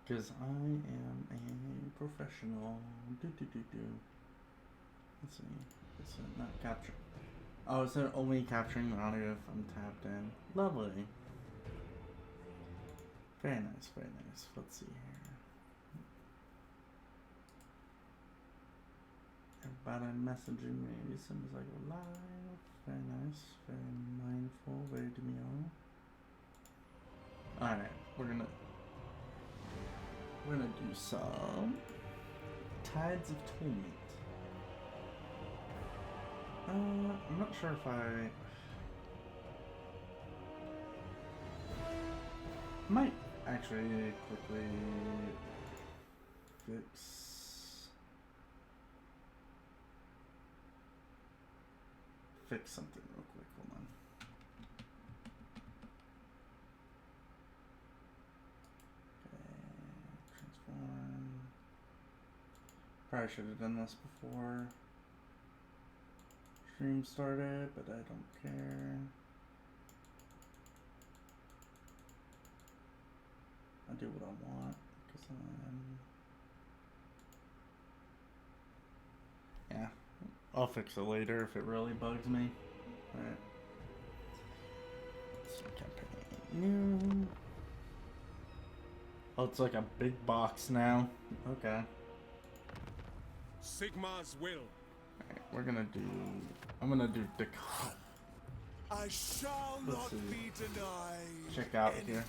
Because I am a professional. Let's see. Is it not capture? Oh, is it only capturing the audio if I'm tapped in? Lovely. Very nice, very nice. Let's see here. Everybody messaging me as soon as I go live. Very nice, very mindful, very demure. Alright, we're gonna do some Tides of Torment. I'm not sure if I might actually quickly fix something real quick. Hold on. Okay, transform. Probably should have done this before stream started, but I don't care. I do what I want because yeah, I'll fix it later if it really bugs me. Alright. Campaign new. Oh, it's like a big box now. Okay. Sigma's will. Alright, we're gonna do. I'm gonna do Dakar. I shall not be denied. Check out here.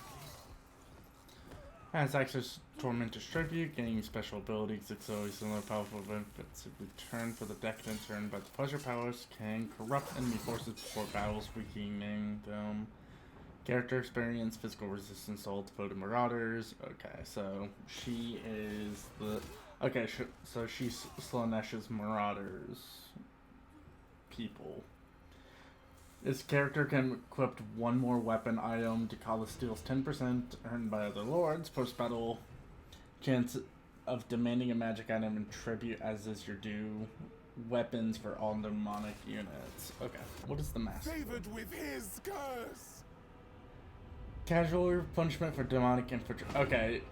Has access to Torment's tribute, gaining special abilities, it's always similar powerful benefits. If return for the decadent turn, but the pleasure powers can corrupt enemy forces before battles, weakening them. Character experience, physical resistance, all devoted marauders. Okay, so she is the. Okay, so she's Slaanesh marauders. People. This character can equip one more weapon item. Dakala steals 10% earned by other lords. Post-battle chance of demanding a magic item and tribute as is your due. Weapons for all demonic units. Okay, what is the mask? Favored with his curse. Casual punishment for demonic infantry. Okay,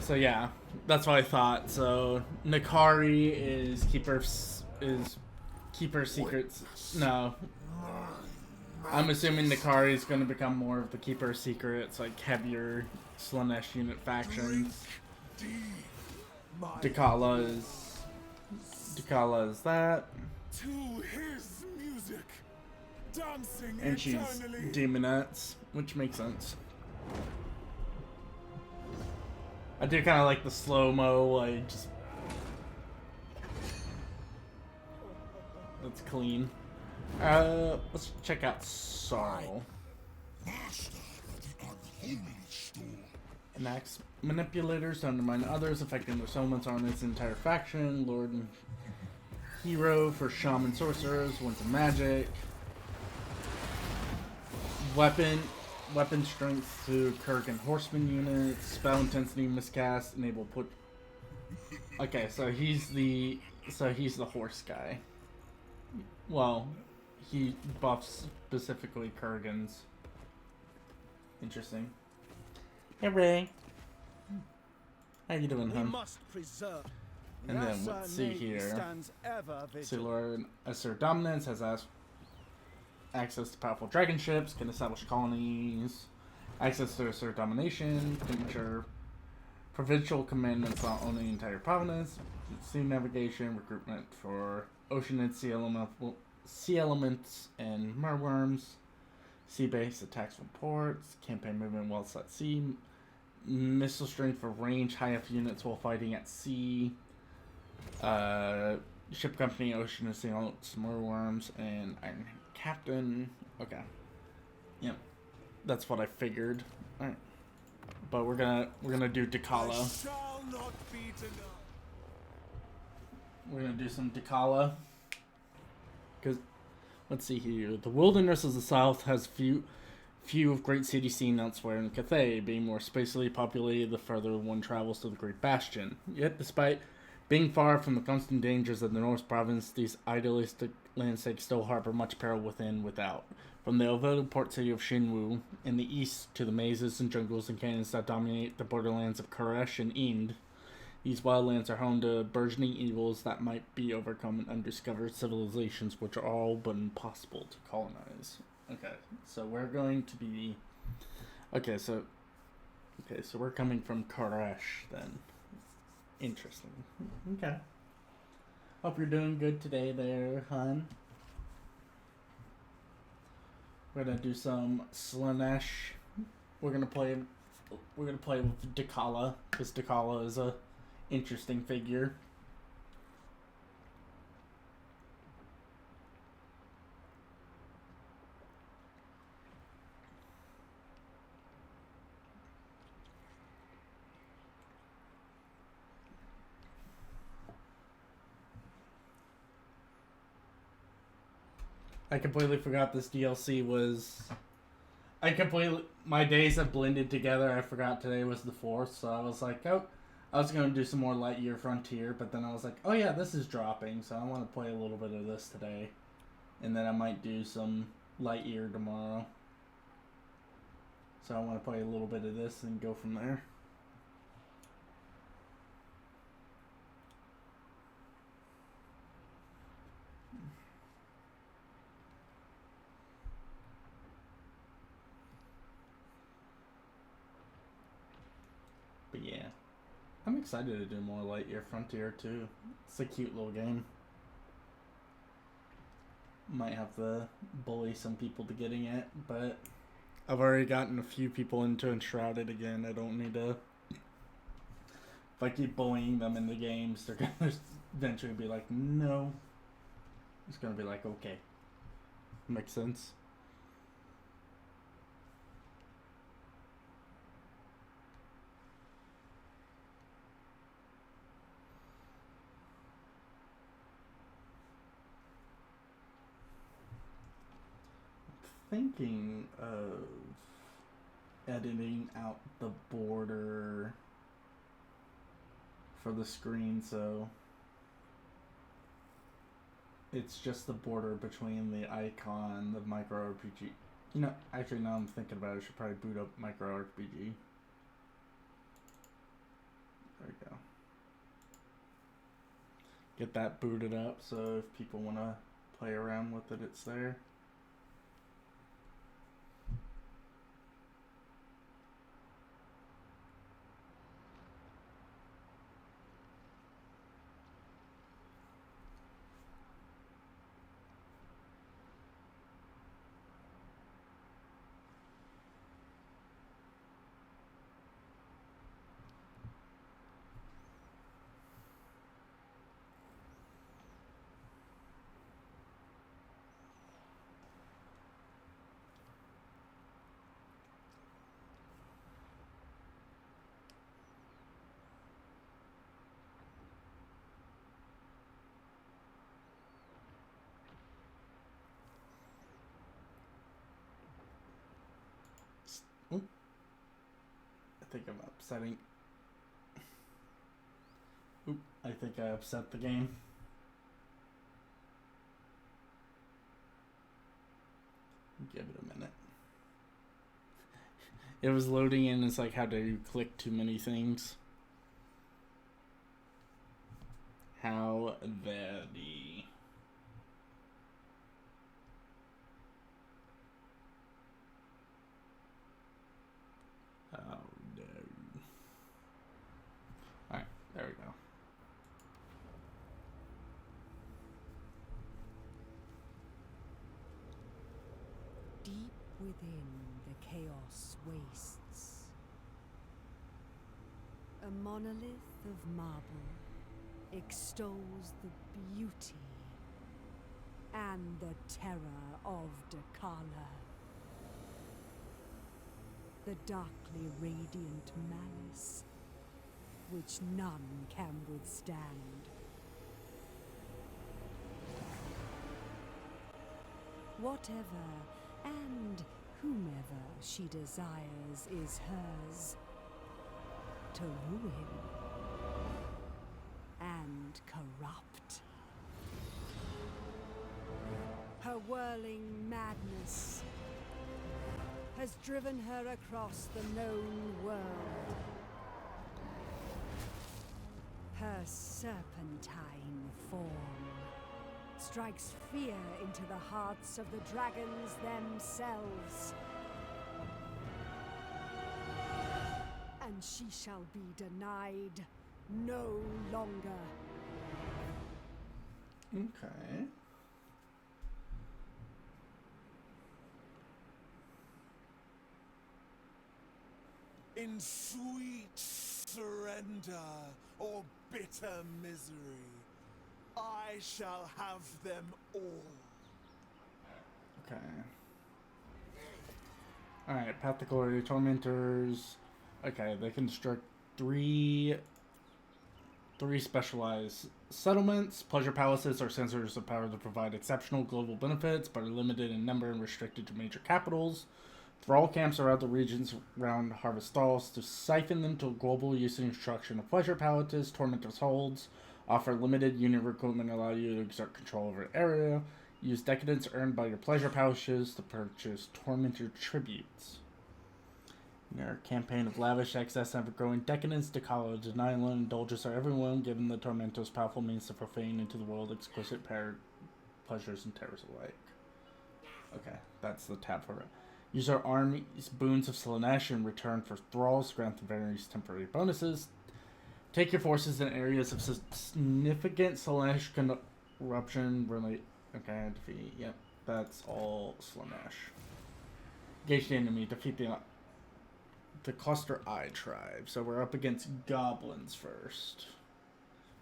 so yeah, that's what I thought. So Nakari is keeper secrets. No. I'm assuming Nakari is going to become more of the Keeper of Secrets, like heavier Slaanesh unit faction. Dakala is that. To his music, dancing and she's eternally. Demonettes, which makes sense. I do kind of like the slow-mo, like, just... That's clean. Let's check out Sorrow. Enacts manipulators to undermine others, affecting their summons on his entire faction. Lord and hero for shaman sorcerers, winds of magic. Weapon strength to Kurgan horseman units. Spell intensity miscast, enable put. Okay, so he's the horse guy. Well, he buffs specifically Kurgans. Interesting. Hey Ray. How you doing, hon? And then let's see here. Lord Sir Dominance has access to powerful dragon ships, can establish colonies, access to Sir Domination, can ensure provincial commandments not only the entire province, sea navigation, recruitment for ocean and sea elements and merworms, sea-based attacks reports, campaign movement whilst at sea, missile strength for range high F units while fighting at sea, ship company, ocean and sea elements, merworms, and iron captain. Okay, yep, that's what I figured. All right, but we're gonna do Dakala. We're gonna do some Dakala. Because, let's see here. The wilderness of the south has few of great cities seen elsewhere in Cathay, being more spacily populated the further one travels to the Great Bastion. Yet, despite Being far from the constant dangers of the Norse province, these idealistic landscapes still harbor much peril within and without. From the elevated port city of Shinwu in the east to the mazes and jungles and canyons that dominate the borderlands of Koresh and Ind, these wildlands are home to burgeoning evils that might be overcome in undiscovered civilizations which are all but impossible to colonize. Okay, so we're going to be... Okay, so we're coming from Koresh then. Interesting. Okay. Hope you're doing good today there, hun. We're gonna do some Slanesh. We're gonna play with Dakala, because Dakala is a interesting figure. I completely forgot this DLC was... My days have blended together. I forgot today was the 4th, so I was like, oh, I was going to do some more Lightyear Frontier, but then I was like, oh yeah, this is dropping, so I want to play a little bit of this today. And then I might do some Lightyear tomorrow. So I want to play a little bit of this and go from there. But yeah, I'm excited to do more Lightyear Frontier too. It's a cute little game. Might have to bully some people to getting it, but I've already gotten a few people into Enshrouded again. I don't need to... If I keep bullying them in the games, they're gonna eventually be like, no. It's gonna be like, okay. Makes sense. Thinking of editing out the border for the screen so it's just the border between the icon, the micro RPG. You know, actually now I'm thinking about it, I should probably boot up micro RPG. There we go. Get that booted up so if people want to play around with it, it's there. Oop. I think I'm upsetting. Oop, I think I upset the game. Give it a minute. It was loading in, it's like, how do you click too many things? How very... Oh no. Alright, there we go. Deep within the chaos wastes, a monolith of marble extols the beauty and the terror of Dakala. The darkly radiant malice, which none can withstand. Whatever and whomever she desires is hers to ruin and corrupt. Her whirling madness has driven her across the known world. Her serpentine form strikes fear into the hearts of the dragons themselves. And she shall be denied no longer. Okay. In sweet surrender or bitter misery, I shall have them all. Okay. Alright, Path to Glory, Tormentors. Okay, they construct three specialized settlements. Pleasure palaces are centers of power that provide exceptional global benefits, but are limited in number and restricted to major capitals. Thrall camps around the regions around Harvest Stalls to siphon them to a global use and construction of pleasure palaces. Tormentors holds offer limited unit recruitment, allow you to exert control over the area. Use decadence earned by your pleasure palaces to purchase Tormentor tributes. In their campaign of lavish excess and ever-growing decadence, Decala denying indulgence are everyone, given the Tormentor's powerful means to profane into the world exquisite pleasures and terrors alike. Okay, that's the tab for it. Use our army's boons of Slaanesh in return for thralls, grant them various temporary bonuses. Take your forces in areas of significant Slaanesh corruption. Really, okay, defeat. Yep, that's all Slaanesh. Engage the enemy. Defeat the Cluster Eye tribe. So we're up against goblins first.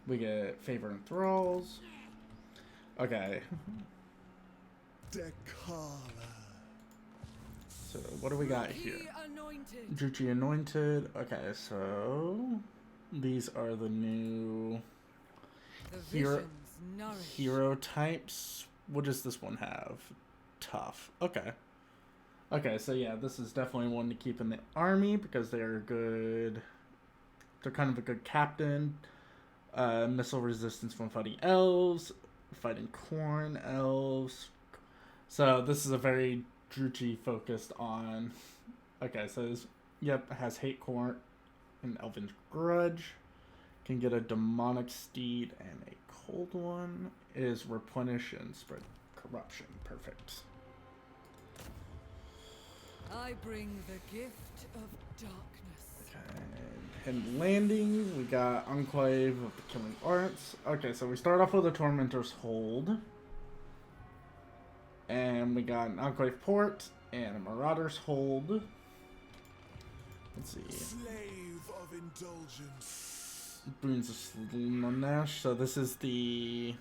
We get favor and thralls. Okay. Decala. So what do we got here? Druchii Anointed. Okay, so these are the new hero types. What does this one have? Tough. Okay. Okay, so yeah, this is definitely one to keep in the army because they're good. They're kind of a good captain. Missile resistance from fighting elves, fighting corn elves. So this is a very Druchii focused on. Okay, so this, yep, has hate corn and elven grudge. Can get a demonic steed and a cold one. Is replenish and spread corruption. Perfect. I bring the gift of darkness. Okay, and landing, we got Enclave of the Killing Arts. Okay, so we start off with a Tormentor's Hold. And we got an Enclave Port and a Marauder's Hold. Let's see. Slave of indulgence. Boons of Slaanesh. So this is the...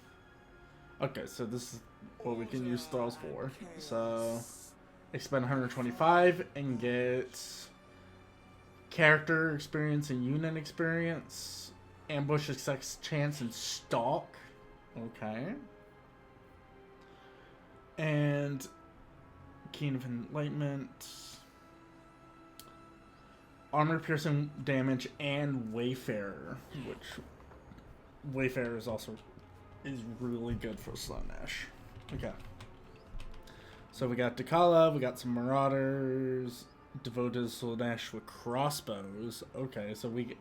Okay, so this is what we can use thralls for. So... expend 125 and get character experience and unit experience. Ambush success chance and stalk. Okay. And Keen of Enlightenment. Armor piercing damage and Wayfarer, which Wayfarer is also really good for Slaanesh. Okay. So we got Decala, we got some Marauders, devoted Slaanesh with crossbows. Okay, so we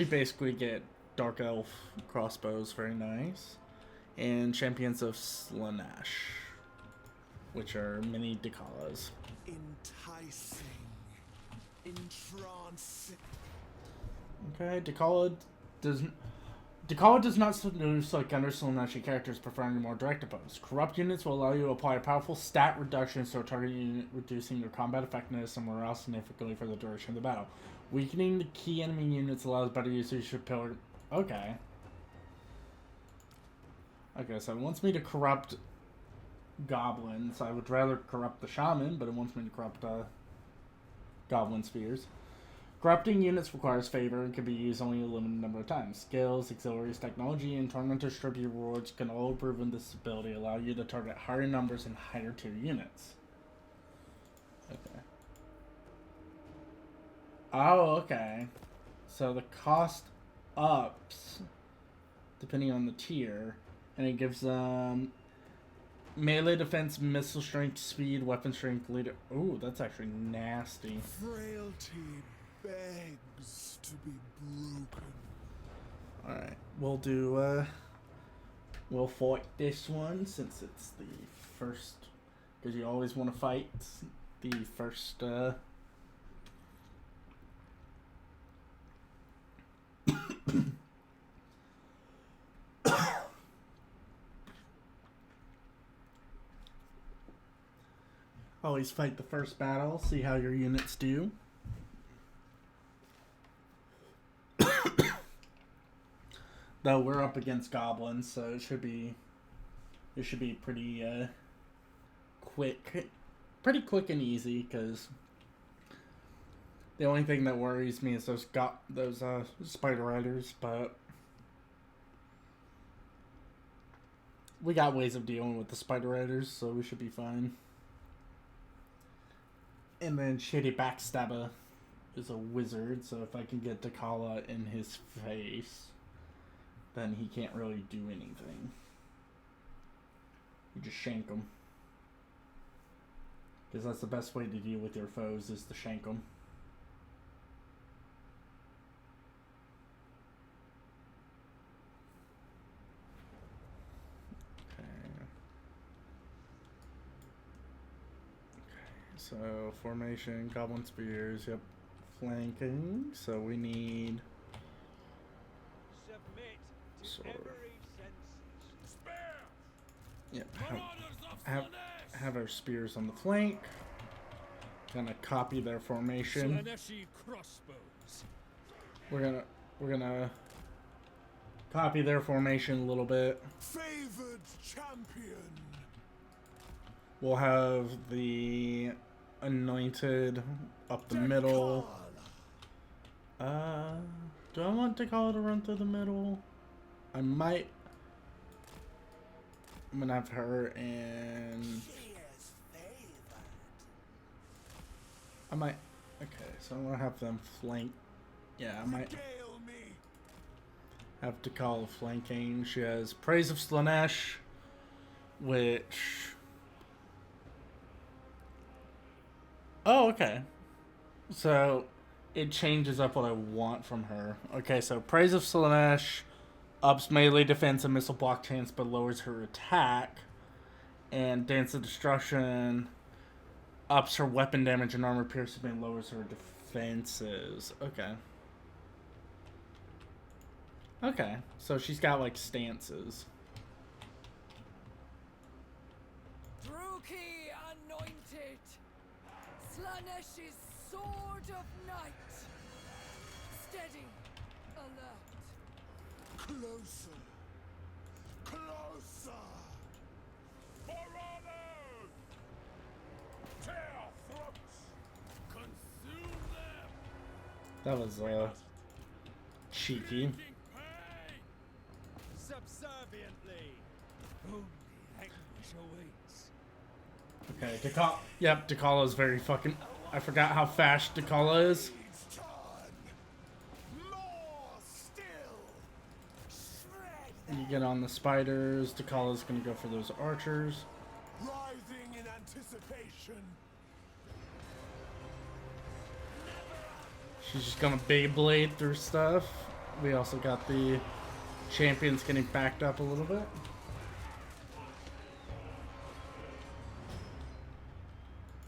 basically get Dark Elf crossbows, very nice. And Champions of Slaanesh, which are mini Decalas. Enticing. Entrancing. Okay, Decala does not seduce like other Slaaneshi characters, preferring more direct opposed. Corrupt units will allow you to apply a powerful stat reduction to a target unit, reducing their combat effectiveness and morale significantly for the duration of the battle. Weakening the key enemy units allows better usage of pillar. Okay. Okay, so it wants me to corrupt goblins. I would rather corrupt the shaman, but it wants me to corrupt goblin spheres. Corrupting units requires favor and can be used only a limited number of times. Skills, auxiliaries, technology, and Tormentor's tribute rewards can all improve in this ability, allow you to target higher numbers and higher tier units. Okay. Oh, okay. So the cost ups depending on the tier, and it gives melee defense, missile strength, speed, weapon strength, leader. Ooh, that's actually nasty. Frailty begs to be broken. Alright, we'll do, we'll fight this one since it's the first, because you always want to fight the first, always fight the first battle, see how your units do. Though we're up against goblins, so it should be pretty quick, and easy. Because the only thing that worries me is those spider riders, but we got ways of dealing with the spider riders, so we should be fine. And then Shitty Backstabber is a wizard, so if I can get Dakala in his face, then he can't really do anything. You just shank him. Because that's the best way to deal with your foes, is to shank them. So, formation, goblin spears, yep. Flanking, so we need sword. Yep, have our spears on the flank. Gonna copy their formation. We're gonna copy their formation a little bit. Favored champion. We'll have the anointed up the middle. Do I want Dakala to run through the middle? I might. I'm gonna have her and I might. Okay, so I'm gonna have them flank. Yeah, I might have Dakala flanking. She has Praise of Slanesh, which. Oh, okay. So it changes up what I want from her. Okay, so Praise of Slanesh ups melee defense and missile block chance but lowers her attack. And Dance of Destruction ups her weapon damage and armor piercing and lowers her defenses. Okay. Okay, so she's got like stances. Druki anointed, Slanesh's sword of night. Steady, alert. Closer. Closer. Forever. Tear throats. Consume them. That was cheeky. Subserviently. Only anguish awaits. Okay, Dakala. Yep, Dakala is very fucking. I forgot how fast Dakala is. You get on the spiders. Dakala's gonna go for those archers. Rising in anticipation. She's just gonna Beyblade through stuff. We also got the champions getting backed up a little bit.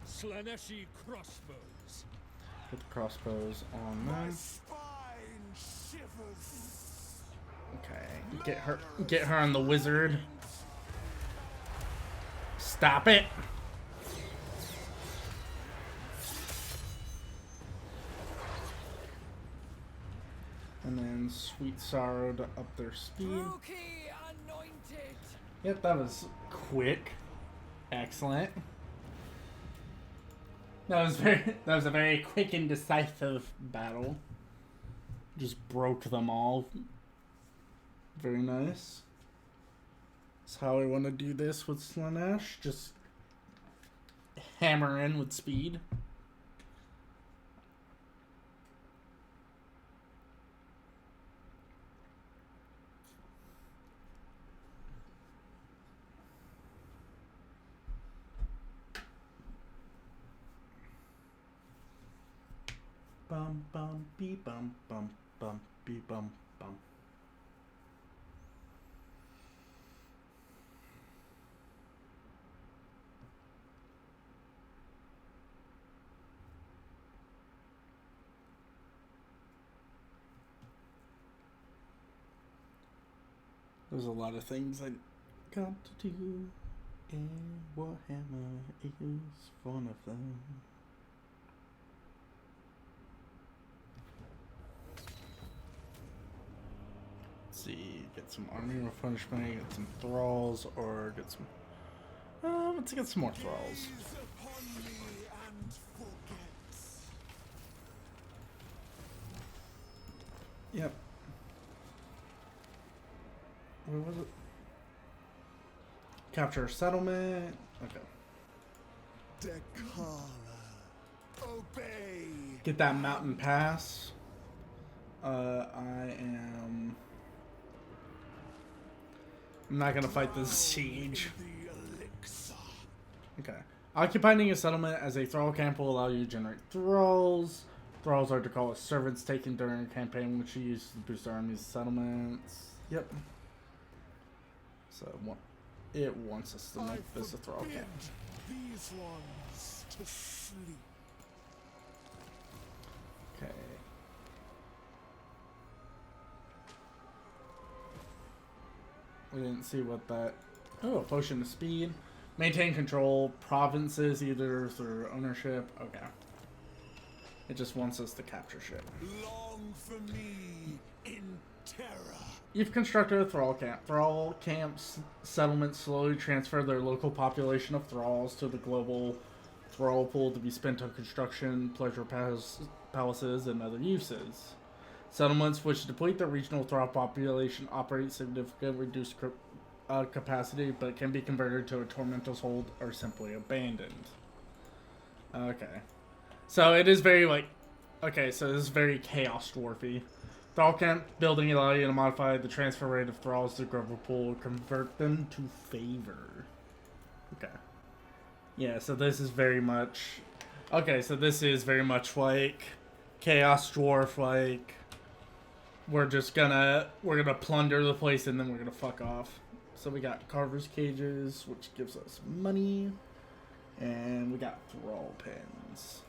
Slaneshi crossbows. Put the crossbows on My them. spine shivers. Okay, get her on the wizard. Stop it. And then Sweet Sorrow to up their speed. Druki anointed. Yep, that was quick. Excellent. That was a very quick and decisive battle. Just broke them all. Very nice. That's how I want to do this with Slanesh. Just hammer in with speed. Bum bum bee bum bum bum bee bum bum. There's a lot of things I got to do, and Warhammer is one of them. Let's see, get some army replenishment, get some thralls, or get some. Let's get some more thralls. Gaze upon me and forget. Yep. Where was it? Capture a settlement. Okay. Dekala, obey. Get that mountain pass. I'm not gonna fight this siege. The elixir. Okay. Occupying a settlement as a thrall camp will allow you to generate thralls. Thralls are to call as servants taken during a campaign, which you use to boost our army's settlements. Yep. So it wants us to make this a thrall camp. These ones to sleep. Okay. We didn't see what that. Oh, a potion of speed. Maintain control provinces either through ownership. Okay. It just wants us to capture shit. Long for me in terror. You've constructed a thrall camp. Thrall camps settlements slowly transfer their local population of thralls to the global thrall pool to be spent on construction, pleasure palaces, and other uses. Settlements which deplete the regional thrall population operate significantly reduced capacity, but can be converted to a tormentor's hold or simply abandoned. Okay. So it is very like... Okay, so this is very Chaos Dwarfy. Thrall camp building allow you to modify the transfer rate of thralls to the global pool, convert them to favor. Okay. Yeah, so this is very much... Okay, so this is very much like Chaos Dwarf, like... We're gonna plunder the place and then we're gonna fuck off. So we got Carver's Cages, which gives us money. And we got Thrall Pens.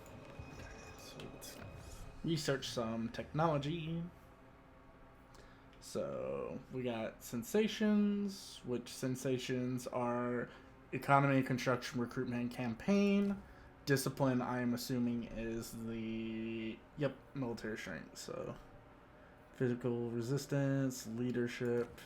Okay, so let's research some technology. So we got sensations, which sensations are economy, construction, recruitment, and campaign. Discipline, I am assuming, is the military strength. So physical resistance, leadership.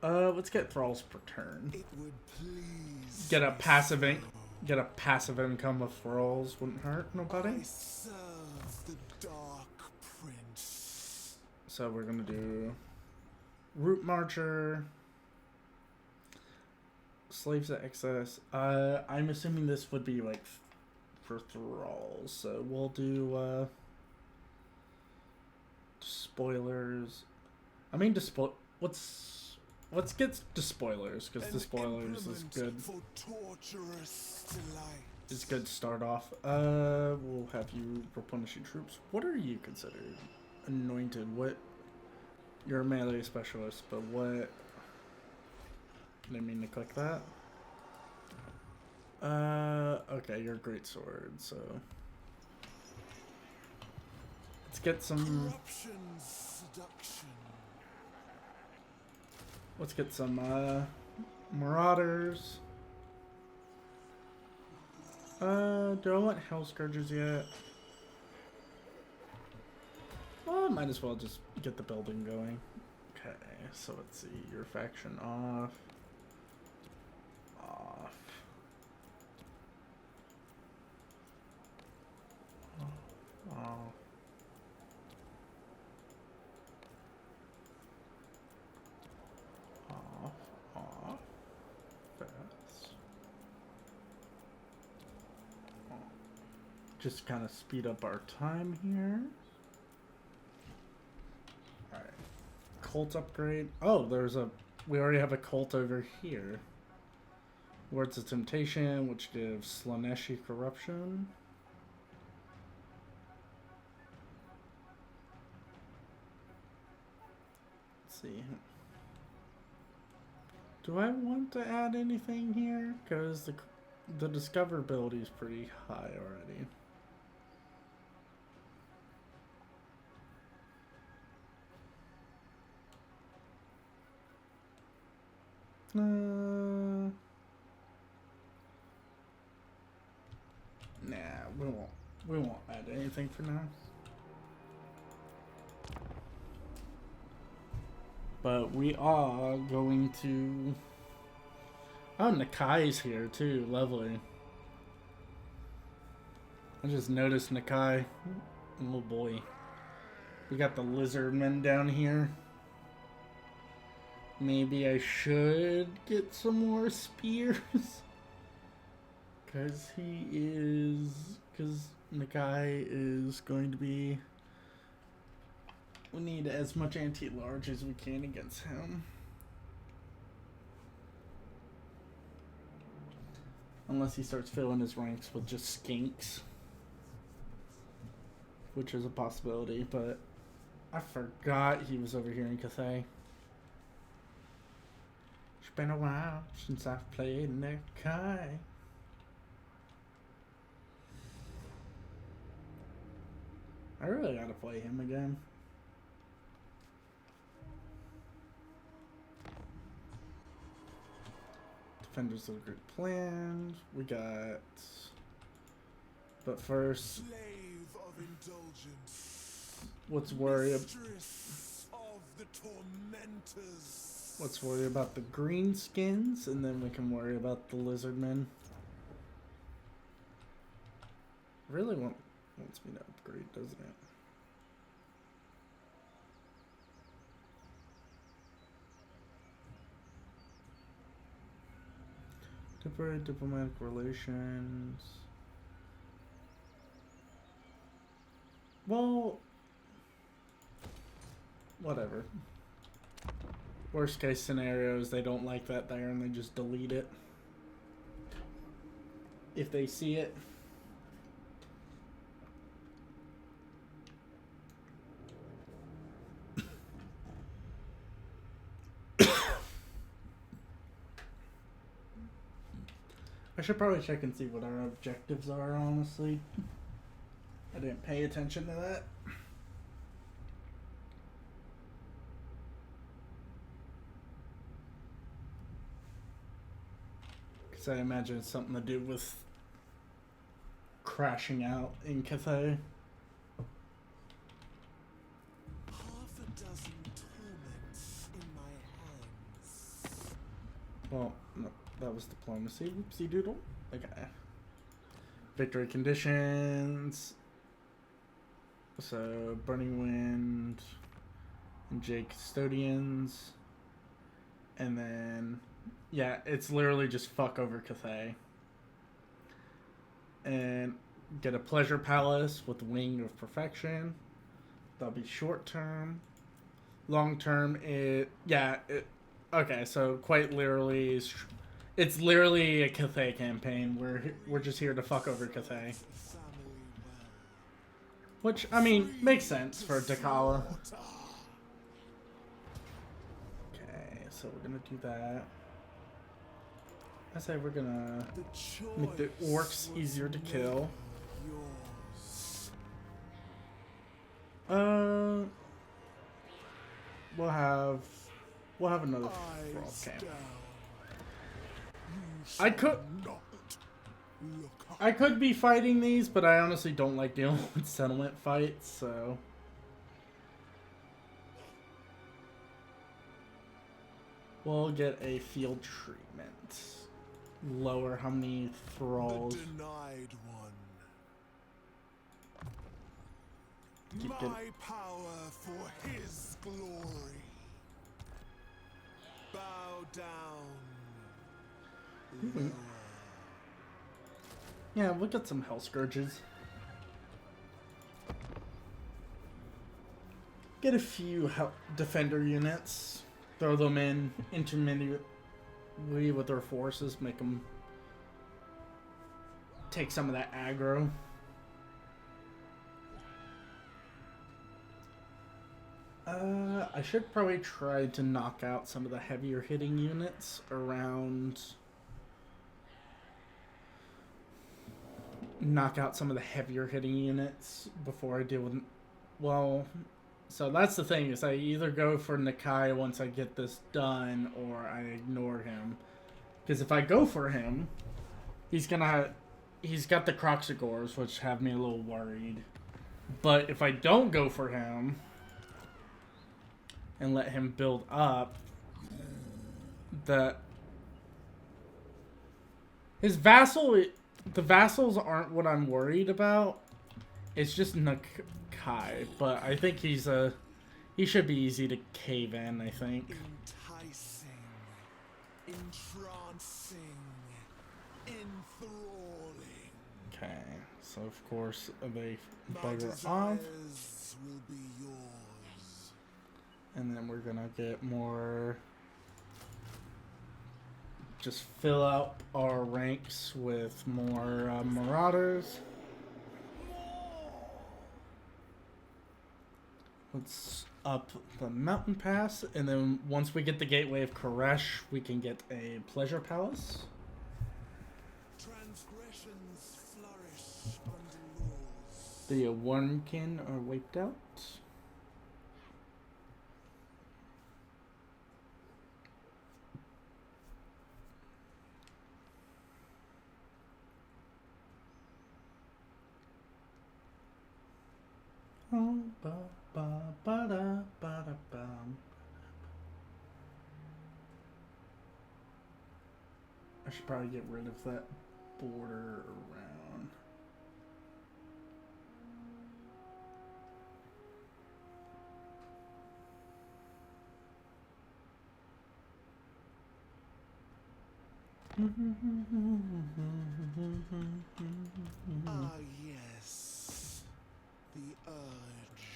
Let's get thralls per turn. It would please Get a passive income of thralls wouldn't hurt nobody. I serve the Dark Prince. So we're gonna do route marcher, slaves at excess. I'm assuming this would be like for thralls. So we'll do spoilers. I mean let's get despoilers because despoilers is good. For torturous delight. It's good to start off. We'll have you replenishing troops. What are you considered? Anointed. What? You're a melee specialist, but what? Didn't mean to click that. Okay, you're a great sword, so let's get some. Corruption, seduction. Let's get some marauders. Do I want Hell Scourgers yet? Well, I might as well just get the building going. Okay, so let's see. Your faction off. Off. Off. Off. Fast. Just kind of speed up our time here. Alright. Cult upgrade. Oh, we already have a cult over here. Words of Temptation, which gives Slaneshi corruption. Let's see. Do I want to add anything here? Because the discoverability is pretty high already. Nah, we won't. We won't add anything for now. But we are going to... Oh, Nakai's here too. Lovely. I just noticed Nakai. Oh boy. We got the lizardmen down here. Maybe I should get some more spears. Because Nakai is going to be... We need as much anti-large as we can against him. Unless he starts filling his ranks with just skinks. Which is a possibility, but I forgot he was over here in Cathay. It's been a while since I've played Nakai. I really gotta play him again. Defenders of the Great Plan. We got... But first... Slave of indulgence. Let's worry Mistress of the tormentors. Let's worry about the green skins, and then we can worry about the lizardmen. Really wants me to upgrade, doesn't it? Temporary diplomatic relations. Well, whatever. Worst case scenario is they don't like that there and they just delete it. If they see it. I should probably check and see what our objectives are, honestly. I didn't pay attention to that. Because I imagine it's something to do with crashing out in Cathay. Half a dozen torments in my hands. Well, no, that was diplomacy. Whoopsie doodle. Okay. Victory conditions. So, Burning Wind and Jade Custodians. And then, yeah, it's literally just fuck over Cathay. And get a Pleasure Palace with Wing of Perfection. That'll be short term. Long term, okay, so quite literally, it's literally a Cathay campaign. We're just here to fuck over Cathay. Which, I mean, makes sense for Takala. Okay, so we're gonna do that. I say we're gonna make the orcs easier to kill. We'll have another frost camp. I could be fighting these, but I honestly don't like dealing with settlement fights, so... We'll get a field treatment. Lower how many thralls. The denied one. Keep My power for his glory. Bow down. Lower. Yeah, we'll get some Hell Scourges. Get a few defender units. Throw them in intermittently with their forces. Make them take some of that aggro. I should probably try to knock out some of the heavier hitting units around. Knock out some of the heavier hitting units before I deal with. Well, so that's the thing is I either go for Nakai once I get this done, or I ignore him. Because if I go for him, he's got the Croxigors, which have me a little worried. But if I don't go for him and let him build up, the vassals aren't what I'm worried about. It's just Nakai, but I think he should be easy to cave in, I think. Enticing, entrancing, enthralling. Okay, so of course they My bugger off. desires will be yours. And then we're gonna get more. Just fill out our ranks with more marauders. Let's up the mountain pass, and then once we get the gateway of Koresh, we can get a pleasure palace. Transgressions flourish under laws. The Wormkin are wiped out. Oh, ba ba ba da ba da bum. I should probably get rid of that border around. Ah, yes. The urge.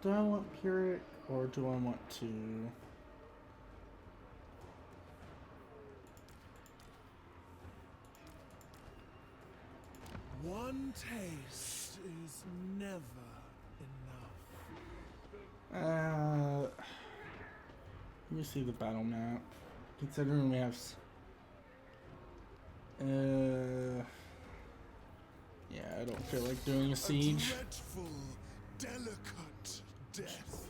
Do I want Pyrrhic or do I want to? One taste is never enough. Let me see the battle map. Considering we have. Yeah, I don't feel like doing a siege. A dreadful, delicate death.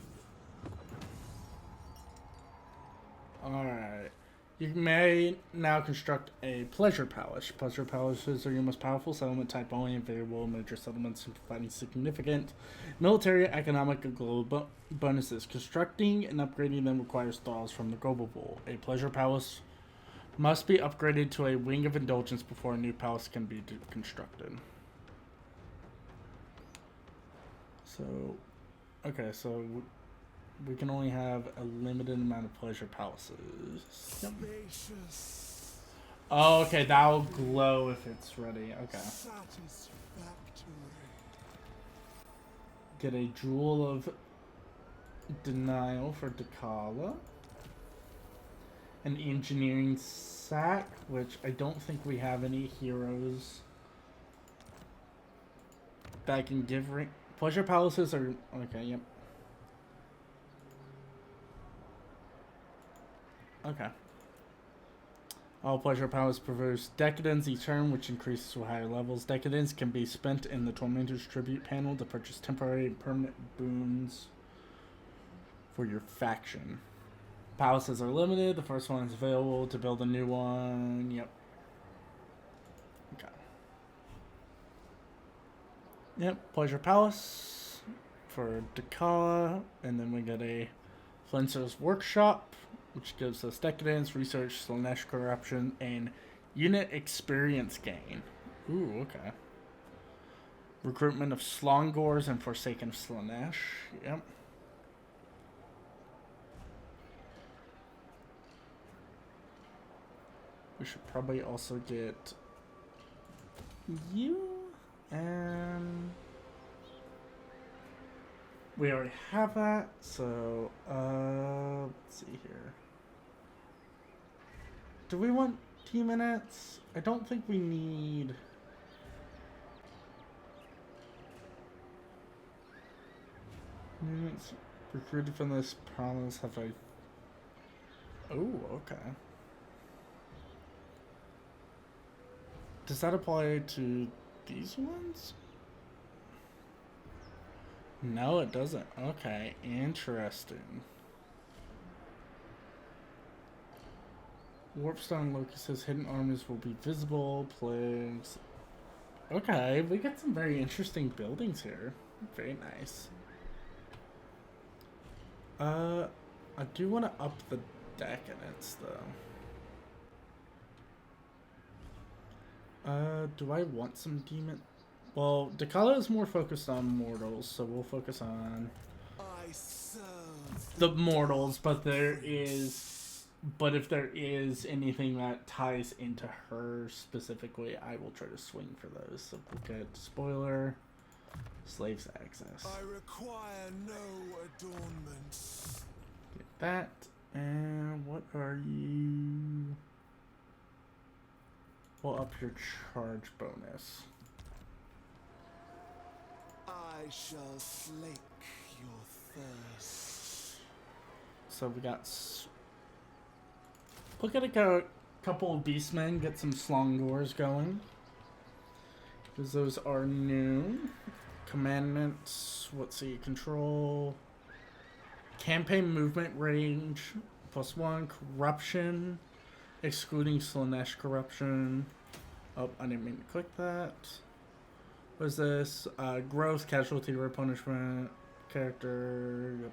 Alright. You may now construct a pleasure palace. Pleasure palaces are your most powerful settlement type, only available in major settlements, providing significant military, economic, and global bonuses. Constructing and upgrading them requires thaws from the global pool. A pleasure palace must be upgraded to a wing of indulgence before a new palace can be constructed. So, okay, so we can only have a limited amount of pleasure palaces. Yep. Spacious. Oh, okay, that'll glow if it's ready. Okay. Satisfactory. Get a Jewel of Denial for Dakala. An Engineering Sack, which I don't think we have any heroes that can give ring. Pleasure palaces are okay. Yep. Okay. All pleasure palaces produce decadence each turn, which increases to higher levels. Decadence can be spent in the Tormentor's Tribute panel to purchase temporary and permanent boons for your faction. Palaces are limited. The first one is available to build a new one. Yep. Okay. Yep, Pleasure Palace for Dakala, and then we get a Flencer's Workshop, which gives us Decadence, Research, Slanesh Corruption, and Unit Experience Gain. Ooh, okay. Recruitment of Slongors and Forsaken of Slanesh. Yep. We should probably also get you, and we already have that, so let's see here. Do we want T minutes? I don't think we need. Units recruited from this province have a... Oh, okay. Does that apply to these ones? No, it doesn't. Okay, interesting. Warpstone Locust says hidden armies will be visible, plagues. Okay, we got some very interesting buildings here. Very nice. I do want to up the decadence though. Do I want some demon? Well, Dakala is more focused on mortals, so we'll focus on I serve the mortals, but if there is anything that ties into her specifically, I will try to swing for those. So we'll get spoiler, slaves access. I require no adornment. Get that. And what are you? We'll up your charge bonus. I shall slake your thirst. So we got. Look at a couple of beastmen, get some slongors going. Because those are new. Commandments, let's see, control. Campaign movement range, +1. Corruption, excluding Slanesh corruption. Oh, I didn't mean to click that. What is this? Growth, casualty, punishment, character. Yep.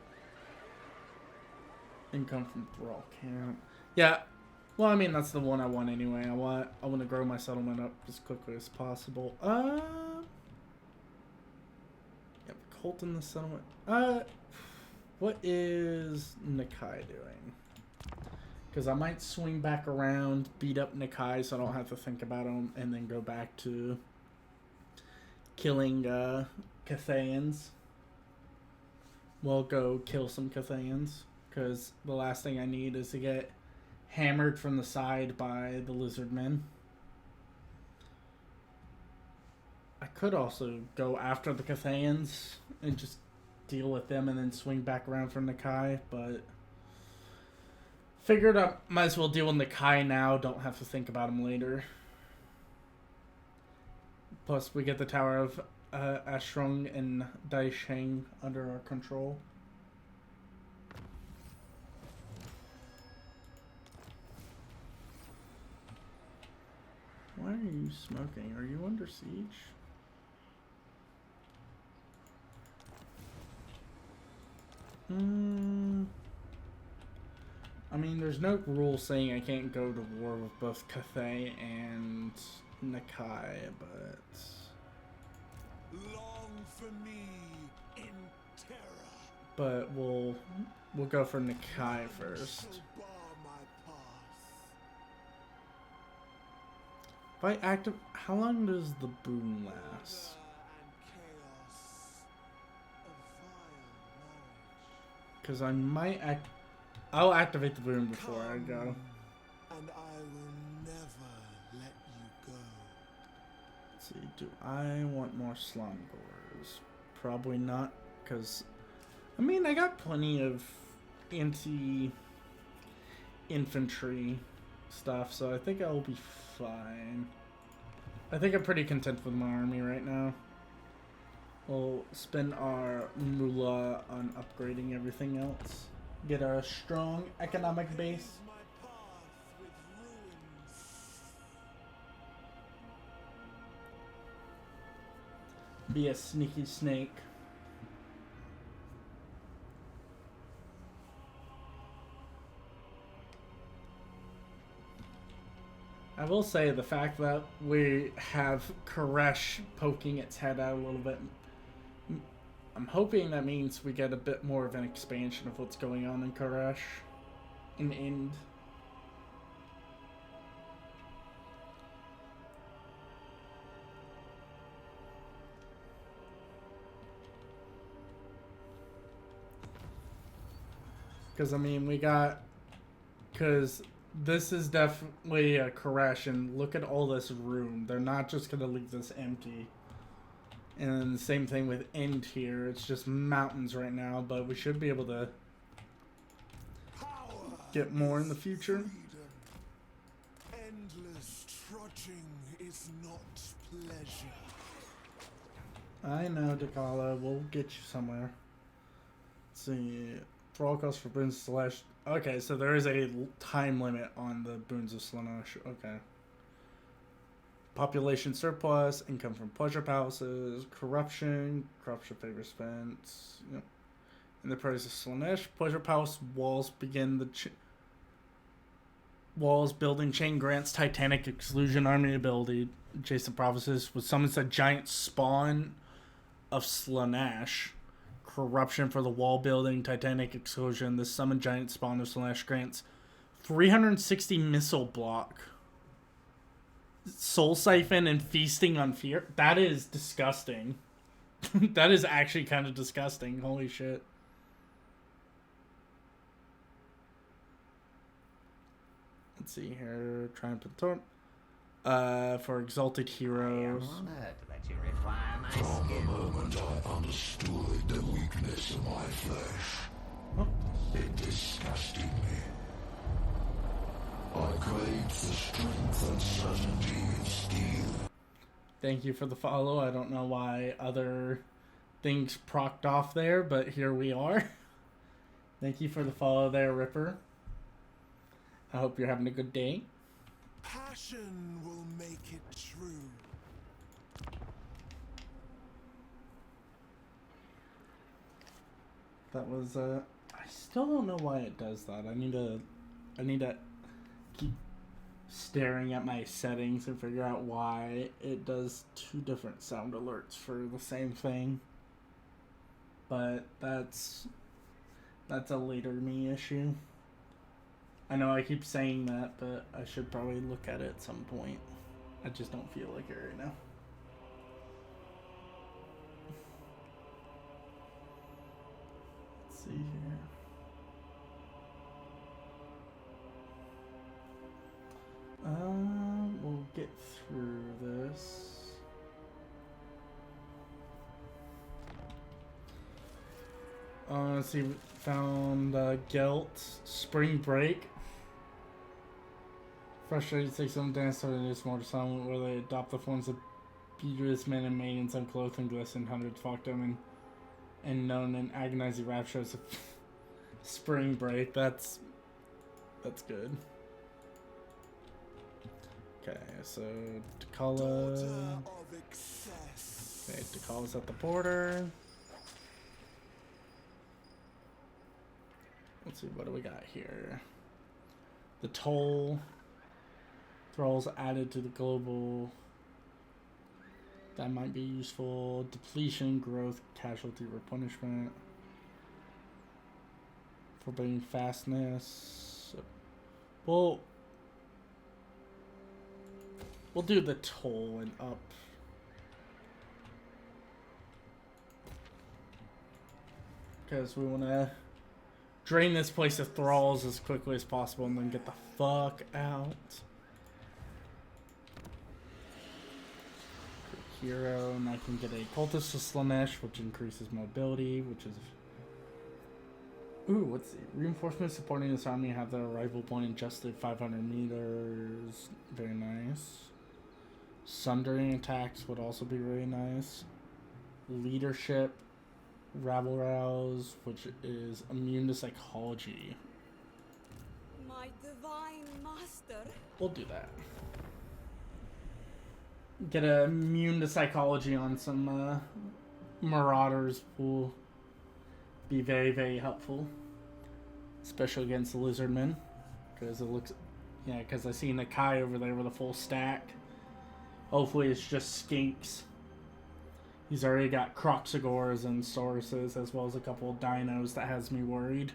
Income from thrall camp. Yeah. Well, I mean, that's the one I want anyway. I want to grow my settlement up as quickly as possible. Yep, cult in the settlement. What is Nakai doing? Because I might swing back around, beat up Nakai so I don't have to think about him, and then go back to killing Cathayans. We'll go kill some Cathayans, because the last thing I need is to get hammered from the side by the lizard men. I could also go after the Cathayans and just deal with them and then swing back around for Nakai, but figured I might as well deal with Nakai now, don't have to think about him later. Plus we get the Tower of Ashrung and Daisheng under our control. Why are you smoking? Are you under siege? I mean, there's no rule saying I can't go to war with both Cathay and Nakai, but... Long for me in terror. But we'll go for Nakai first. Shall bar my path. If I active, how long does the boom last? Because I might I'll activate the boom before I go. And I will never let you go. Let's see, do I want more Slumgores? Probably not, because I mean I got plenty of anti-infantry stuff, so I think I'll be fine. I think I'm pretty content with my army right now. We'll spend our moolah on upgrading everything else. Get a strong economic base. My path with ruins. Be a sneaky snake. I will say the fact that we have Koresh poking its head out a little bit, I'm hoping that means we get a bit more of an expansion of what's going on in Koresh in Ind. Because, I mean, because this is definitely a Koresh, and look at all this room. They're not just going to leave this empty. And same thing with end here. It's just mountains right now, but we should be able to Power get more in the future. freedom. Endless trudging is not pleasure. I know, Dakala. We'll get you somewhere. Let's see. For all costs for boons of Slash. Okay, so there is a time limit on the boons of Slaanesh. Okay. Population surplus, income from pleasure palaces, corruption favor spent. Yep. In the praise of Slaanesh, pleasure palace walls begin the walls building chain grants Titanic exclusion army ability. Adjacent provinces with summons a giant spawn of Slaanesh. Corruption for the wall building Titanic exclusion. The summon giant spawn of Slaanesh grants 360 missile block. Soul Siphon and Feasting on Fear. That is disgusting. That is actually kind of disgusting. Holy shit. Let's see here. Triumph and Torment. For Exalted Heroes. Honored that you require my From the skill. moment I understood the weakness of my flesh, Oh, it disgusted me. I craved the strength and certainty of steel. thank you for the follow. I don't know why other things procced off there, but here we are. Thank you for the follow there, Ripper. I hope you're having a good day. Passion will make it true. That was I still don't know why it does that. I need to keep staring at my settings and figure out why it does two different sound alerts for the same thing. But that's a later me issue. I know I keep saying that, but I should probably look at it at some point. I just don't feel like it right now. Let's see here. We'll get through this. Let's see, we found Gelt, Spring Break. Frustrated, take some dance started this more silent where they adopt the forms of beauteous men and maidens unclothed and glisten, hundreds flock them and known in agonizing raptures of Spring Break. That's good. Okay, so Daughter Takala. of excess. Okay, Takala's at the border. Let's see, what do we got here? The toll. Thralls added to the global. That might be useful. Depletion, growth, casualty, replenishment. Forbidding fastness. We'll do the toll and up. Because we want to drain this place of thralls as quickly as possible and then get the fuck out. Hero, and I can get a Cultist of Slaanesh, which increases mobility, which is... Ooh, what's the... Reinforcements supporting this army have their arrival point adjusted 500 meters. Very nice. Sundering attacks would also be really nice. Leadership, Rabble Rouse, which is immune to psychology. My divine master. We'll do that. Get a immune to psychology on some marauders will be very, very helpful. Especially against the lizardmen. Because it looks... Yeah, because I see Nakai over there with a full stack. Hopefully it's just skinks. He's already got Croxagors and Sauruses, as well as a couple of dinos that has me worried.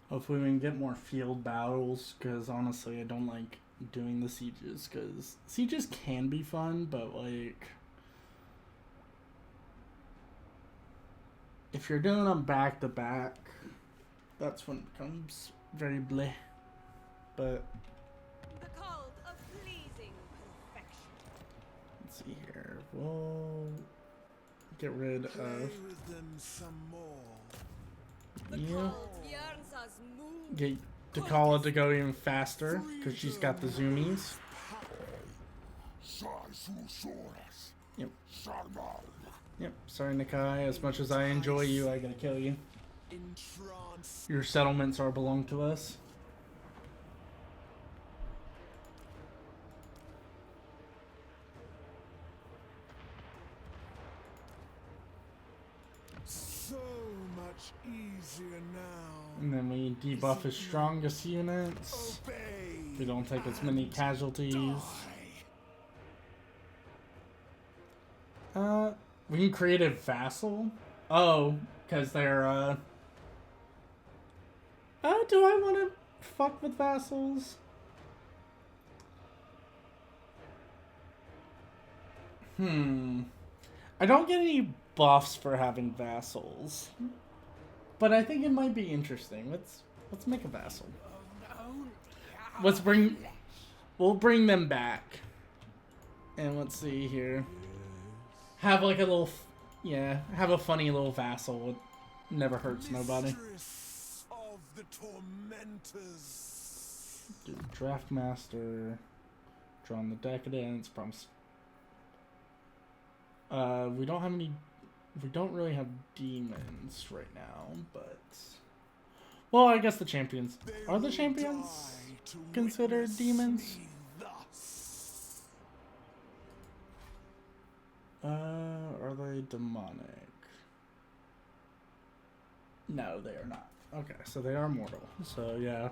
Hopefully we can get more field battles, because honestly I don't like doing the sieges, because sieges can be fun, but like... If you're doing them back to back, that's when it becomes very bleh. But The cult of pleasing perfection. let's see here. We'll get rid Play of with them some more. The yeah. cult yearns us move. Get Dakala to go even faster because she's got the zoomies. Yep. Yep. Sorry, Nikai. As much as I enjoy you, I gotta kill you. Entrance. Your settlements are belong to us. So much easier now. And then we debuff his strongest units. Obey. We don't take as many casualties. We can create a vassal. Oh, because they're, oh, do I want to fuck with vassals? I don't get any buffs for having vassals. But I think it might be interesting. Let's make a vassal. We'll bring them back. And let's see here. Have like a little, have a funny little vassal. It never hurts nobody. Mistress of the tormentors. Do draft master. Draw on the decadence. Promise. We don't have any. We don't really have demons right now, but well, I guess the champions are the champions considered demons. Are they demonic? No, they are not. Okay, so they are mortal. So yeah,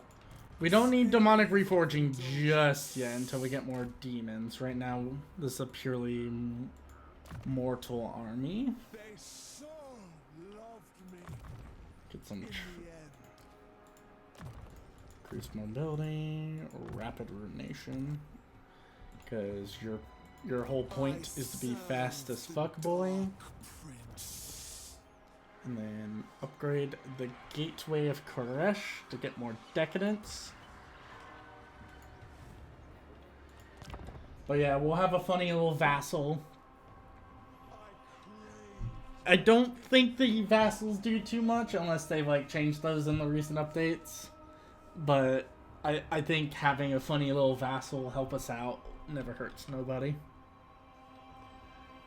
we don't need demonic reforging just yet until we get more demons. Right now, this is a purely mortal army. They so loved me Get some in the end. increased mobility, rapid ruination, because your whole point is to be fast as fuck, boy. Prince. And then upgrade the Gateway of Koresh to get more decadence. But yeah, we'll have a funny little vassal. I don't think the vassals do too much unless they like changed those in the recent updates. But I think having a funny little vassal will help us out. Never hurts nobody.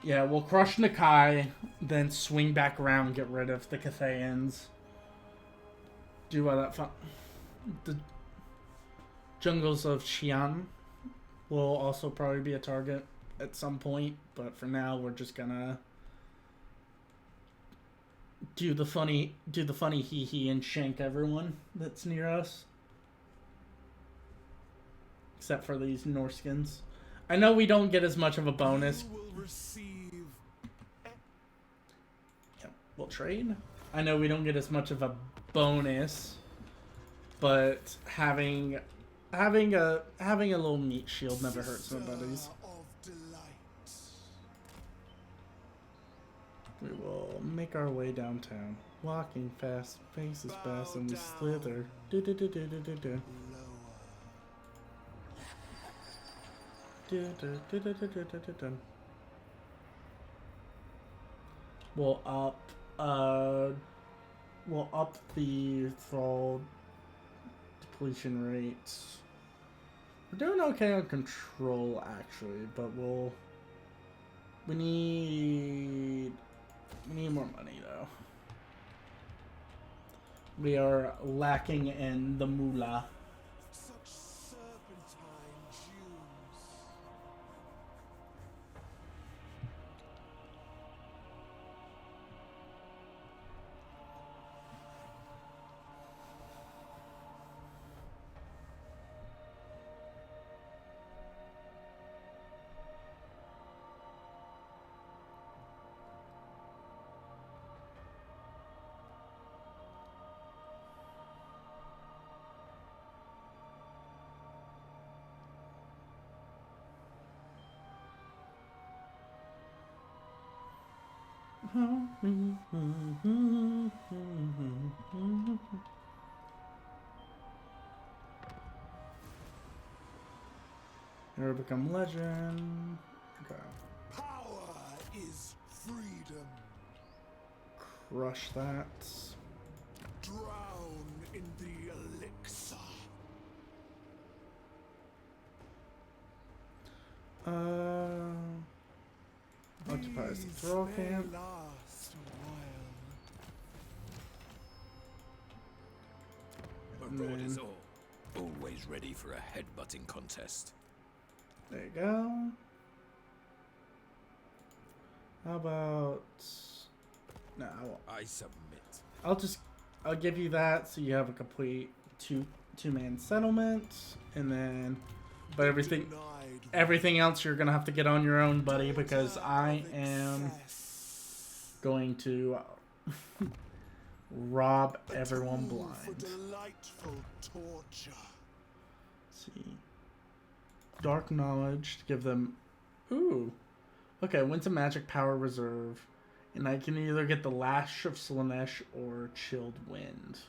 Yeah, we'll crush Nakai, then swing back around and get rid of the Cathayans. Do that fun. The jungles of Xi'an will also probably be a target at some point, but for now we're just gonna do the funny hee hee and shank everyone that's near us. Except for these Norskins. I know we don't get as much of a bonus. You will receive. Yep, we'll trade. I know we don't get as much of a bonus, but having a little meat shield never hurts nobody's. Of delight. We will make our way downtown. Walking fast, faces fast, and we slither. Do do do do do do do. We'll up the thrall depletion rates. We're doing okay on control actually, but we need more money though. We are lacking in the moolah. Such serpentine Jews. Never become legend. Okay. Power is freedom. Crush that. Drown in the elixir. Occupies the These throw may camp. last a while. Abroad is all. Always ready for a headbutting contest. There you go. How about... No, I submit. I'll give you that so you have a complete two-man settlement, and then... But everything else you're gonna have to get on your own, buddy, because I am going to rob everyone blind. For delightful torture. Let's see. Dark knowledge to give them. Ooh. Okay, when's a magic power reserve? And I can either get the Lash of Slanesh or Chilled Wind.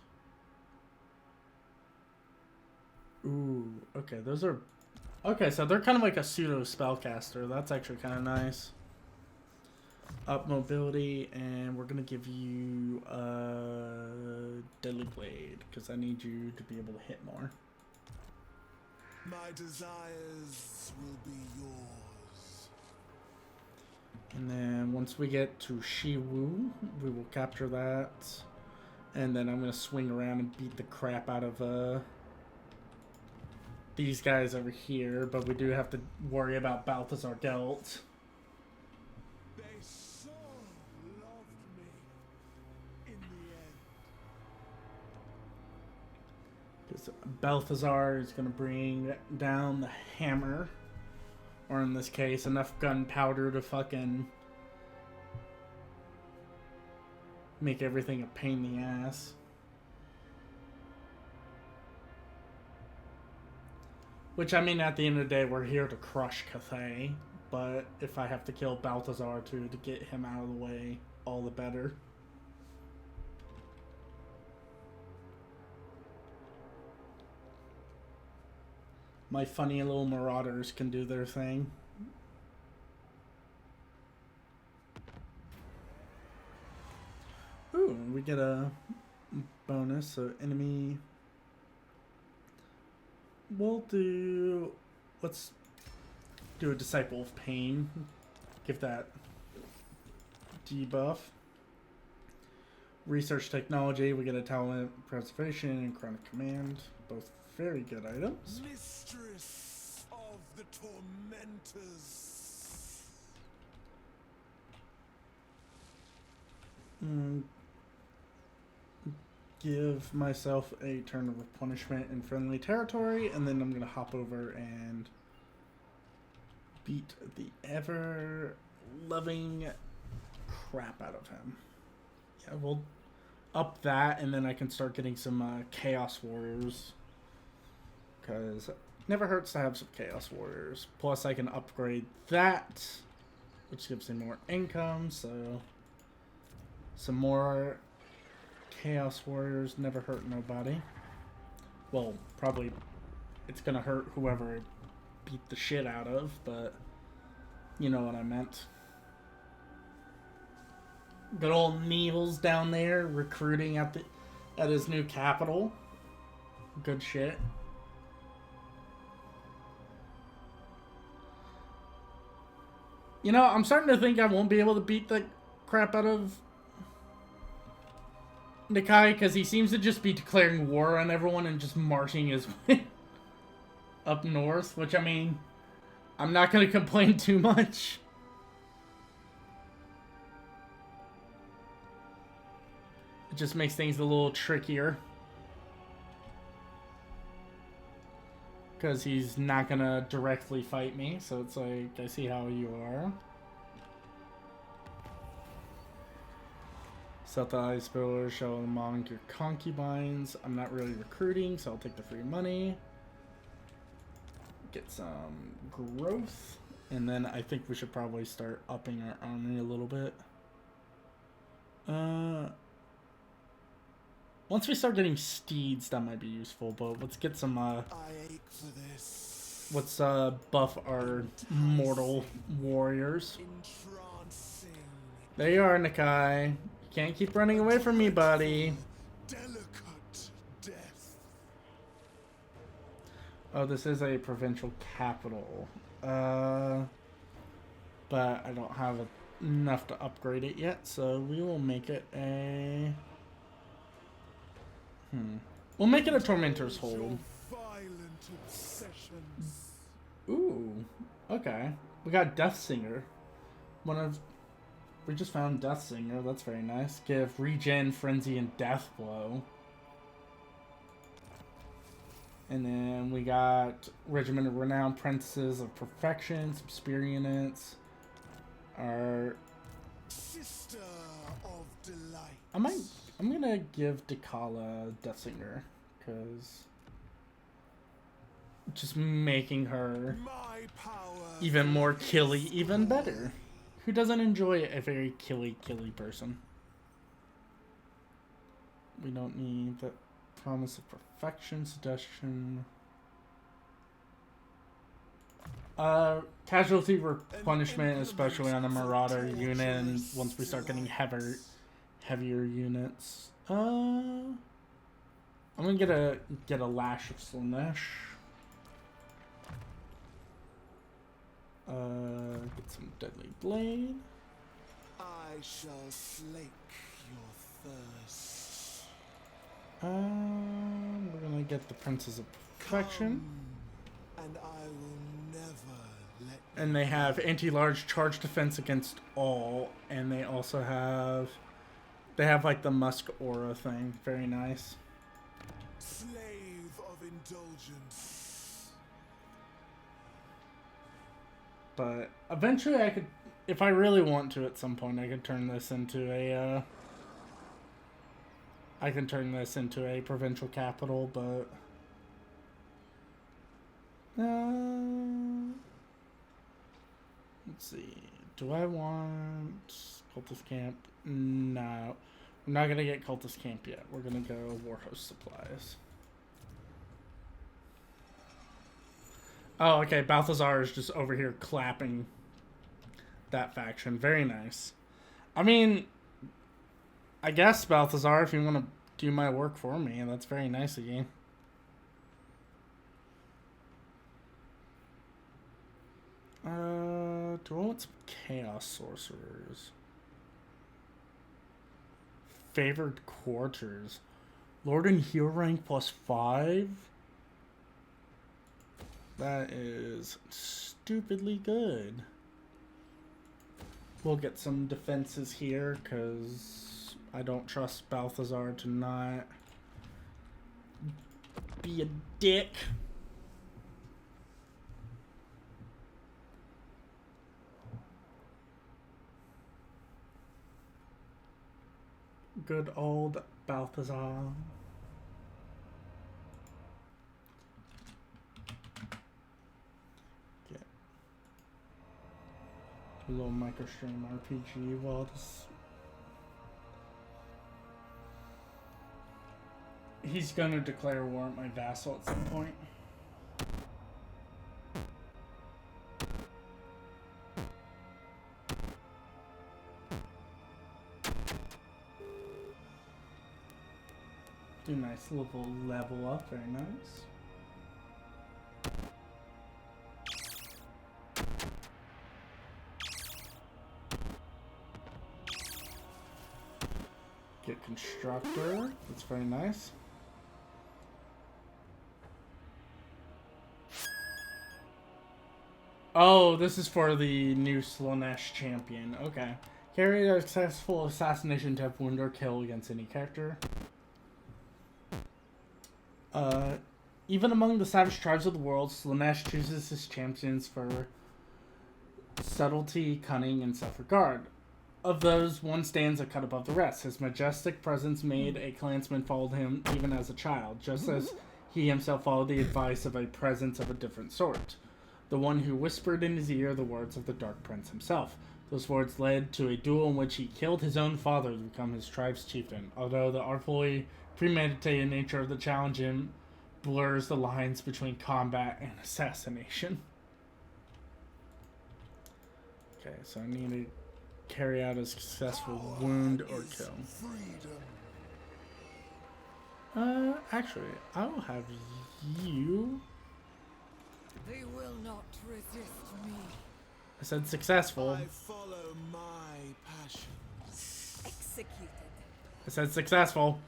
Ooh. Okay, those are. Okay, so they're kind of like a pseudo spellcaster. That's actually kind of nice. Up mobility, and we're gonna give you Deadly Blade because I need you to be able to hit more. My desires will be yours. And then once we get to Shiwu, we will capture that, and then I'm gonna swing around and beat the crap out of these guys over here. But we do have to worry about Balthazar Gelt. They so loved me in the end. Because Balthazar is going to bring down the hammer. Or in this case, enough gunpowder to fucking make everything a pain in the ass. Which, I mean, at the end of the day, we're here to crush Cathay. But if I have to kill Balthazar too to get him out of the way, all the better. My funny little marauders can do their thing. Ooh, we get a bonus, so enemy... Let's do a Disciple of Pain. Give that debuff. Research Technology, we get a Talent Preservation and Chronic Command. Both very good items. Mistress of the Tormentors. Give myself a turn of replenishment in friendly territory, and then I'm going to hop over and beat the ever-loving crap out of him. Yeah, we'll up that, and then I can start getting some Chaos Warriors. Because it never hurts to have some Chaos Warriors. Plus, I can upgrade that, which gives me more income, so some more Chaos Warriors never hurt nobody. Well, probably it's gonna hurt whoever it beat the shit out of, but you know what I meant. Good old Neil's down there recruiting at his new capital. Good shit. You know, I'm starting to think I won't be able to beat the crap out of Nikai, because he seems to just be declaring war on everyone and just marching his way up north, which, I mean, I'm not going to complain too much. It just makes things a little trickier. Because he's not going to directly fight me, so it's like, I see how you are. Set the ice biller, show among your concubines. I'm not really recruiting, so I'll take the free money. Get some growth. And then I think we should probably start upping our army a little bit. Once we start getting steeds, that might be useful, but let's get some, I ache for this. let's buff our mortal warriors. entrancing, There you are, Nakai. Can't keep running away from me, buddy. delicate death. Oh, this is a provincial capital. But I don't have enough to upgrade it yet, so we will make it a... We'll make it a Tormentor's Hold. Your violent obsessions. Ooh, okay. We got Death Singer. We just found Death Singer. That's very nice. Give Regen, Frenzy, and Death Blow. And then we got Regiment of Renowned Princesses of Perfection, some spear units. Our Sister of delight. I'm gonna give Dakala Death Singer, because just making her My power. even more killy, even better. Who doesn't enjoy a very killy person? We don't need the Promise of Perfection, Suggestion. Casualty replenishment, especially on the Marauder unit, and once we start getting heavier units. I'm gonna get a Lash of Slanesh. Get some Deadly Blade. I shall slake your thirst. We're gonna get the Princess of Perfection. And I will never let you. And they have anti-large charge defense against all, and they also have like the Musk aura thing. Very nice. Slave of indulgence. But eventually I could, if I really want to at some point, I could turn this into a provincial capital, but let's see. Do I want Cultist Camp? No. We're not gonna get Cultist Camp yet. We're gonna go Warhost Supplies. Oh, okay. Balthazar is just over here clapping that faction. Very nice. I mean, I guess, Balthazar, if you want to do my work for me, that's very nice of you. Do I want some Chaos Sorcerers? Favored Quarters. Lord and Hero rank +5? That is stupidly good. We'll get some defenses here, because I don't trust Balthazar to not be a dick. Good old Balthazar. Get a little microstream RPG while this. He's gonna declare war at my vassal at some point. Do a nice little level up, very nice. Get Constructor, that's very nice. Oh, this is for the new Slanesh champion. Okay. Carry a successful assassination to wound or kill against any character. Even among the savage tribes of the world, Slanesh chooses his champions for subtlety, cunning, and self-regard. Of those, one stands a cut above the rest. His majestic presence made a clansman follow him even as a child, just as he himself followed the advice of a presence of a different sort. The one who whispered in his ear the words of the Dark Prince himself. Those words led to a duel in which he killed his own father to become his tribe's chieftain. Although the artfully premeditated nature of the challenge blurs the lines between combat and assassination. Okay, so I need to carry out a successful wound or kill. Actually, I will have you. They will not resist me. I said successful. I follow my passions. Executed. I said successful.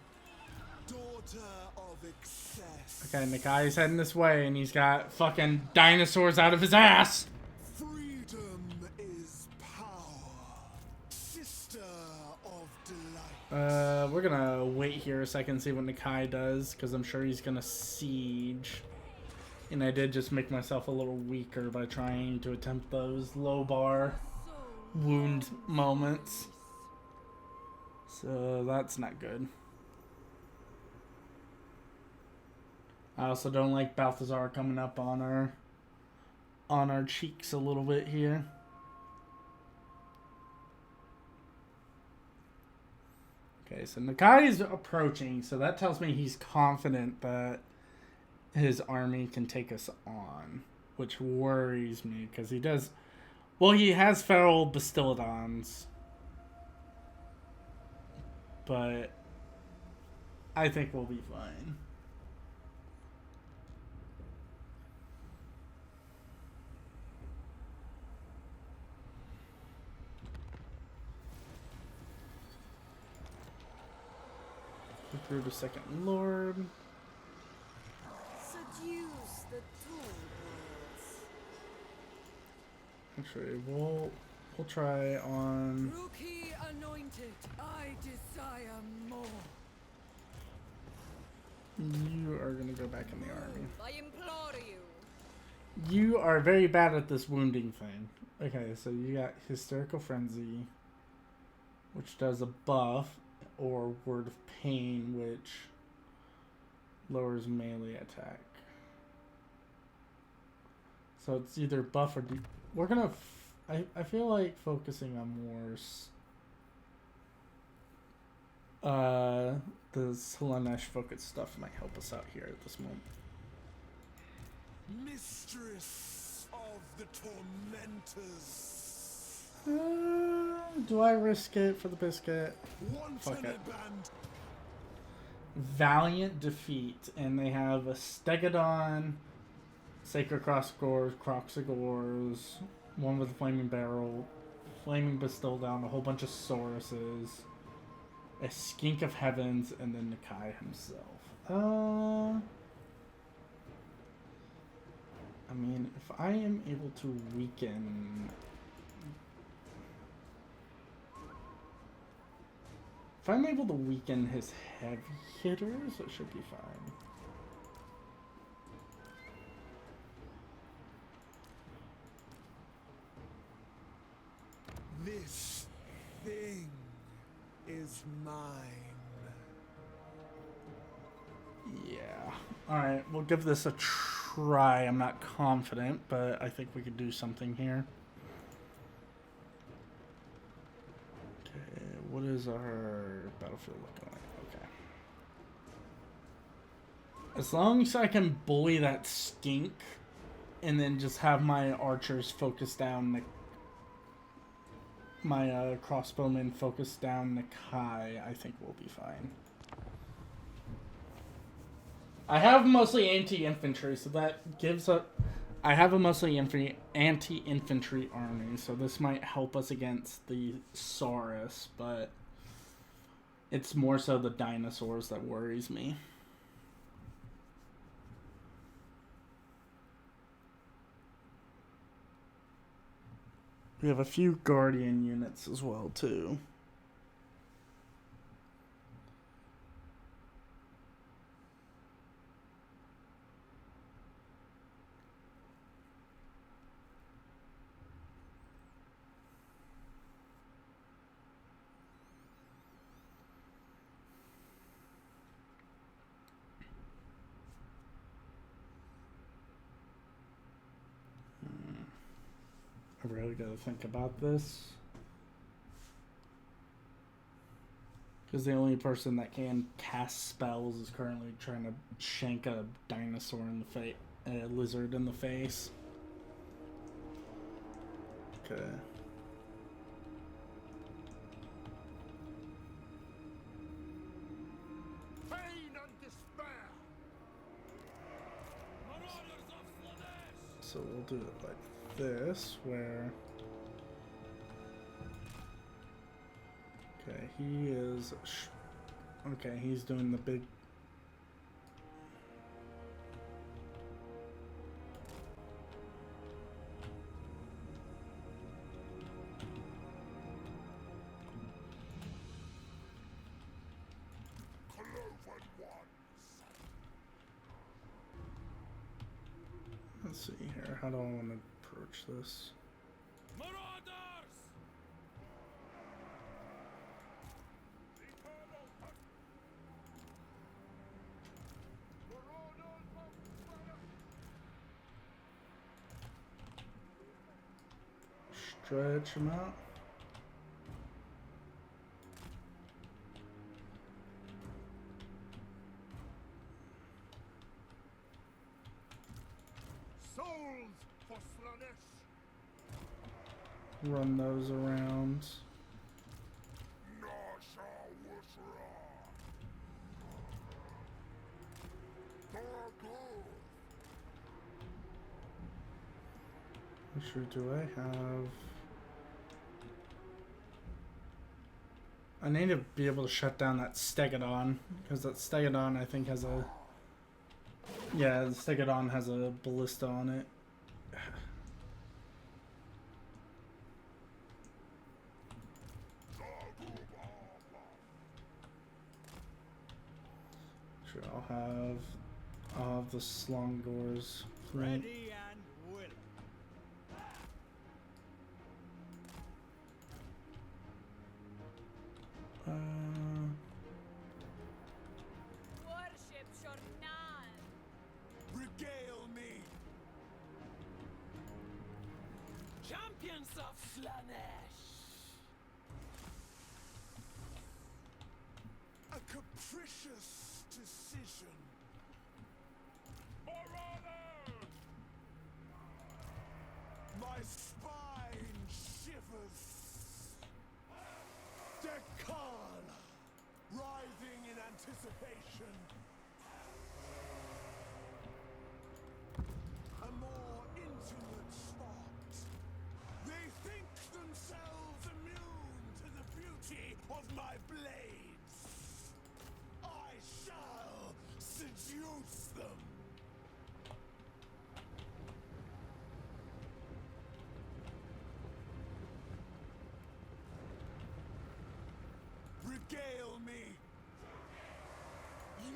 Daughter of excess. Okay, Nakai's heading this way, and he's got fucking dinosaurs out of his ass. Freedom is power. Sister of delight. We're gonna wait here a second and see what Nakai does, because I'm sure he's gonna siege. And I did just make myself a little weaker by trying to attempt those low bar wound moments. So that's not good. I also don't like Balthazar coming up on our cheeks a little bit here. Okay, so Nakai is approaching, so that tells me he's confident that his army can take us on, which worries me, because he does... Well, he has feral Bastiladons, but I think we'll be fine. Through the second lord. Seduce the tall birds. Actually, we'll try on. Rookie anointed, I desire more. You are gonna go back in the army. I implore you. You are very bad at this wounding thing. Okay, so you got Hysterical Frenzy, which does a buff, or Word of Pain, which lowers melee attack. So it's either buff or we're gonna... I feel like focusing on more... the Slanesh focus stuff might help us out here at this moment. Mistress of the tormentors. Do I risk it for the biscuit? Fuck it. Valiant defeat, and they have a Stegodon, Sacred Crossgores, Croxagores, one with a flaming barrel, flaming Bastildon, a whole bunch of Sauruses, a Skink of Heavens, and then Nakai himself. I mean, if I am able to weaken... If I'm able to weaken his heavy hitters, it should be fine. This thing is mine. Yeah. Alright, we'll give this a try. I'm not confident, but I think we could do something here. Okay, what is our battlefield looking like? Okay. As long as I can bully that skink and then just have my archers focus down my crossbowmen focus down Nakai, I think we'll be fine. I have mostly anti-infantry, so that gives a... I have a mostly anti-infantry army, so this might help us against the Saurus, but it's more so the dinosaurs that worries me. We have a few Guardian units as well, too. I really gotta think about this. Because the only person that can cast spells is currently trying to shank a dinosaur in the face, a lizard in the face. Okay. Pain and despair. Marauders of Slanesh! So we'll do it like this, where... Okay, he is... Okay, he's doing the big... Let's see here, how do I want to approach this? Marauders! Stretch him out. Souls for Slanesh. Run those around. Nasha Wishra. Dargo. Sure, do I have... I need to be able to shut down that Stegodon, because that Stegodon I think has a... Yeah, the Stegodon has a ballista on it. Sure, I'll have the Slongors. Ready and willing. Worship Shornan. Regale me. Champions of Slanesh! A capricious decision. Marauders! My spine shivers. Dekan, writhing in anticipation. A more intimate spot. They think themselves immune to the beauty of my blades. I shall seduce them. Regale me.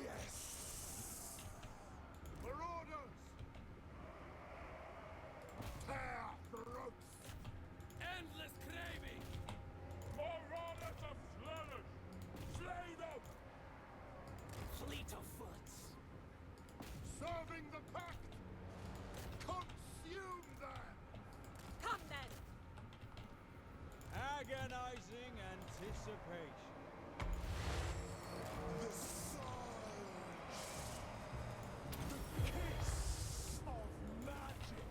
Yes. Marauders. Tear throats. Endless craving! Marauders of Slanesh! Slay them! Fleet of foot! Serving the pact. Consume them. Come then. Agonizing anticipation. The surge. The kiss of magic.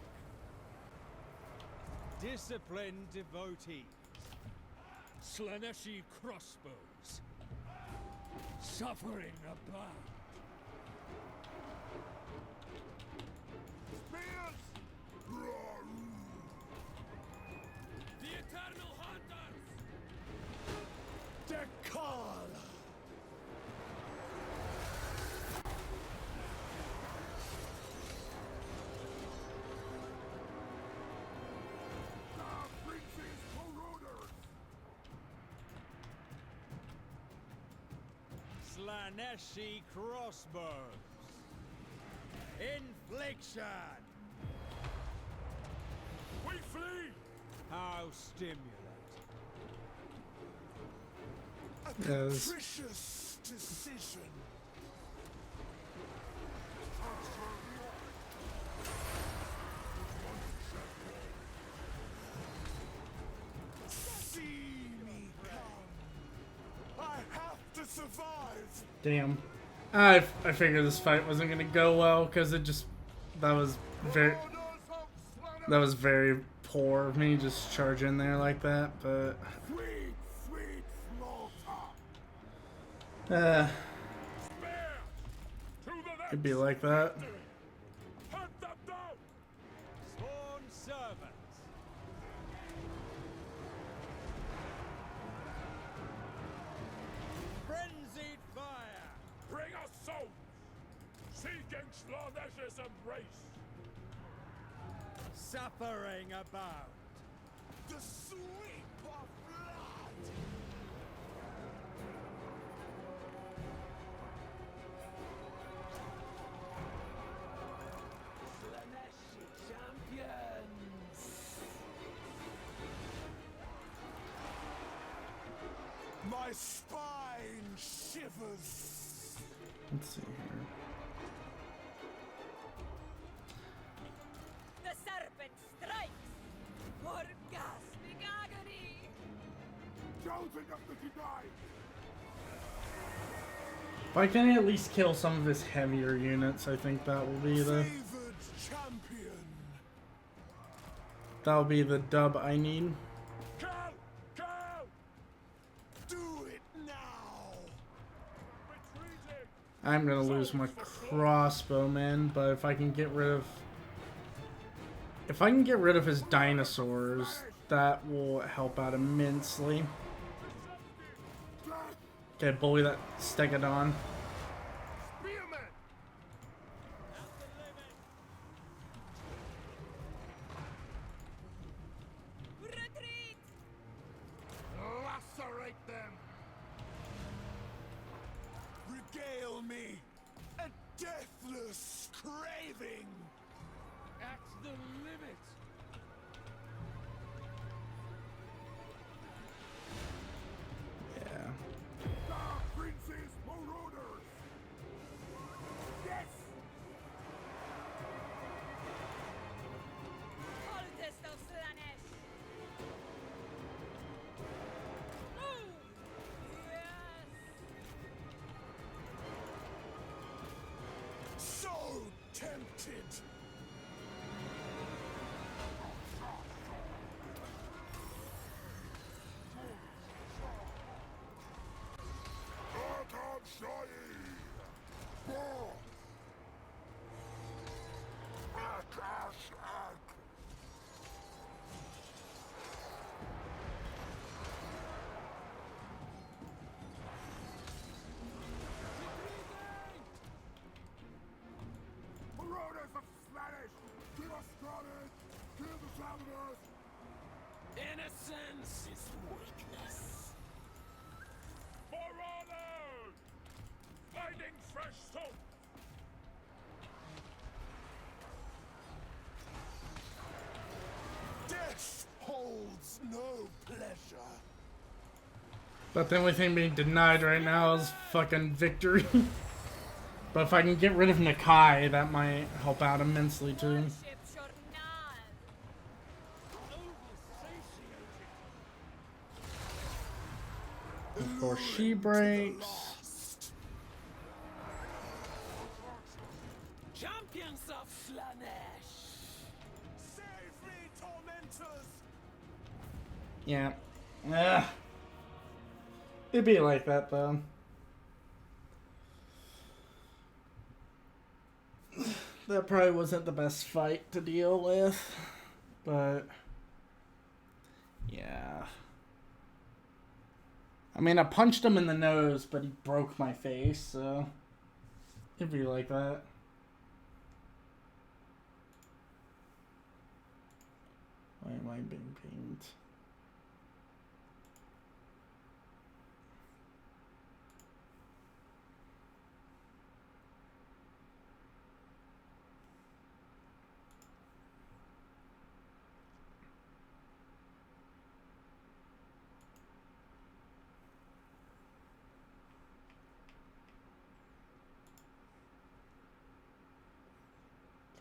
Disciplined devotees. Slaneshi crossbows. Suffering abound. Spears. The eternal hunters! Dekan. Prince's marauders. Slaneshi crossbows. Infliction! We flee! How stimulant. A Yes. capricious decision. See me come. I have to Damn. I figured this fight wasn't gonna go well because it just that was very poor of me just charge in there like that, but Sweet, sweet slaughter. uh Spear! To the next! it'd be like that. Hunt them down! Sworn servants! Frenzied fire! Bring us souls! Seeking Slanesh's embrace! Suffering about! The sweep of blood. Slaneshi champions! My spine shivers. Let's see here. The serpent strikes! Orgasmic agony! Chosen of the denied. If I can at least kill some of his heavier units, I think that will be the Favored champion. dub I need. Kill! Kill! Do it now. Retreating! I'm gonna lose my crossbowman, but if I can get rid of his dinosaurs, that will help out immensely. Okay, bully that stegodon. Spearman. At the limit! Retreat! Lacerate them. Regale me. A deathless craving. At the limit! Yeah. Dark Prince's Marauders. Yes. Cultist of Slanesh! Move! Yes! So tempted. Marauders of Slanish! Kill us, Torment! Kill the Travelers! Innocence is weakness. For honor! Finding fresh souls! Death holds no pleasure. But the only thing being denied right now is fucking victory. But if I can get rid of Nakai, that might help out immensely too. Worship Journal! Of course, she breaks. Lost. Champions of Slanesh! Save me, tormentors! Yeah. Ugh. It'd be like that though. That probably wasn't the best fight to deal with, but yeah. I mean, I punched him in the nose, but he broke my face, so it'd be like that. Why am I being pinged?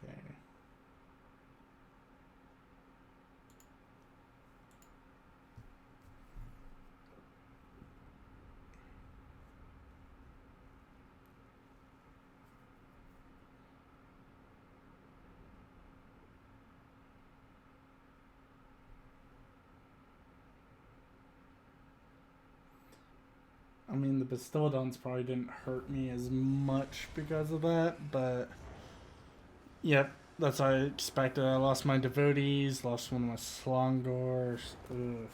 Okay. mean, the Bastildons probably didn't hurt me as much because of that, but yep, that's what I expected. I lost my devotees, lost one of my Slongors. Ugh.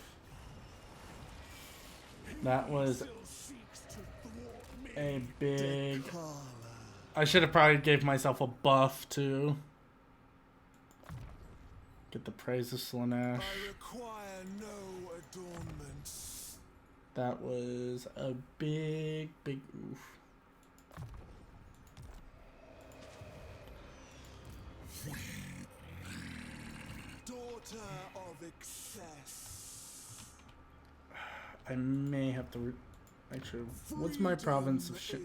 That was a big... I should have probably gave myself a buff too. Get the praise of Slanesh. I require no adornments. That was a big oof. Daughter of excess. I may have to... Actually, what's my province of shit?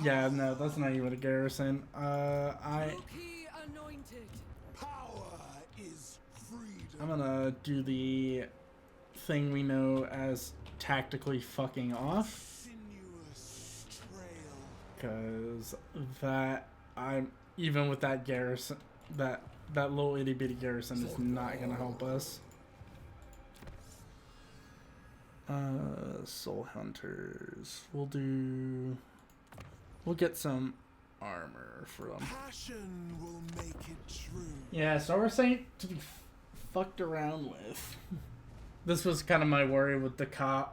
Yeah, no, that's not even a garrison. Loki anointed. Power is freedom. I'm gonna do the thing we know as tactically fucking off. Sinuous trail. Because that... even with that garrison... That little itty bitty garrison is not gonna help us. Soul Hunters. We'll get some armor for them. Passion will make it true. Yeah, so we're saying to be fucked around with. This was kind of my worry with Nakai.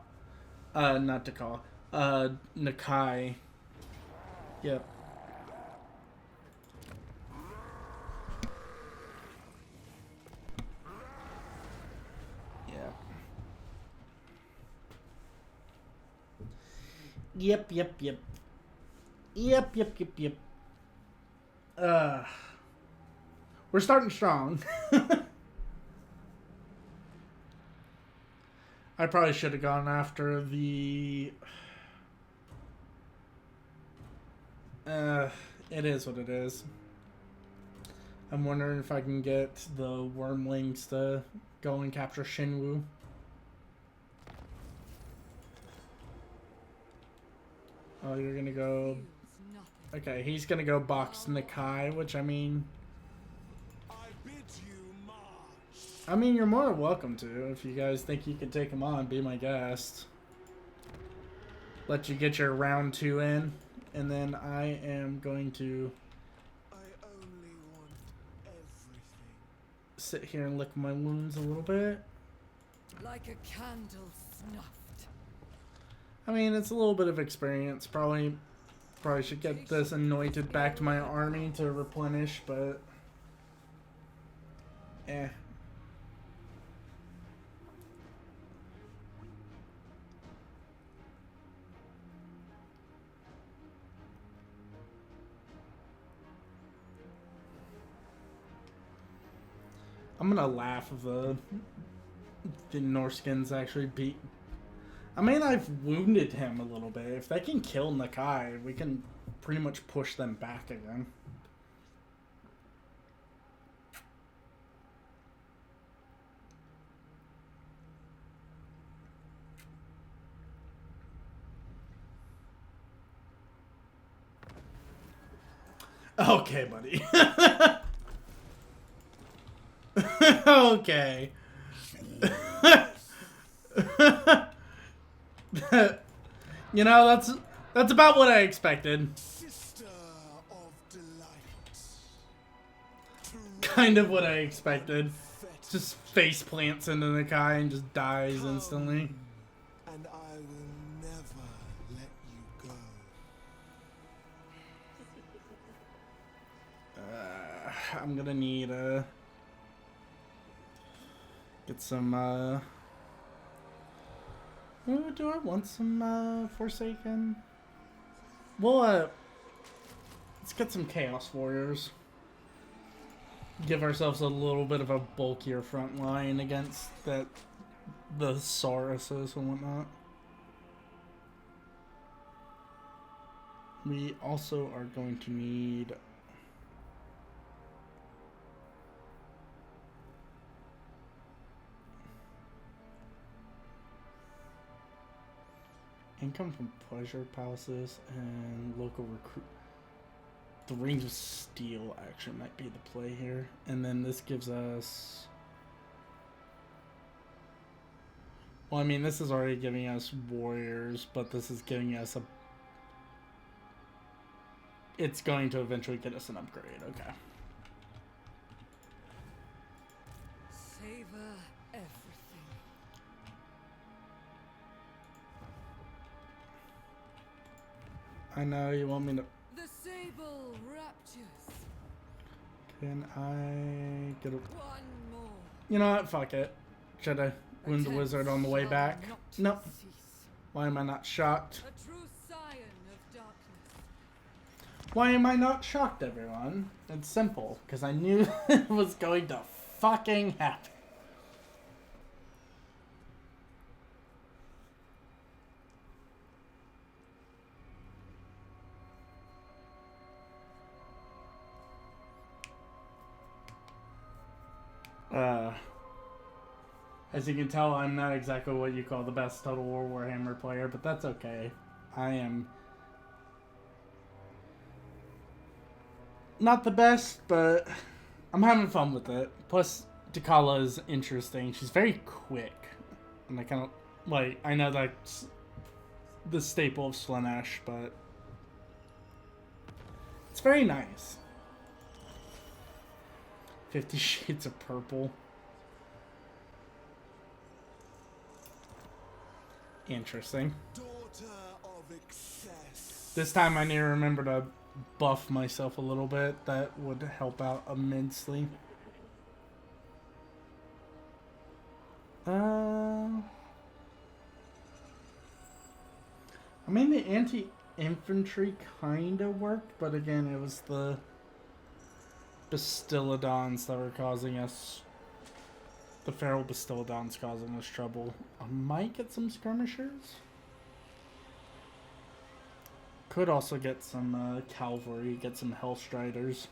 Yep. Yep. We're starting strong. I probably should have gone after the... it is what it is. I'm wondering if I can get the wormlings to go and capture Shinwu. Oh, you're gonna go... Okay, he's gonna go box Nakai, which, I mean... I bid you march. I mean, you're more welcome to. If you guys think you can take him on, be my guest. Let you get your round 2 in. And then I am going to... I only want everything. sit here and lick my wounds a little bit. Like a candle snuffed. I mean, it's a little bit of experience. Probably should get this anointed back to my army to replenish, but... eh. I'm gonna laugh if the Norskins actually beat... I mean, I've wounded him a little bit. If they can kill Nakai, we can pretty much push them back again. Okay, buddy. Okay. You know, that's about what I expected. Sister of delight. Kind of what I expected. Just face plants into the guy and just dies instantly. And I will never let you go. I'm gonna need get some ooh, do I want some Forsaken? Well, let's get some Chaos Warriors. Give ourselves a little bit of a bulkier front line against the Sauruses and whatnot. We also are going to need income from pleasure palaces and local recruit. The Rings of Steel actually might be the play here. And then this gives us Well, I mean, this is already giving us warriors, but this is giving us a... It's going to eventually get us an upgrade, okay. Savor everything. I know you want me to... The sable raptures. Can I get a... One more. You know what? Fuck it. Should I wound the wizard on the way back? Nope. Cease. Why am I not shocked? A true scion of darkness. Why am I not shocked, everyone? It's simple, because I knew it was going to fucking happen. As you can tell, I'm not exactly what you call the best Total War Warhammer player, but that's okay. I am not the best, but I'm having fun with it. Plus, Takala is interesting. She's very quick. And I kind of, like, I know that's the staple of Slaanesh, but it's very nice. 50 Shades of Purple. Interesting. Daughter of excess. This time I need to remember to buff myself a little bit. That would help out immensely. I mean, the anti-infantry kind of worked, but again, it was the Bastiladons that were causing us... The feral Bastiladons causing us trouble. I might get some skirmishers. Could also get some cavalry, get some Hellstriders.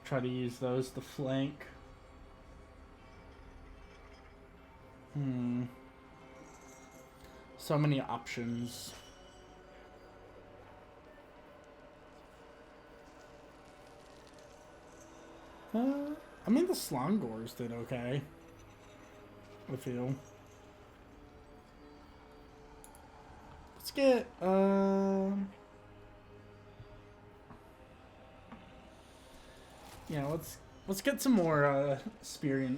Try to use those to flank. So many options. I mean, the Slongors did okay. I feel. Let's get, yeah, let's get some more, Spearian.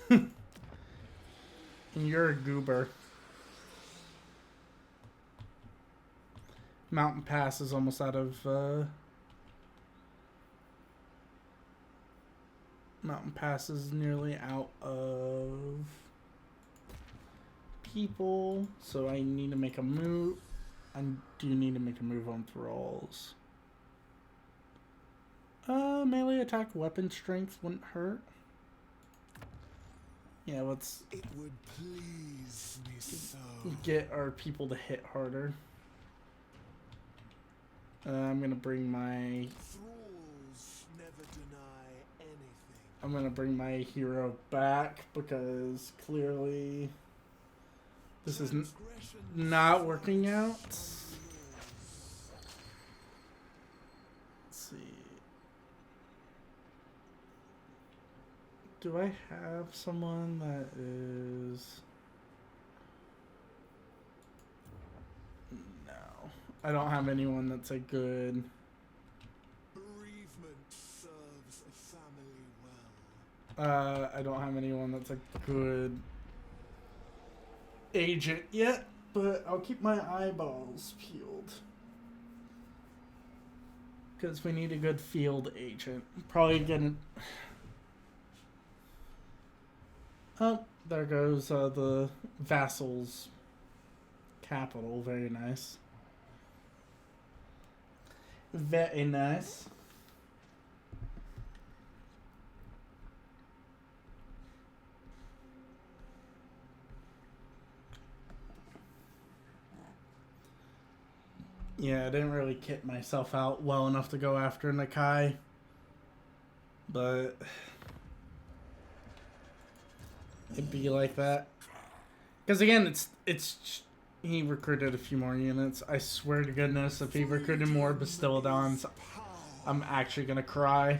And you're a goober. Mountain Pass is almost out of, Mountain Pass is nearly out of people, so I need to make a move. I do need to make a move on thralls. Melee attack weapon strength wouldn't hurt. Yeah, let's It would please me so. get our people to hit harder. I'm gonna bring my... Thralls never deny anything. I'm gonna bring my hero back because clearly this is not working out. Let's see. Do I have someone that is... No. I don't have anyone that's a good... Bereavement serves a family well. I don't have anyone that's a good agent yet, but I'll keep my eyeballs peeled. Because we need a good field agent. Probably gonna... Oh, there goes the vassal's capital. Very nice. Very nice. Yeah, I didn't really kit myself out well enough to go after Nakai. But it'd be like that. Because again, it's he recruited a few more units. I swear to goodness, if he recruited more Bastiladons, I'm actually gonna cry.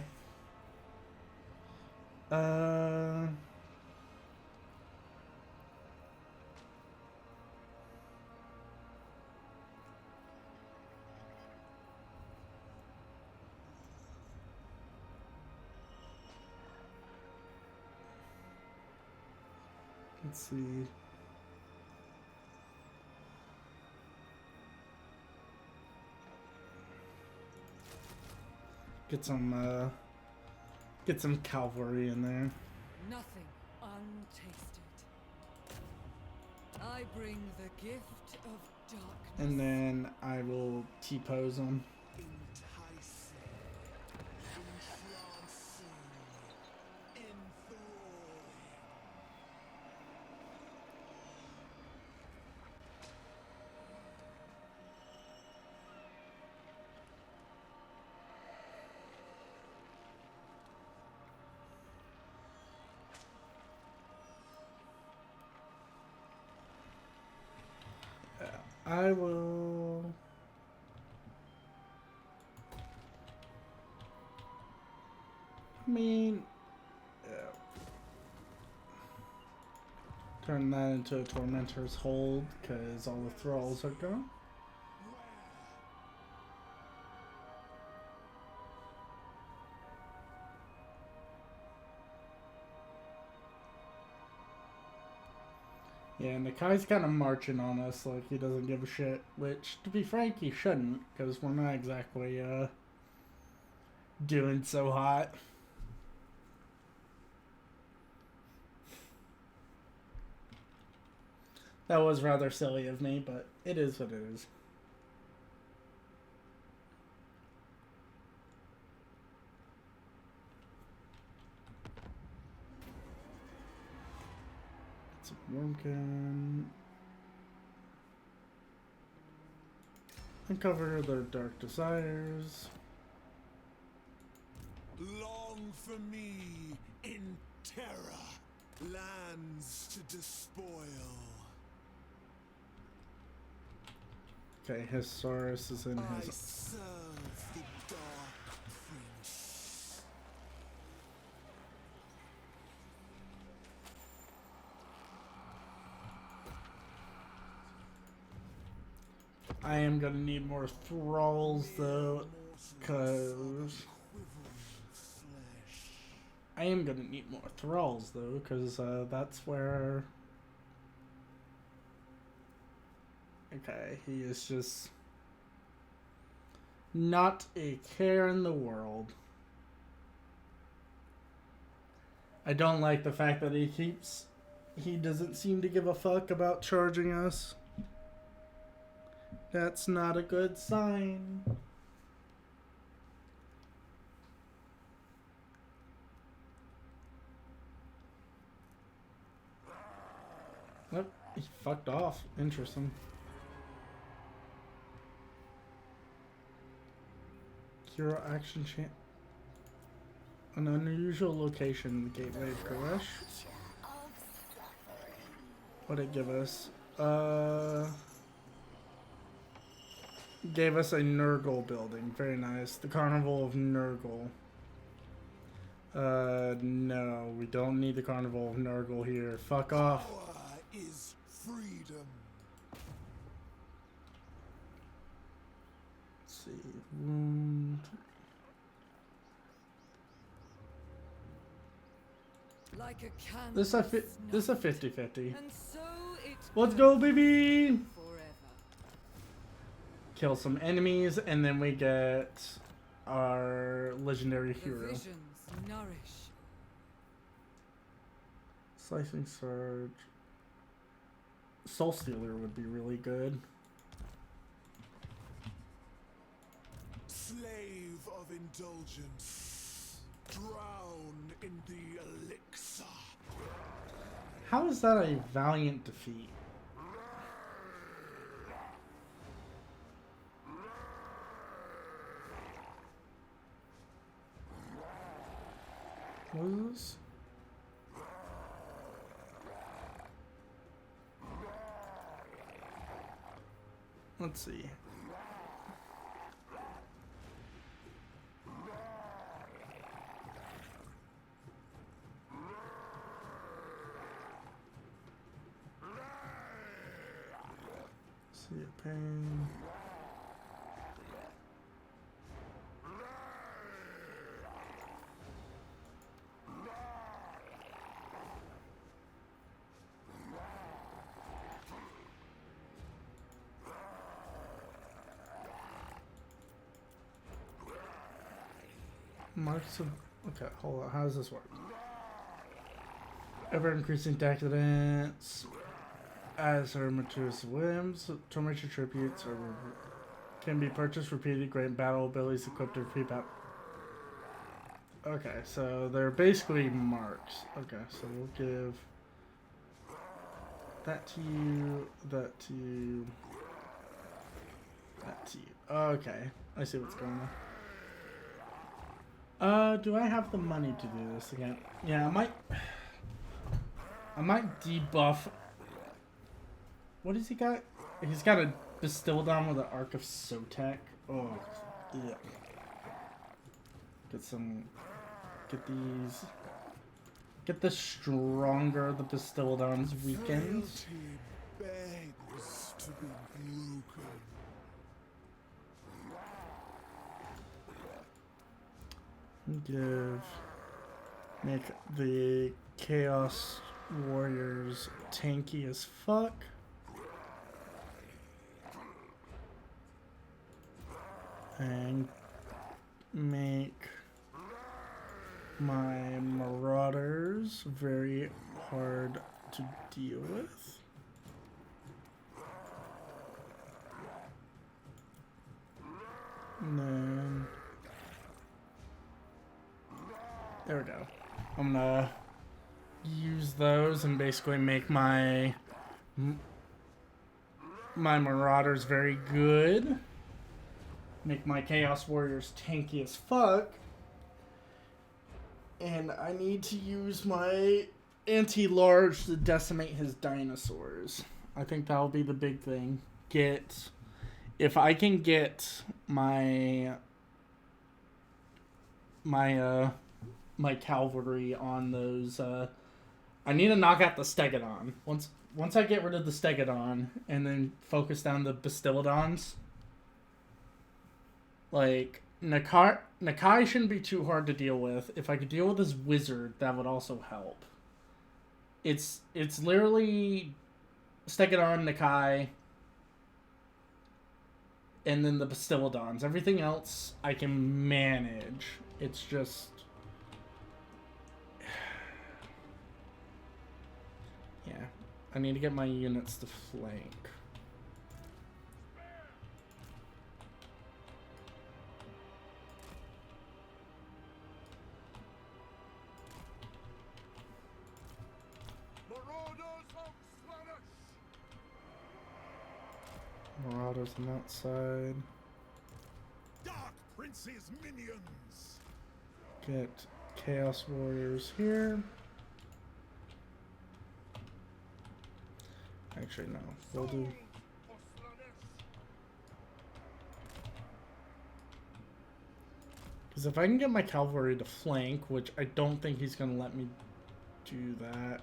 Uh, let's see. Get some cavalry in there. Nothing untasted. I bring the gift of darkness. And then I will T-pose them. Enticing, entrancing, enthralling. I will... I mean... yeah. Turn that into a Tormentor's Hold, because all the thralls are gone. Yeah, and the guy's kind of marching on us like he doesn't give a shit, which, to be frank, he shouldn't, because we're not exactly, doing so hot. That was rather silly of me, but it is what it is. Some Wormkin. Uncover their dark desires. Long for me in terror, lands to despoil. Okay, his Saurus is in I his... serve the Dark Prince. I am gonna need more thralls though, cause I am gonna need more thralls though, cause that's where. Okay, he is just not a care in the world. I don't like the fact that he doesn't seem to give a fuck about charging us. That's not a good sign. Nope, he fucked off. Interesting. Hero action chant. An unusual location, the Gateway of Koresh. What'd it give us? Gave us a Nurgle building. Very nice. The Carnival of Nurgle. No, we don't need the Carnival of Nurgle here. Fuck off. Power is freedom. Let's see. Wound. Like a candle This a snuffed. 50-50. And so it Let's go, goes baby! forever. Kill some enemies, and then we get our legendary The hero. visions nourish. Slicing Surge. Soul Stealer would be really good. Slave of indulgence. Drown in the elixir. How is that a valiant defeat? What is this? Let's see. See a pain. Marks of... Okay, hold on. How does this work? Ever increasing decadence. As her matures whims, tormentor tributes can be purchased, repeated, great battle abilities equipped to repeat battle. Okay, so they're basically marks. Okay, so we'll give that to you, that to you, that to you. Okay, I see what's going on. Do I have the money to do this again? Yeah, I might debuff. What has he got? He's got a Bastildon with an Arc of Sotek. Oh, yeah. Get these. Get the stronger the Bastildon's weakens. Begs to be broken. Make the Chaos Warriors tanky as fuck. And make my Marauders very hard to deal with. And then there we go. I'm gonna use those and basically make my Marauders very good. Make my Chaos Warriors tanky as fuck. And I need to use my anti-large to decimate his dinosaurs. I think that'll be the big thing. If I can get my cavalry on those, I need to knock out the Stegodon. Once I get rid of the Stegodon and then focus down the Bastildons, like, Nakai shouldn't be too hard to deal with. If I could deal with his wizard, that would also help. It's literally Stegodon, Nakai, and then the Bastildons. Everything else I can manage. It's just... yeah. I need to get my units to flank. Marauders on that side. Dark Prince's minions. Get Chaos Warriors here. Actually, no. We'll do... because if I can get my cavalry to flank, which I don't think he's going to let me do that.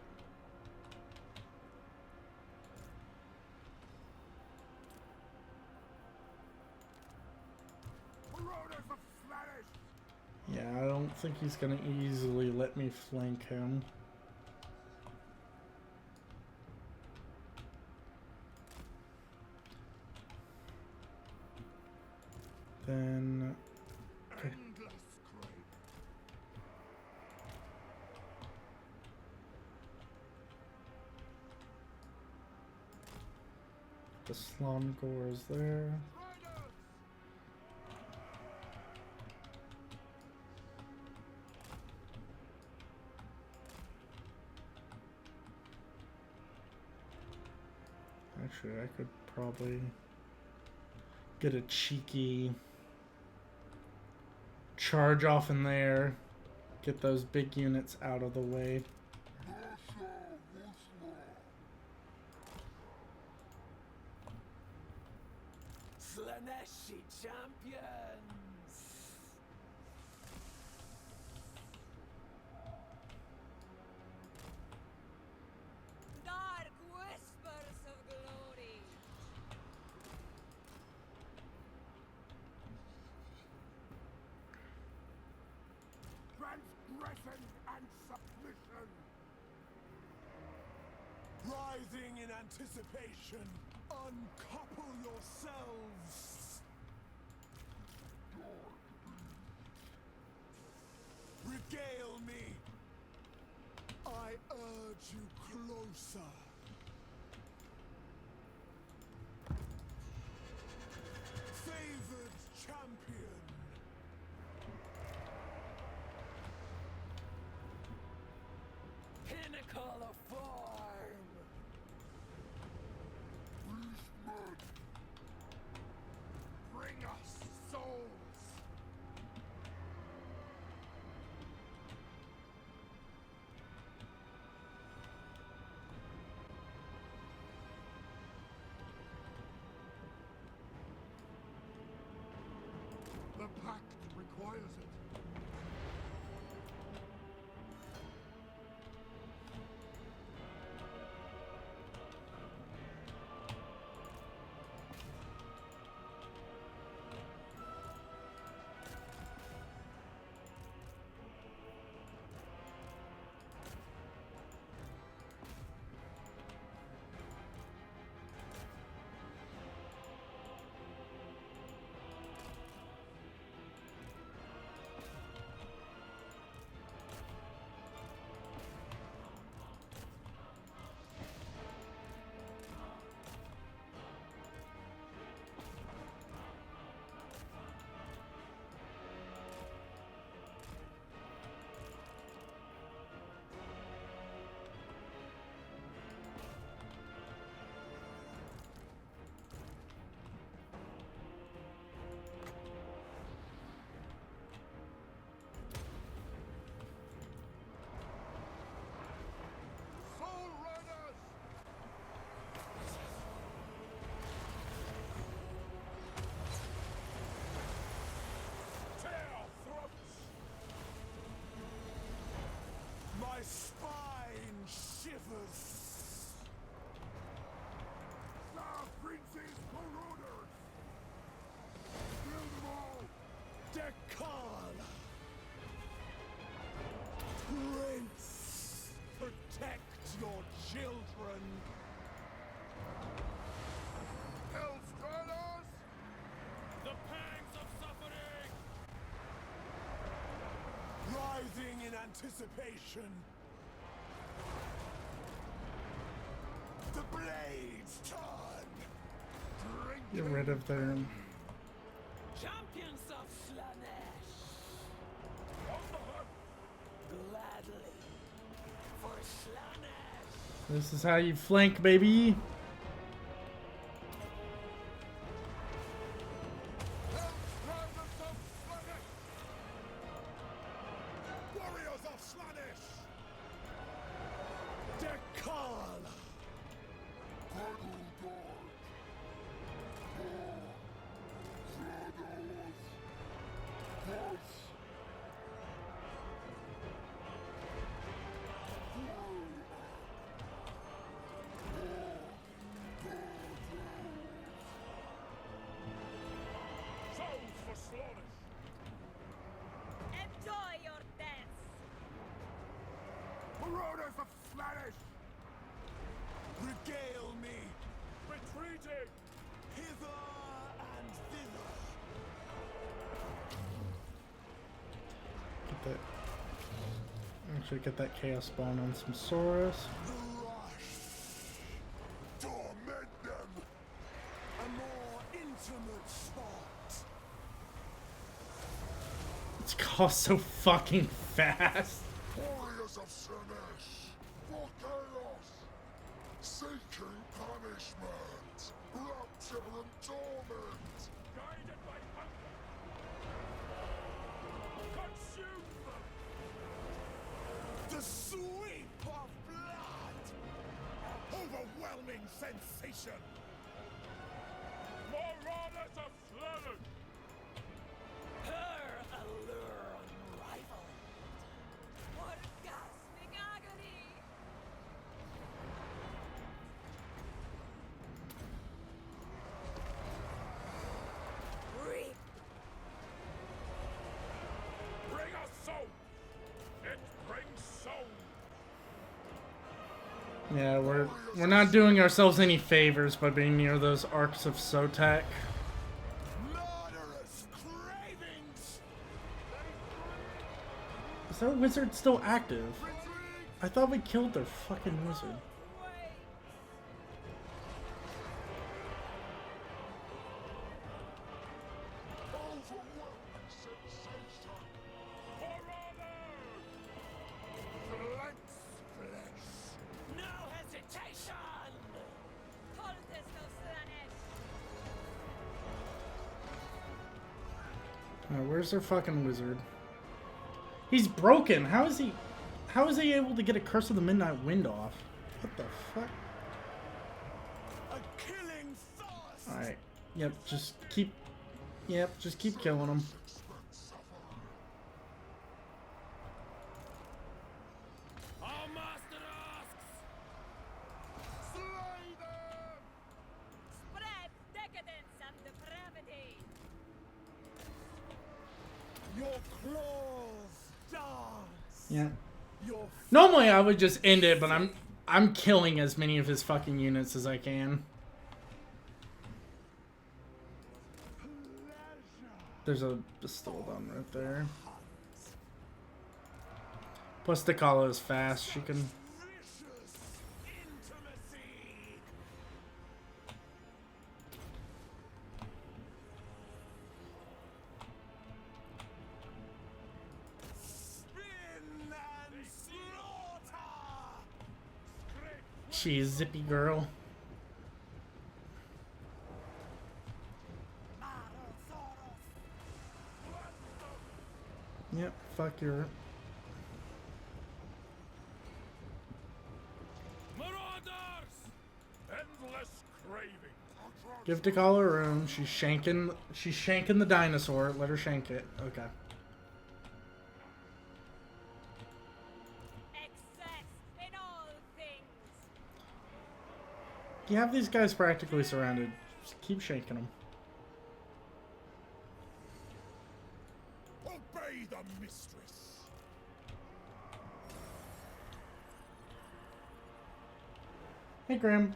Yeah, I don't think he's going to easily let me flank him. Then... okay. The Slum Gore is there. Actually, I could probably get a cheeky charge off in there, get those big units out of the way. Slaneshi champions! Dark whispers of glory. Aggression and submission. Rising in anticipation, uncouple yourselves. Regale me. I urge you closer. Favored champion. Pinnacle of form. Beastmen. Bring us souls. The pact requires it. Soul Runners! Tear throats! My spine shivers. Thou princes marauders! Kill them all! Decal! Prince! Protect your children! Hellscalers! The pangs of suffering! Rising in anticipation. The blades turn! Drink Get rid of them. Champions of Slanesh. On the hunt! Gladly. For Slanesh. This is how you flank, baby. Hellscalers of Slaanesh! Warriors of Slanesh! Decal! Puddle God! Shadows! Force! Souls for slaughter! Enjoy your dance! Marauders of Slaanesh! Regale me! Retreating! Hither and thither! Get that. Actually, get that chaos spawn on some Saurus. Rush! Torment them! A more intimate spot! It's cost so fucking fast. Warriors of Slanesh! For chaos! Seeking punishment! Rapture and torment! Guided by hunger! Consume them! The sweep of blood! Overwhelming sensation! Marauders of Slanesh! Her allure unrivaled. Orgasmic agony! Reap! Bring us souls! Yeah, we're not doing ourselves any favors by being near those arcs of Sotek. Murderous cravings! Is their wizard still active? I thought we killed their fucking wizard. Overwhelming sensation. Flex flesh. No hesitation! Torment of Slanesh. Where's their fucking wizard? He's broken. How is he able to get a Curse of the Midnight Wind off? What the fuck? A killing thirst! Alright. Yep, just keep killing him. Our master asks! Slay them! Spread decadence and depravity. Your claws dance! Yeah. Your Normally I would just end it, but I'm killing as many of his fucking units as I can. There's a pistol down right there. Plus Takala is fast. She can. vicious intimacy! Spin and slaughter! She's zippy girl. Yep, fuck your. Marauders! Endless craving. Give Takala room. She's shanking the dinosaur. Let her shank it. Okay. Excess in all things. You have these guys practically surrounded. Just keep shanking them. Obey the mistress! Hey, Graham.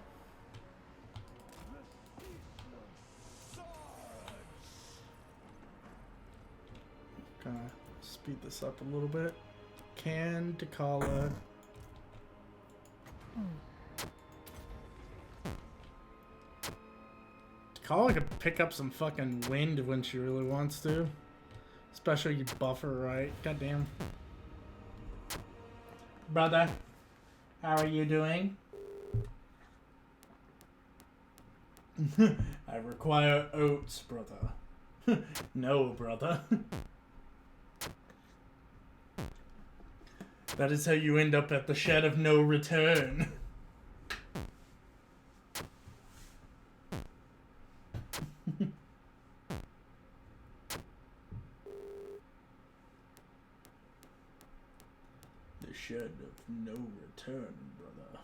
Gonna speed this up a little bit. Can Takala. Takala could pick up some fucking wind when she really wants to. Especially you buff her, right? Goddamn. Brother, how are you doing? I require oats, brother. No, brother. That is how you end up at the shed of no return. The shed of no return, brother.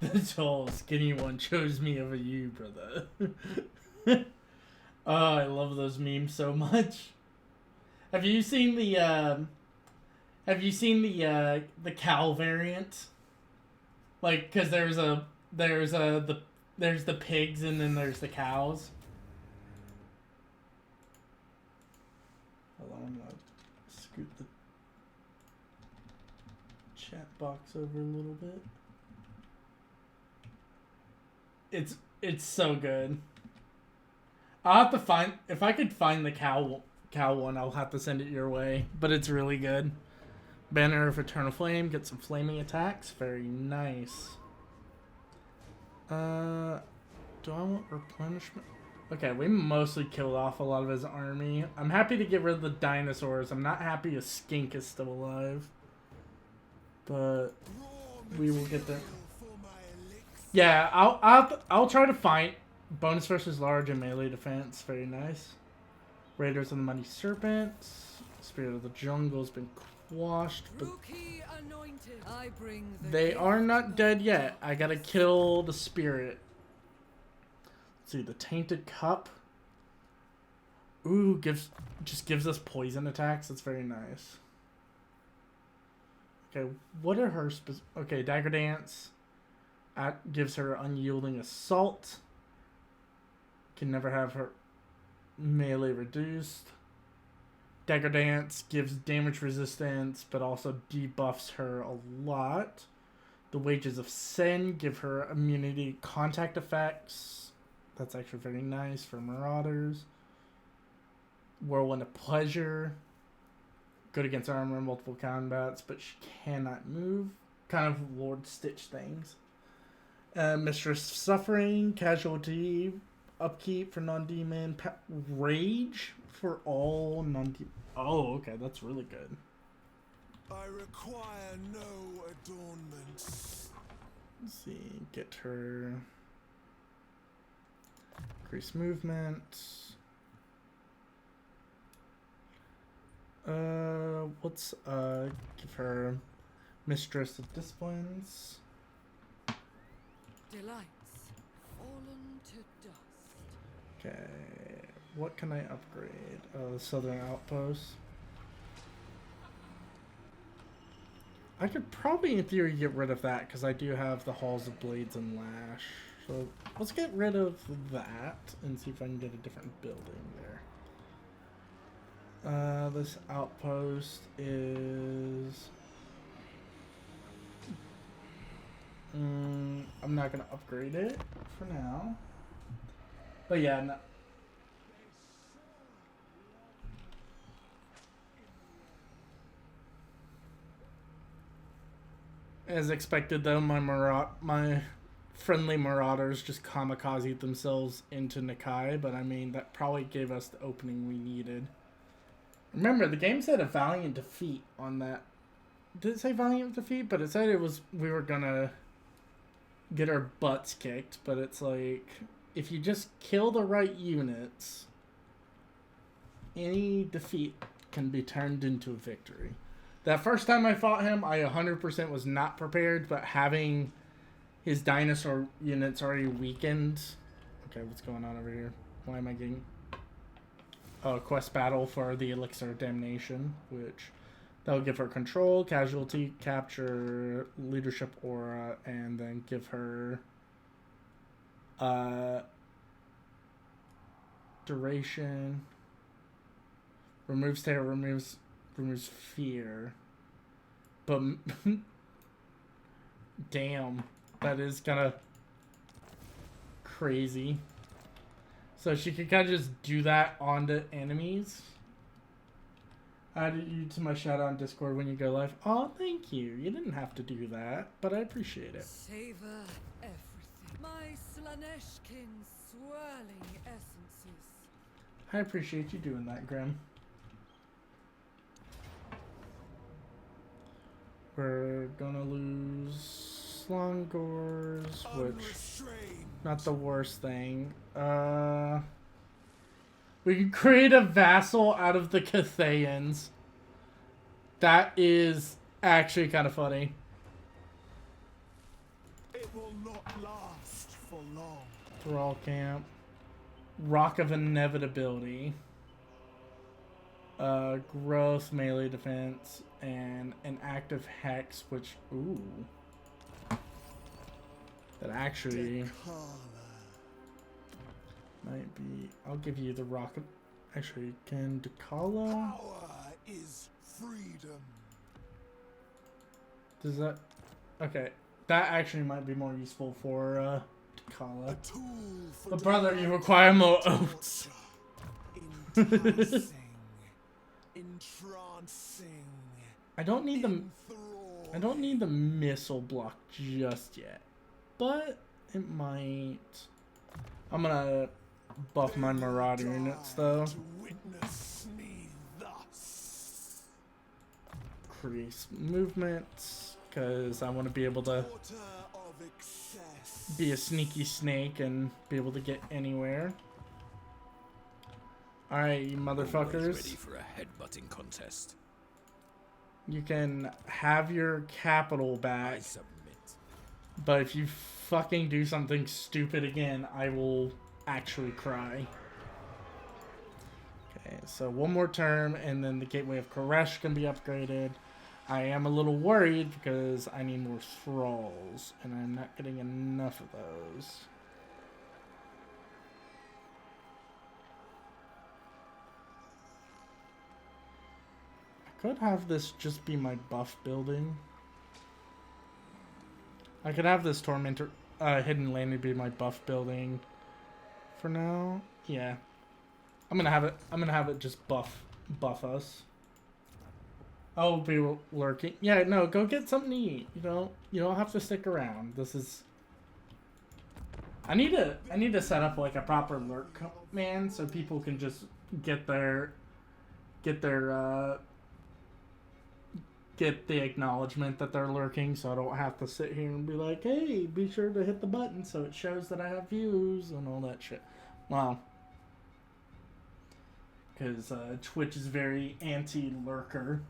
The tall, skinny one chose me over you, brother. Oh, I love those memes so much. Have you seen the cow variant? Like, cause there's the pigs and then there's the cows. Hold on, I'm gonna scoot the chat box over a little bit. It's so good. I'll have to find, if I could find the cow one, I'll have to send it your way. But it's really good. Banner of Eternal Flame, get some flaming attacks. Very nice. Do I want replenishment? Okay, we mostly killed off a lot of his army. I'm happy to get rid of the dinosaurs. I'm not happy a skink is still alive. But we will get there. Yeah, I'll try to fight bonus versus large and melee defense. Very nice. Raiders of the Mighty Serpents. Spirit of the Jungle's been quashed, but Rookie anointed. I bring the they gift are not of dead yet. I gotta kill the spirit. Let's see, the Tainted Cup. Ooh, just gives us poison attacks. That's very nice. Okay, what are her okay, Dagger Dance gives her Unyielding Assault. Can never have her melee reduced. Dagger Dance gives damage resistance, but also debuffs her a lot. The Wages of Sin give her immunity contact effects. That's actually very nice for Marauders. Whirlwind of Pleasure. Good against armor in multiple combats, but she cannot move. Kind of Lord Stitch things. Mistress of Suffering. Casualty. Upkeep for non-demon. Rage for all non-demon. Oh, okay. That's really good. I require no adornments. Let's see. Get her... Increase movement. Let's give her Mistress of Disciplines. Delights fallen to dust. Okay, what can I upgrade? Southern Outpost. I could probably, in theory, get rid of that because I do have the Halls of Blades and Lash. So let's get rid of that and see if I can get a different building there. This outpost is... I'm not going to upgrade it for now. But yeah, no. As expected though, my friendly Marauders just kamikaze themselves into Nakai, but I mean, that probably gave us the opening we needed. Remember, the game said a valiant defeat on that. Did it say valiant defeat? But it said it was, we were gonna get our butts kicked, but it's like, if you just kill the right units, any defeat can be turned into a victory. That first time I fought him, I 100% was not prepared, but having his dinosaur units already weakened... Okay, what's going on over here? Why am I getting... Oh, quest battle for the Elixir of Damnation, which... That'll give her control, casualty, capture, leadership aura, and then give her... duration... Removes terror, removes fear. But... damn. That is kind of crazy. So she can kind of just do that onto enemies. I added you to my shout out on Discord when you go live. Oh, thank you. You didn't have to do that, but I appreciate it. Savor everything. My Slaneshkin's swirling essences. I appreciate you doing that, Grim. We're gonna lose Slongors, which not the worst thing. We can create a vassal out of the Cathayans. That is actually kind of funny. It will not last for long. Thrall Camp. Rock of Inevitability. Growth, melee defense, and an active hex, which, ooh. That actually might be... I'll give you the rock of... Actually, can Dakala... Power is freedom. Does that... Okay. That actually might be more useful for, Dakala. A tool for But brother, you require more oats. Entrancing. I don't need the missile block just yet. But it might... I'm gonna buff my Marauder units though. Increase movement, because I want to be able to be a sneaky snake and be able to get anywhere. Alright, you motherfuckers. Ready for a headbutting contest. You can have your capital back. I submit. But if you fucking do something stupid again, I will actually cry. Okay, so one more term, and then the Gateway of Koresh can be upgraded. I am a little worried because I need more thralls, and I'm not getting enough of those. I could have this just be my buff building. I could have this Tormentor hidden landing be my buff building for now. Yeah. I'm gonna have it just buff us. I'll be lurking. Yeah, no, go get something to eat. You don't have to stick around. This is I need to set up like a proper lurk man so people can just get the acknowledgement that they're lurking, so I don't have to sit here and be like, hey, be sure to hit the button so it shows that I have views and all that shit. Wow. Because Twitch is very anti-lurker.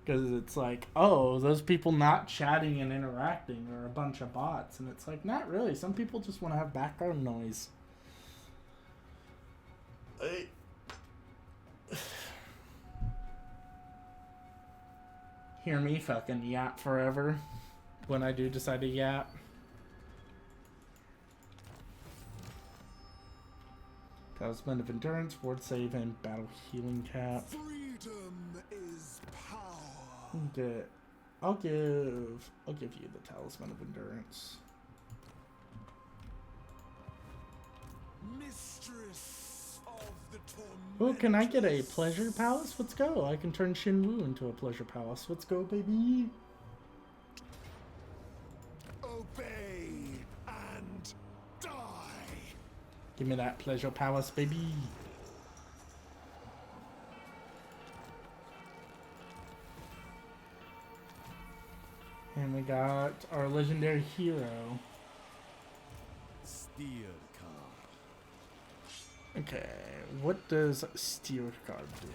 Because it's like, oh, those people not chatting and interacting are a bunch of bots. And it's like, not really. Some people just want to have background noise. Hear me fucking yap forever when I do decide to yap. Talisman of Endurance, Ward Save, and Battle Healing Cap. Freedom is power. Okay. I'll give you the Talisman of Endurance. Mistress of the Torment. Oh, can I get a Pleasure Palace? Let's go. I can turn Shinwu into a Pleasure Palace. Let's go, baby. Obey and die. Give me that Pleasure Palace, baby. And we got our legendary hero. Steel card. Okay, what does Steel Card do?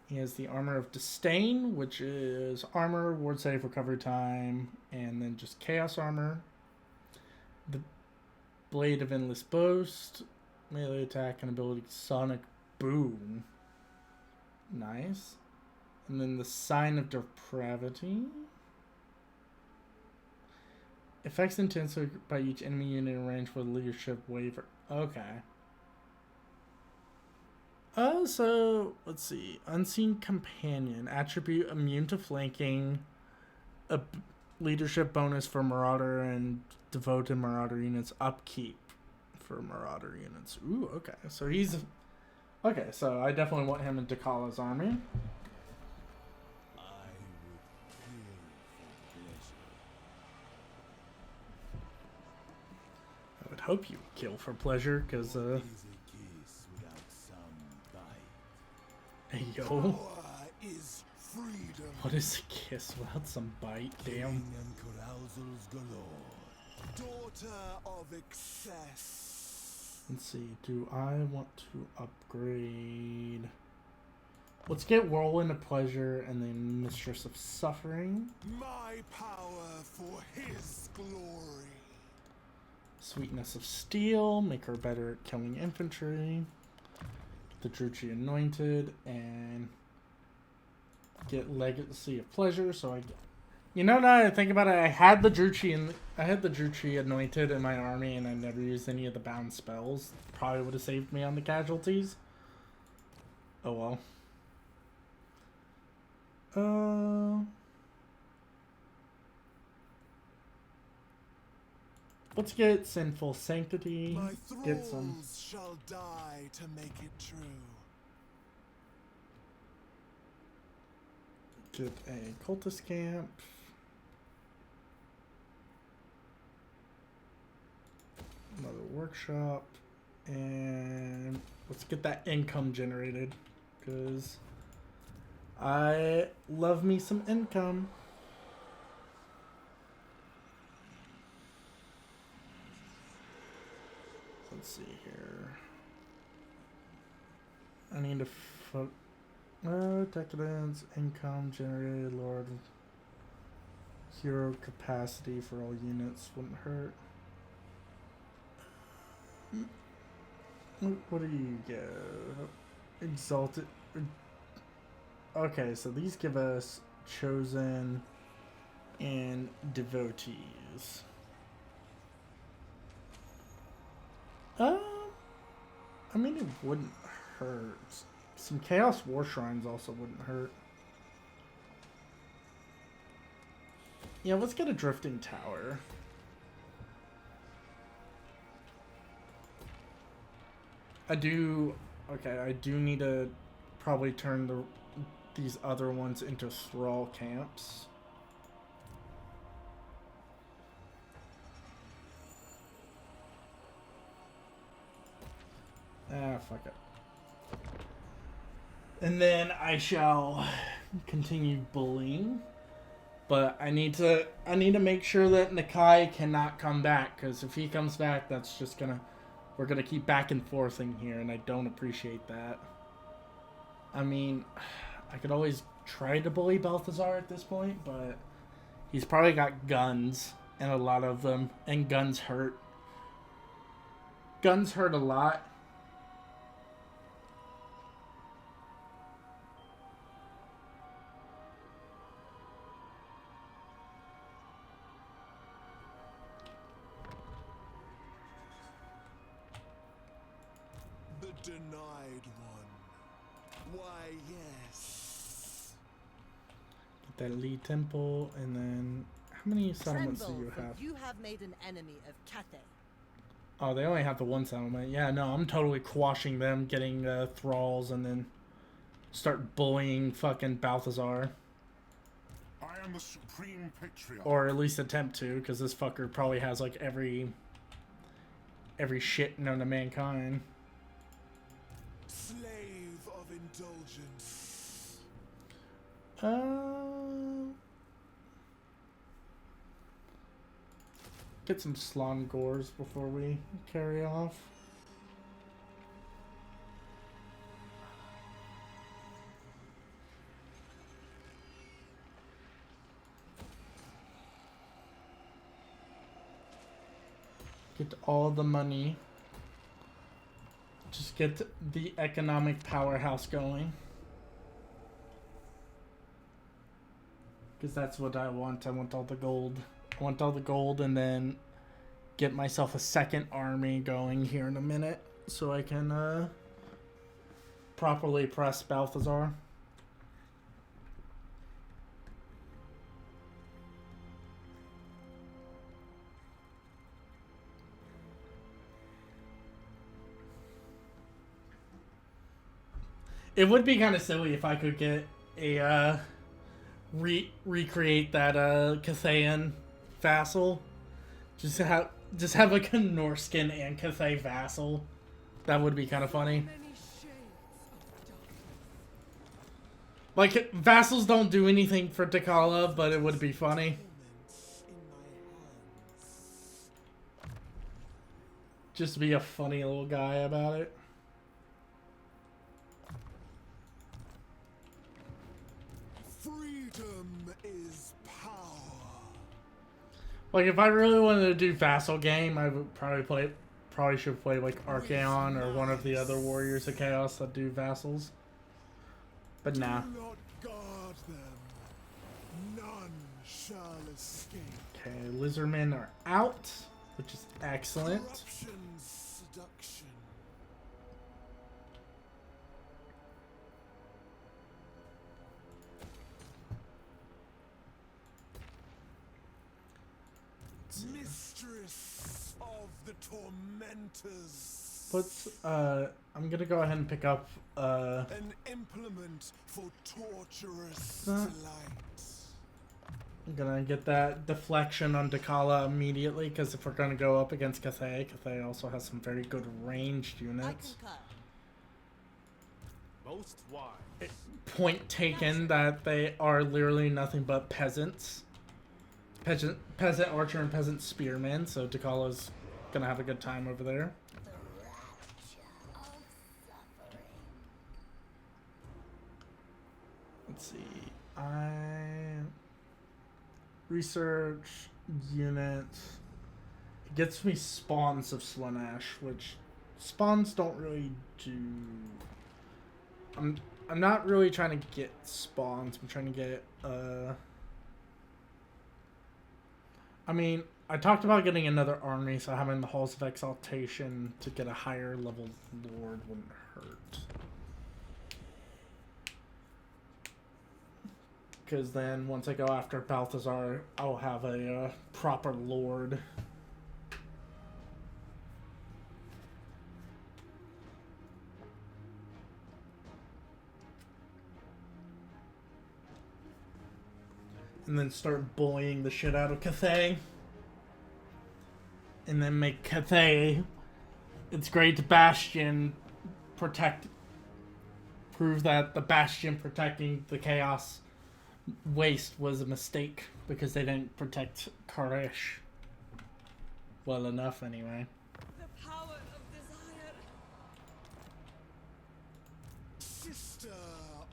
He has the Armor of Disdain, which is armor, ward save, recovery time, and then just chaos armor. The Blade of Endless Boast, melee attack and ability Sonic Boom. Nice. And then the Sign of Depravity. Effects intensified by each enemy unit in range for the leadership waiver. Okay. So, let's see. Unseen Companion. Attribute immune to flanking. A leadership bonus for Marauder and devoted Marauder units. Upkeep for Marauder units. Ooh, okay. So he's... Okay, so I definitely want him in Dakala's army. I would hope you kill for pleasure, because, Hey, yo. Power is freedom. What is a kiss without some bite? Damn. And carousals galore. Daughter of excess. Let's see. Do I want to upgrade? Let's get Whirlwind of Pleasure and then Mistress of Suffering. My power for his glory. Sweetness of Steel. Make her better at killing infantry. Get the Druchii Anointed and get Legacy of Pleasure. So I get... You know, now that I think about it, I had the Druchii Anointed in my army, and I never used any of the bound spells. Probably would have saved me on the casualties. Oh well. Let's get Sinful Sanctity. My Get some. thralls shall die to make it true. Get a Cultist Camp. Another workshop. And let's get that income generated. Because I love me some income. Let's see here. I need to decadence, income generated, Lord. Hero capacity for all units wouldn't hurt. What do you get? Exalted. Okay, so these give us chosen and devotees. I mean, it wouldn't hurt. Some Chaos War Shrines also wouldn't hurt. Yeah, let's get a Drifting Tower. I do need to probably turn these other ones into thrall camps. Ah, fuck it. And then I shall continue bullying. But I need to make sure that Nakai cannot come back, because if he comes back, that's just we're gonna keep back and forthing here, and I don't appreciate that. I mean, I could always try to bully Balthazar at this point, but he's probably got guns, and a lot of them, and guns hurt. Guns hurt a lot. The denied one. Why, yes. Get that Lee Temple, and then how many settlements do Tremble, you for have? you have made an enemy of Cathay. Oh, they only have the one settlement. Yeah, no, I'm totally quashing them, getting thralls, and then start bullying fucking Balthazar. I am the supreme patriarch. Or at least attempt to, because this fucker probably has like every shit known to mankind. Slave of indulgence. Get some Slongors before we carry off. Get all the money. Just get the economic powerhouse going. Because that's what I want. I want all the gold. I want all the gold, and then get myself a second army going here in a minute so I can properly press Balthazar. It would be kind of silly if I could get a recreate that Cathayan vassal. Just have like a Norskin and Cathay vassal. That would be kind of funny. Many shades of dark. Like, vassals don't do anything for Takala, but it would be funny. Just be a funny little guy about it. Freedom is power. Like, if I really wanted to do vassal game, I would probably should play like Archaon or one of the other warriors of chaos that do vassals. But nah. Do not guard them. None shall escape. Okay, lizardmen are out, which is excellent. Corruption, seduction. Mistress of the tormentors. Let's I'm gonna go ahead and pick up An implement for torturous delight. I'm gonna get that deflection on Dakala immediately, because if we're gonna go up against Cathay, Cathay also has some very good ranged I units. concur. Most wise. Point taken that they are literally nothing but peasants. Peasant archer and peasant spearman, so Dakala's gonna have a good time over there. Let's see. I research units gets me spawns of Slaanesh, which spawns don't really do. I'm not really trying to get spawns. I'm trying to get I mean, I talked about getting another army, so having the Halls of Exaltation to get a higher level lord wouldn't hurt. Because then, once I go after Balthazar, I'll have a proper lord. And then start bullying the shit out of Cathay. And then make Cathay its great bastion protect. Prove that the bastion protecting the Chaos Waste was a mistake because they didn't protect Karish well enough anyway. The power of desire. Sister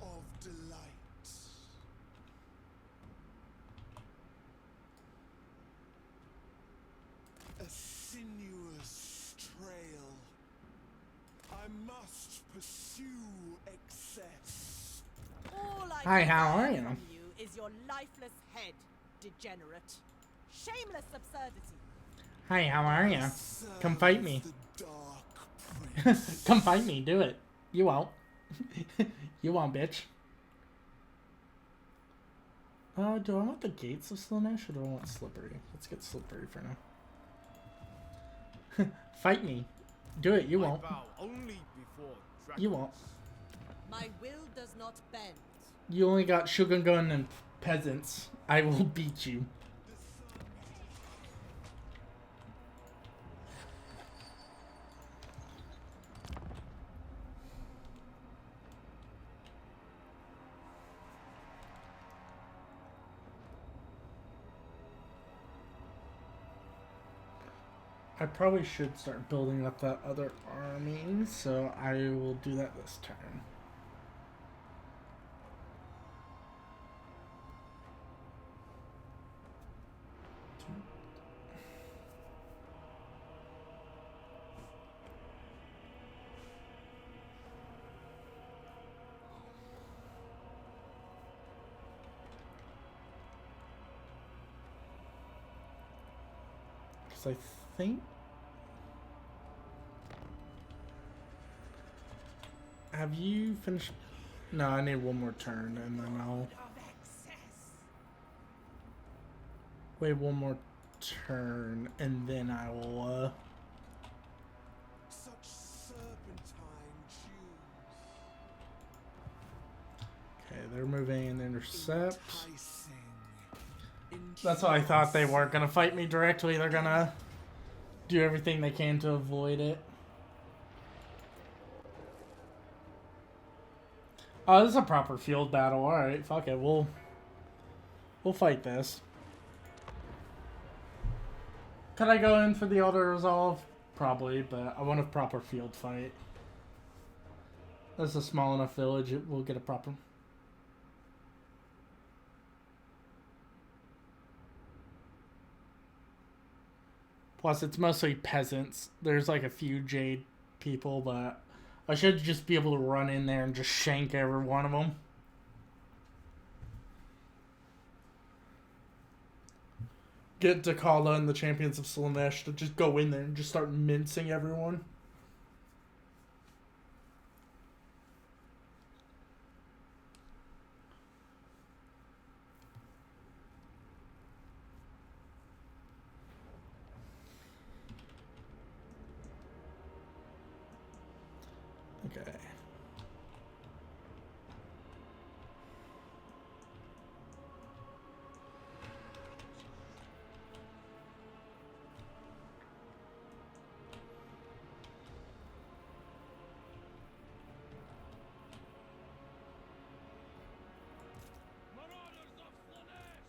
of delight. A sinuous trail. I must pursue excess. All I Hi, how desire are you? from you is your lifeless head, degenerate. Shameless absurdity. Hi, how are you? Come fight me. The dark prince. Come fight me, do it. You won't. You won't, bitch. Do I want the Gates of Slaanesh or do I want Slippery? Let's get Slippery for now. Fight me. Do it, you won't. Only before You won't. My will does not bend. You only got Shogun and peasants. I will beat you. I probably should start building up that other army, so I will do that this turn. Because I think... Have you finished? No, I need one more turn, and then I'll wait one more turn, and then I will. Such serpentine shoes. Okay, they're moving and intercept. Enticing. That's what I thought. They weren't gonna fight me directly. They're gonna do everything they can to avoid it. Oh, this is a proper field battle. Alright, fuck it. We'll fight this. Could I go in for the Elder Resolve? Probably, but I want a proper field fight. This is a small enough village, it will get a proper... Plus, it's mostly peasants. There's like a few Jade people, but... I should just be able to run in there and just shank every one of them. Get Dakala and the Champions of Slaanesh to just go in there and just start mincing everyone. Okay. Marauders of Slaanesh!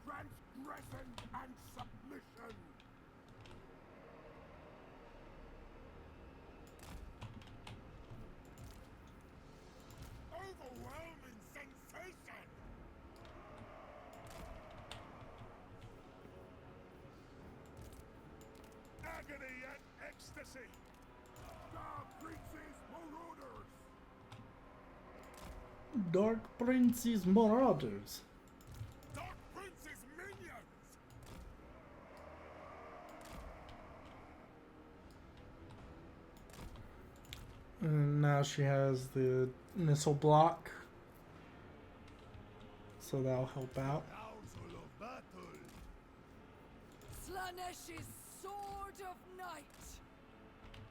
Transgression and submission. Overwhelming sensation. mercy! Dark Prince's Marauders! Dark Prince's Marauders. Dark Prince's minions! And now she has the missile block. So that'll help out. Council of Battle! Slanesh's Sword of Night.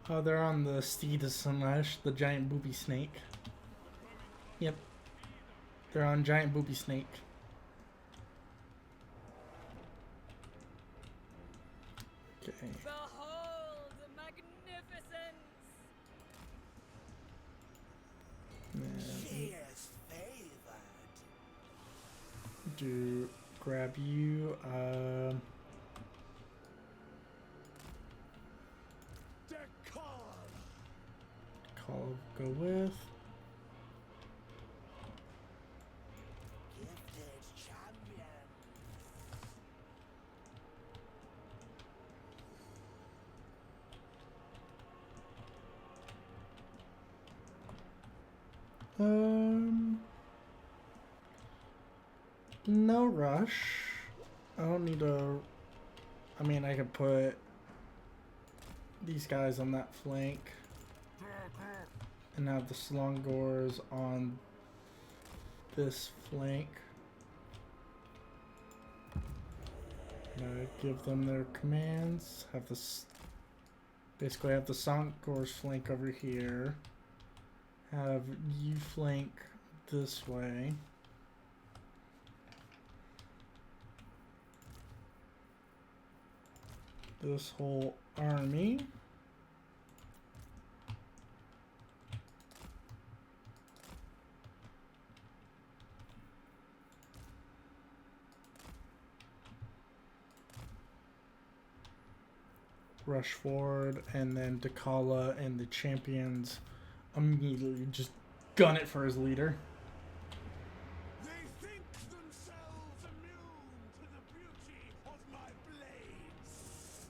Oh, they're on the Steed of Slanesh, the giant booby snake. Yep. They're on giant booby snake. Okay. Behold the magnificence! She is favored. Do grab you. Call go with. Gifted champion. No rush. I don't need a. I mean, I could put these guys on that flank and have the Slongors on this flank. Give them their commands. Have this. Basically, have the Slongors flank over here. Have you flank this way. This whole army. Rush forward, and then Dakala and the champions immediately just gun it for his leader. They think themselves immune to the beauty of my blades.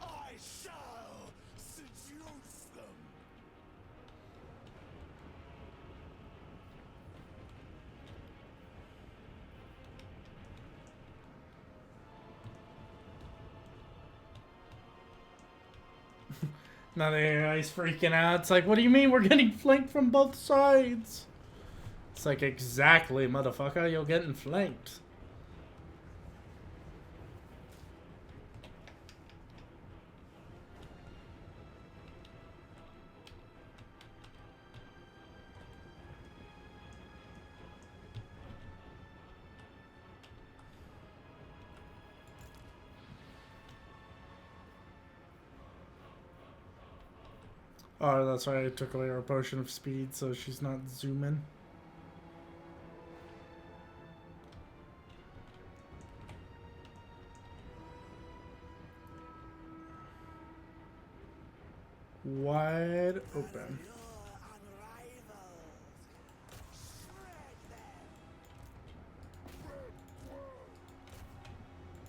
I shall seduce them. Now the AI's freaking out. It's like, what do you mean we're getting flanked from both sides? It's like, exactly, motherfucker, you're getting flanked. Oh, that's why I took away her potion of speed, so she's not zooming. Wide open.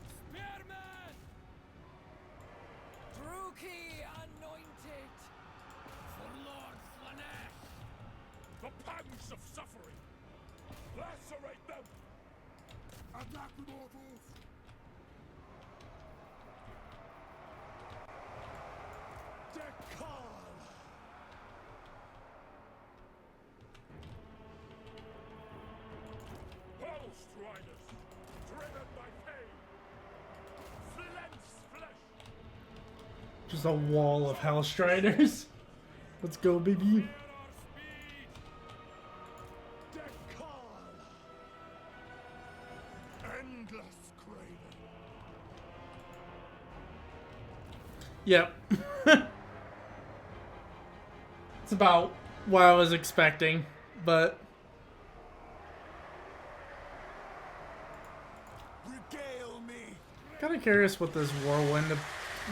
Spearman! Druki anointed. For Lord Slanesh! The pangs of suffering. Lacerate them. Attack the mortals. Decal. Hell's Riders, driven by pain. Flint's flesh. Just a wall of Hellstriders. Let's go, baby. Decal. Endless craving. Yep. It's about what I was expecting, but Regale me kind of curious what this whirlwind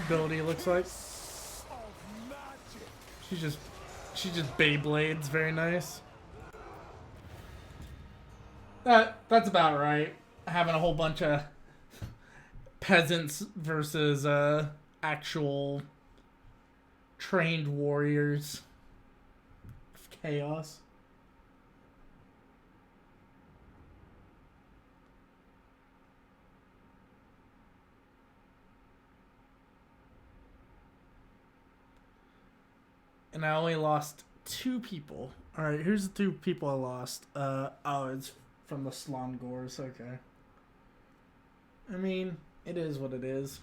ability looks like. of magic. She just Beyblades, very nice. That's about right. Having a whole bunch of peasants versus actual trained warriors of chaos. And I only lost 2 people. Alright, here's the 2 people I lost. Oh, it's from the Slongors, okay. I mean, it is what it is.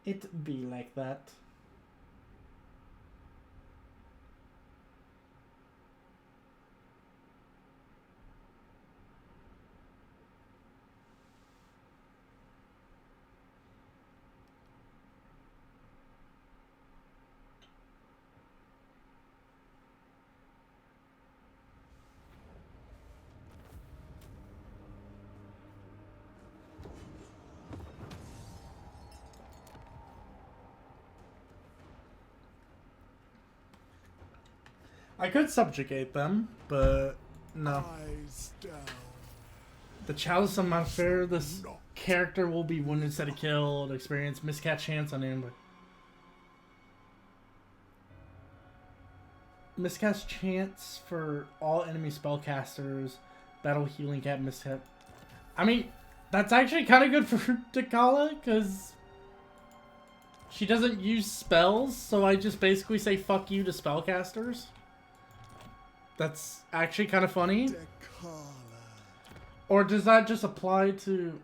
It be like that. I could subjugate them, but no. Eyes down. The Chalice of Malfair, this character will be wounded instead of killed, experience miscast chance on him. Miscast chance for all enemy spellcasters, battle healing cap miscast. I mean, that's actually kind of good for Takala, because she doesn't use spells, so I just basically say fuck you to spellcasters. That's actually kind of funny. Dekala. Or does that just apply to...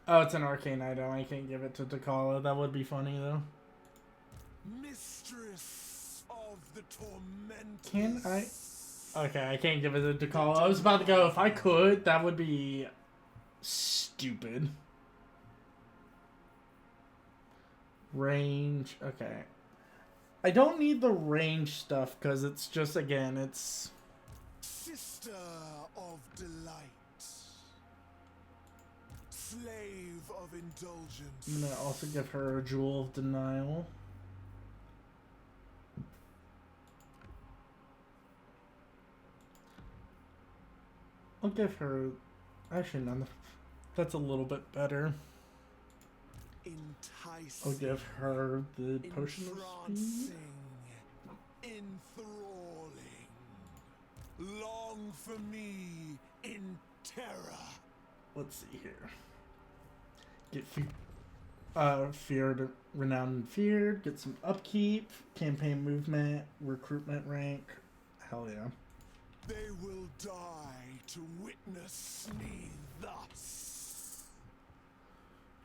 Oh, it's an arcane item. I can't give it to Takala. That would be funny, though. Mistress of the Torment. Can I? Okay, I can't give it to Takala. I was about to go, if I could, that would be stupid. Range, okay. I don't need the range stuff, because it's just, again, it's... Sister of delight. Slave of indulgence. I'm gonna also give her a Jewel of Denial. I'll give her... Actually, none. That's a little bit better. Enticing. I'll give her the Potion of Speed. Enthralling. Long for me in terror. Let's see here. Get feared, renowned and feared. Get some upkeep, campaign movement, recruitment rank. Hell yeah. They will die to witness me thus.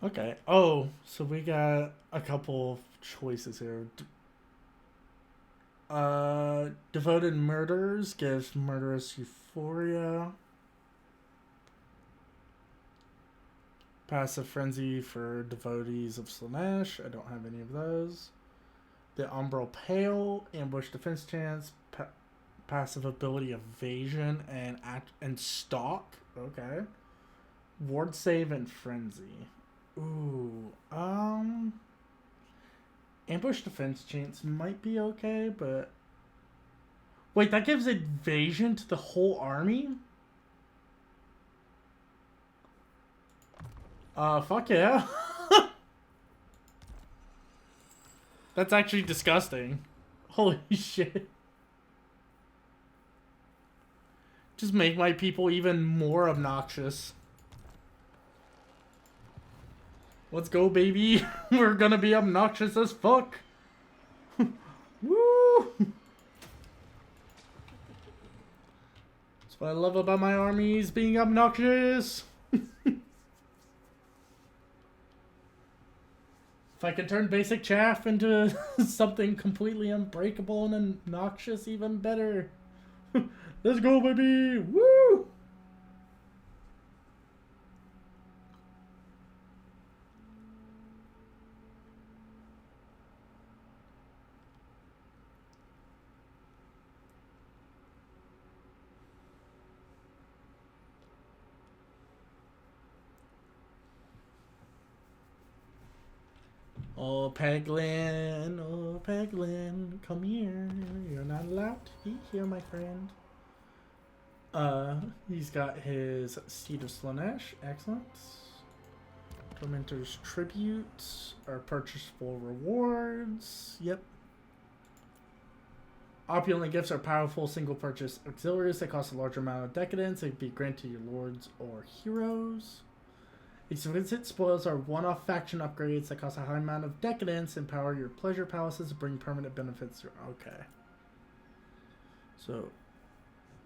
Okay. Oh, so we got a couple of choices here. Devoted Murders gives Murderous Euphoria. Passive Frenzy for Devotees of Slanesh. I don't have any of those. The Umbral Pale, Ambush Defense Chance, passive ability Evasion and Stalk. Okay. Ward Save and Frenzy. Ooh, Ambush Defense Chance might be okay, but... Wait, that gives Evasion to the whole army? Fuck yeah. That's actually disgusting. Holy shit. Just make my people even more obnoxious. Let's go, baby. We're gonna be obnoxious as fuck. Woo! That's what I love about my armies, being obnoxious. If I can turn basic chaff into something completely unbreakable and obnoxious, even better. Let's go, baby! Woo! Oh, Peglin, come here. You're not allowed to be here, my friend. He's got his Seed of Slanesh. Excellent. Tormentor's Tribute. Our purchasable rewards. Yep. Opulent gifts are powerful single purchase auxiliaries that cost a larger amount of decadence. They can be granted to your lords or heroes. Exquisite spoils are one-off faction upgrades that cost a high amount of decadence. Empower your pleasure palaces to bring permanent benefits. Okay. So,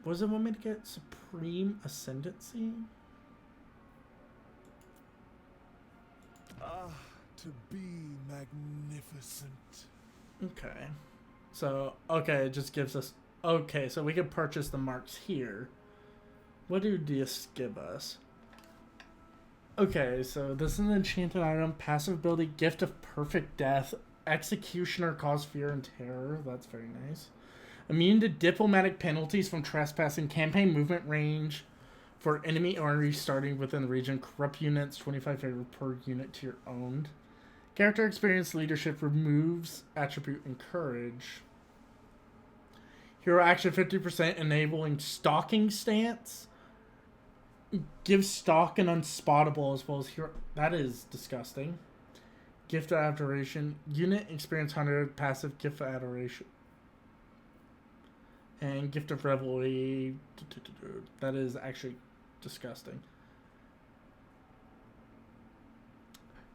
what does it want me to get? Supreme Ascendancy? To be magnificent. Okay. So, okay, it just gives us... Okay, so we can purchase the marks here. What do these give us? Okay, so this is an enchanted item. Passive ability, Gift of Perfect Death. Executioner, cause fear and terror. That's very nice. Immune to diplomatic penalties from trespassing. Campaign movement range for enemy armies starting within the region. Corrupt units, 25 favor per unit to your own. Character experience leadership removes attribute encourage. Hero action 50%, enabling stalking stance. Gives stalk and unspottable as well as hero. That is disgusting. Gift of adoration. Unit experience 100. Passive gift of adoration. And gift of revelry. That is actually disgusting.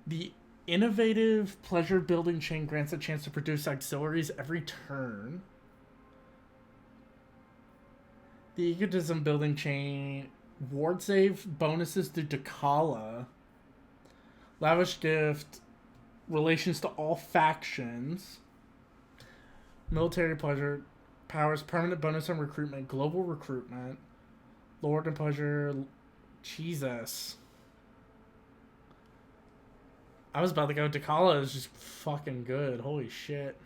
The innovative pleasure building chain grants a chance to produce auxiliaries every turn. The egotism building chain ward save bonuses to Dakala. Lavish gift relations to all factions. Military pleasure powers permanent bonus on recruitment. Global recruitment. Lord and pleasure. Jesus. I was about to go. Dakala is just fucking good. Holy shit.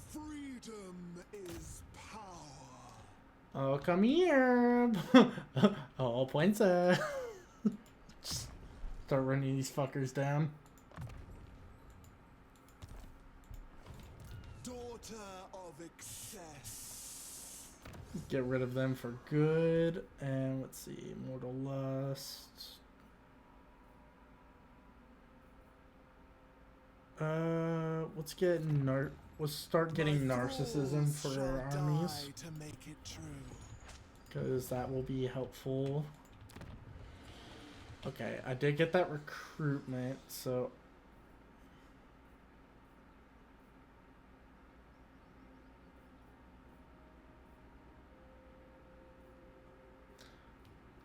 Freedom is power. Oh, come here. Oh, points. Start running these fuckers down. Daughter of excess. Get rid of them for good. And let's see. Mortal Lust. Let's get let's start getting narcissism for our armies. To make it true. Because that will be helpful. Okay, I did get that recruitment, so...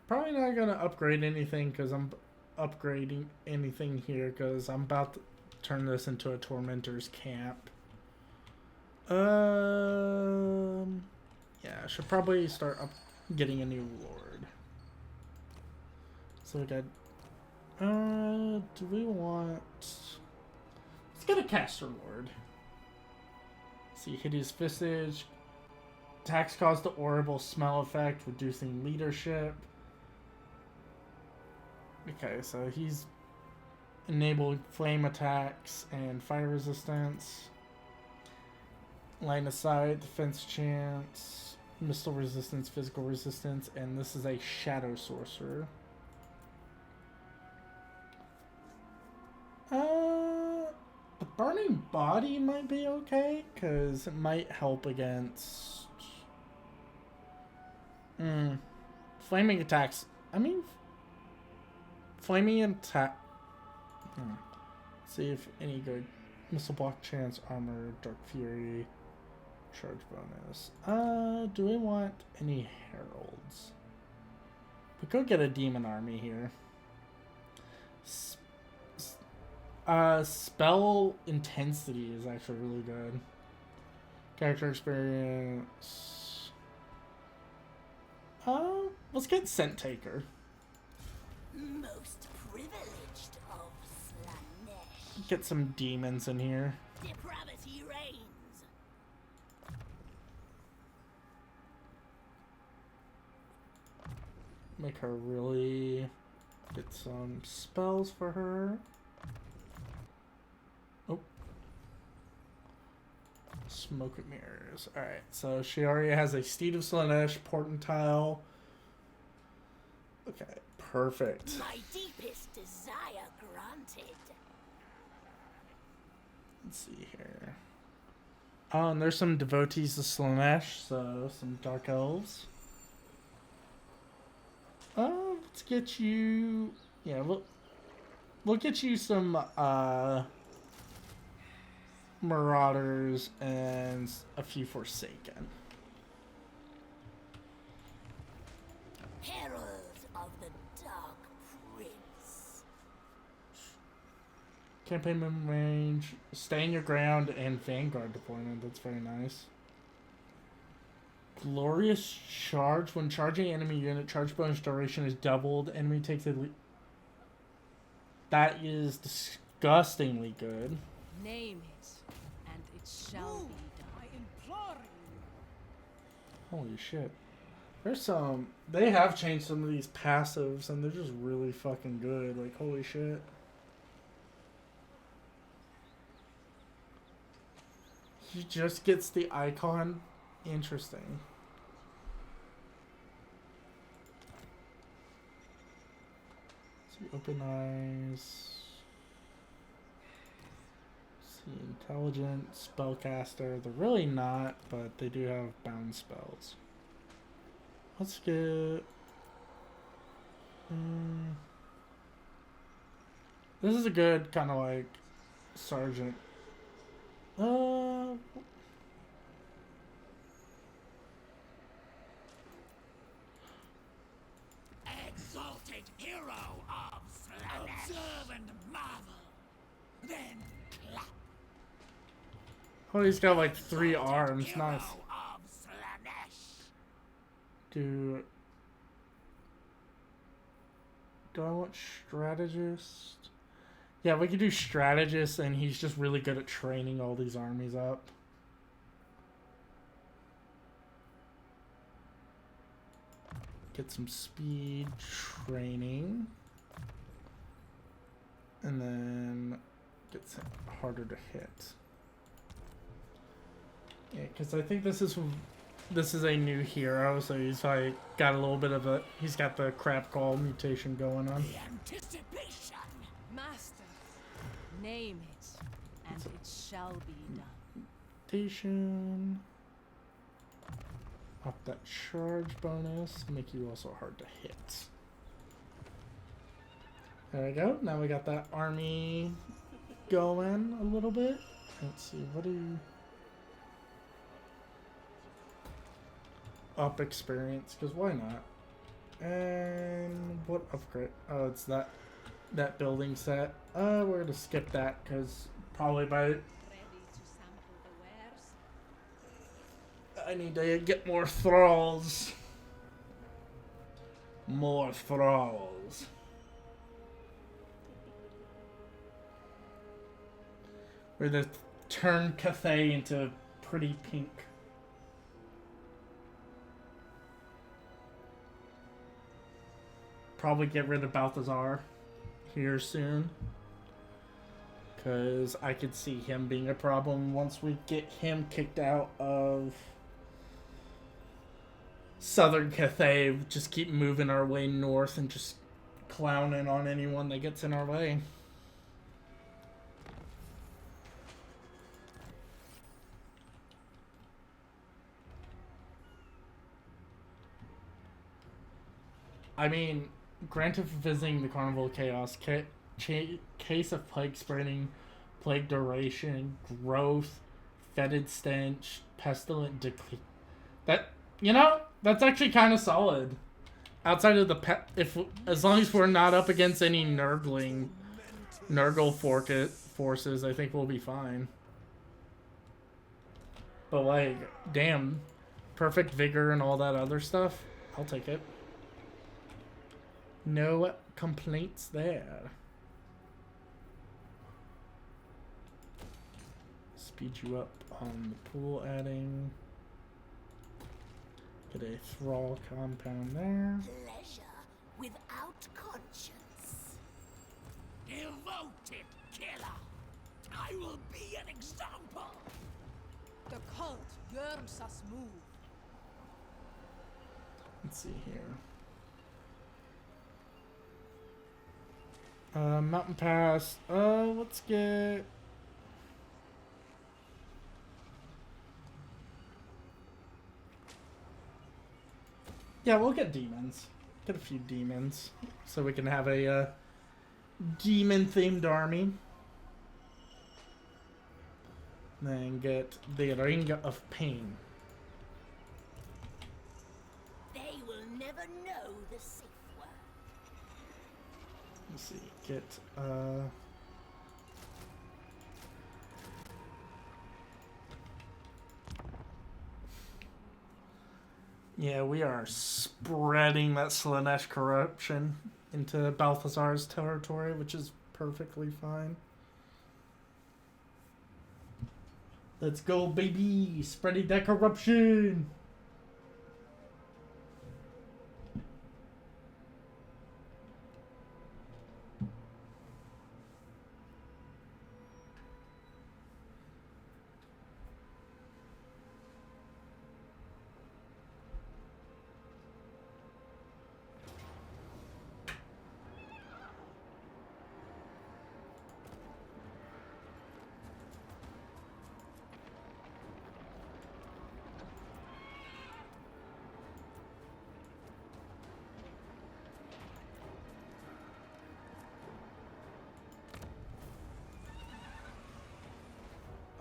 Probably not going to upgrade anything because I'm upgrading anything here because I'm about to turn this into a Tormentor's camp. Yeah, I should probably start getting a new lord. So we got... do we want... Let's get a caster lord. Let's see, Hideous Visage. Attacks cause the horrible smell effect, reducing leadership. Okay, so he's enabled flame attacks and fire resistance. Line of sight, defense chance, missile resistance, physical resistance, and this is a shadow sorcerer. The burning body might be okay, because it might help against... Flaming attacks. I mean... Flaming attack... See if any good. Missile block chance, armor, dark fury, charge bonus. Do we want any heralds? We could get a demon army here. Spell intensity is actually really good. Character experience. Let's get Scent Taker. Most privileged of Slanesh. Get some demons in here. Depravity reigns. Make her really Get some spells for her. Oh. Smoke and mirrors. Alright, so she already has a Steed of Slanesh, Portentile. Okay, perfect. My deepest desire granted. Let's see here. Oh, and there's some devotees of Slanesh, so some dark elves. Let's get you. Yeah, we'll get you some Marauders and a few Forsaken. Herald of the Dark Prince. Campaign member range, stand your ground, and Vanguard deployment. That's very nice. Glorious charge. When charging enemy unit, charge bonus duration is doubled. Enemy takes a that is disgustingly good. Name it, and it shall be done. I implore you. Holy shit. There's some. They have changed some of these passives, and they're just really fucking good. Like, holy shit. He just gets the icon. Interesting. See, open eyes. See, intelligent, spellcaster. They're really not, but they do have bound spells. Let's get. This is a good kind of like sergeant. Exalted hero of Slanesh. Observe and marvel. Then clap. Oh, he's got like 3 arms. Nice. Hero of Slanesh. Do I want strategist? Yeah, we could do strategist, and he's just really good at training all these armies up. Get some speed training. And then get harder to hit. Yeah, because I think this is a new hero, so he's like got a little bit of a he's got the crap call mutation going on. The anticipation. Master, name it, and it shall be done. Mutation. Up that charge bonus, make you also hard to hit. There we go. Now we got that army going a little bit. Let's see, what do you... Up experience, because why not? And what upgrade? Oh, it's that building set. We're gonna skip that, because probably by... I need to get more thralls. More thralls. We're gonna turn Cathay into pretty pink. Probably get rid of Balthazar here soon. Because I could see him being a problem once we get him kicked out of Southern Cathay. Just keep moving our way north and just clowning on anyone that gets in our way. I mean, granted for visiting the Carnival of Chaos, case of plague spreading, plague duration, growth, fetid stench, pestilent decay. That, you know, that's actually kind of solid. Outside of the as long as we're not up against any Nurgle forces, I think we'll be fine. But like, damn, perfect vigor and all that other stuff, I'll take it. No complaints there. Speed you up on the pool adding. Get a thrall compound there. Pleasure without conscience. me an example. The cult yearns us move. Let's see here. Mountain Pass. Let's get... Yeah, we'll get demons. Get a few demons. So we can have a demon-themed army. Then get the Ring of Pain. They will never know the safe word. Let's see, get, yeah, we are spreading that Slanesh corruption into Balthazar's territory, which is perfectly fine. Let's go, baby! Spreading that corruption!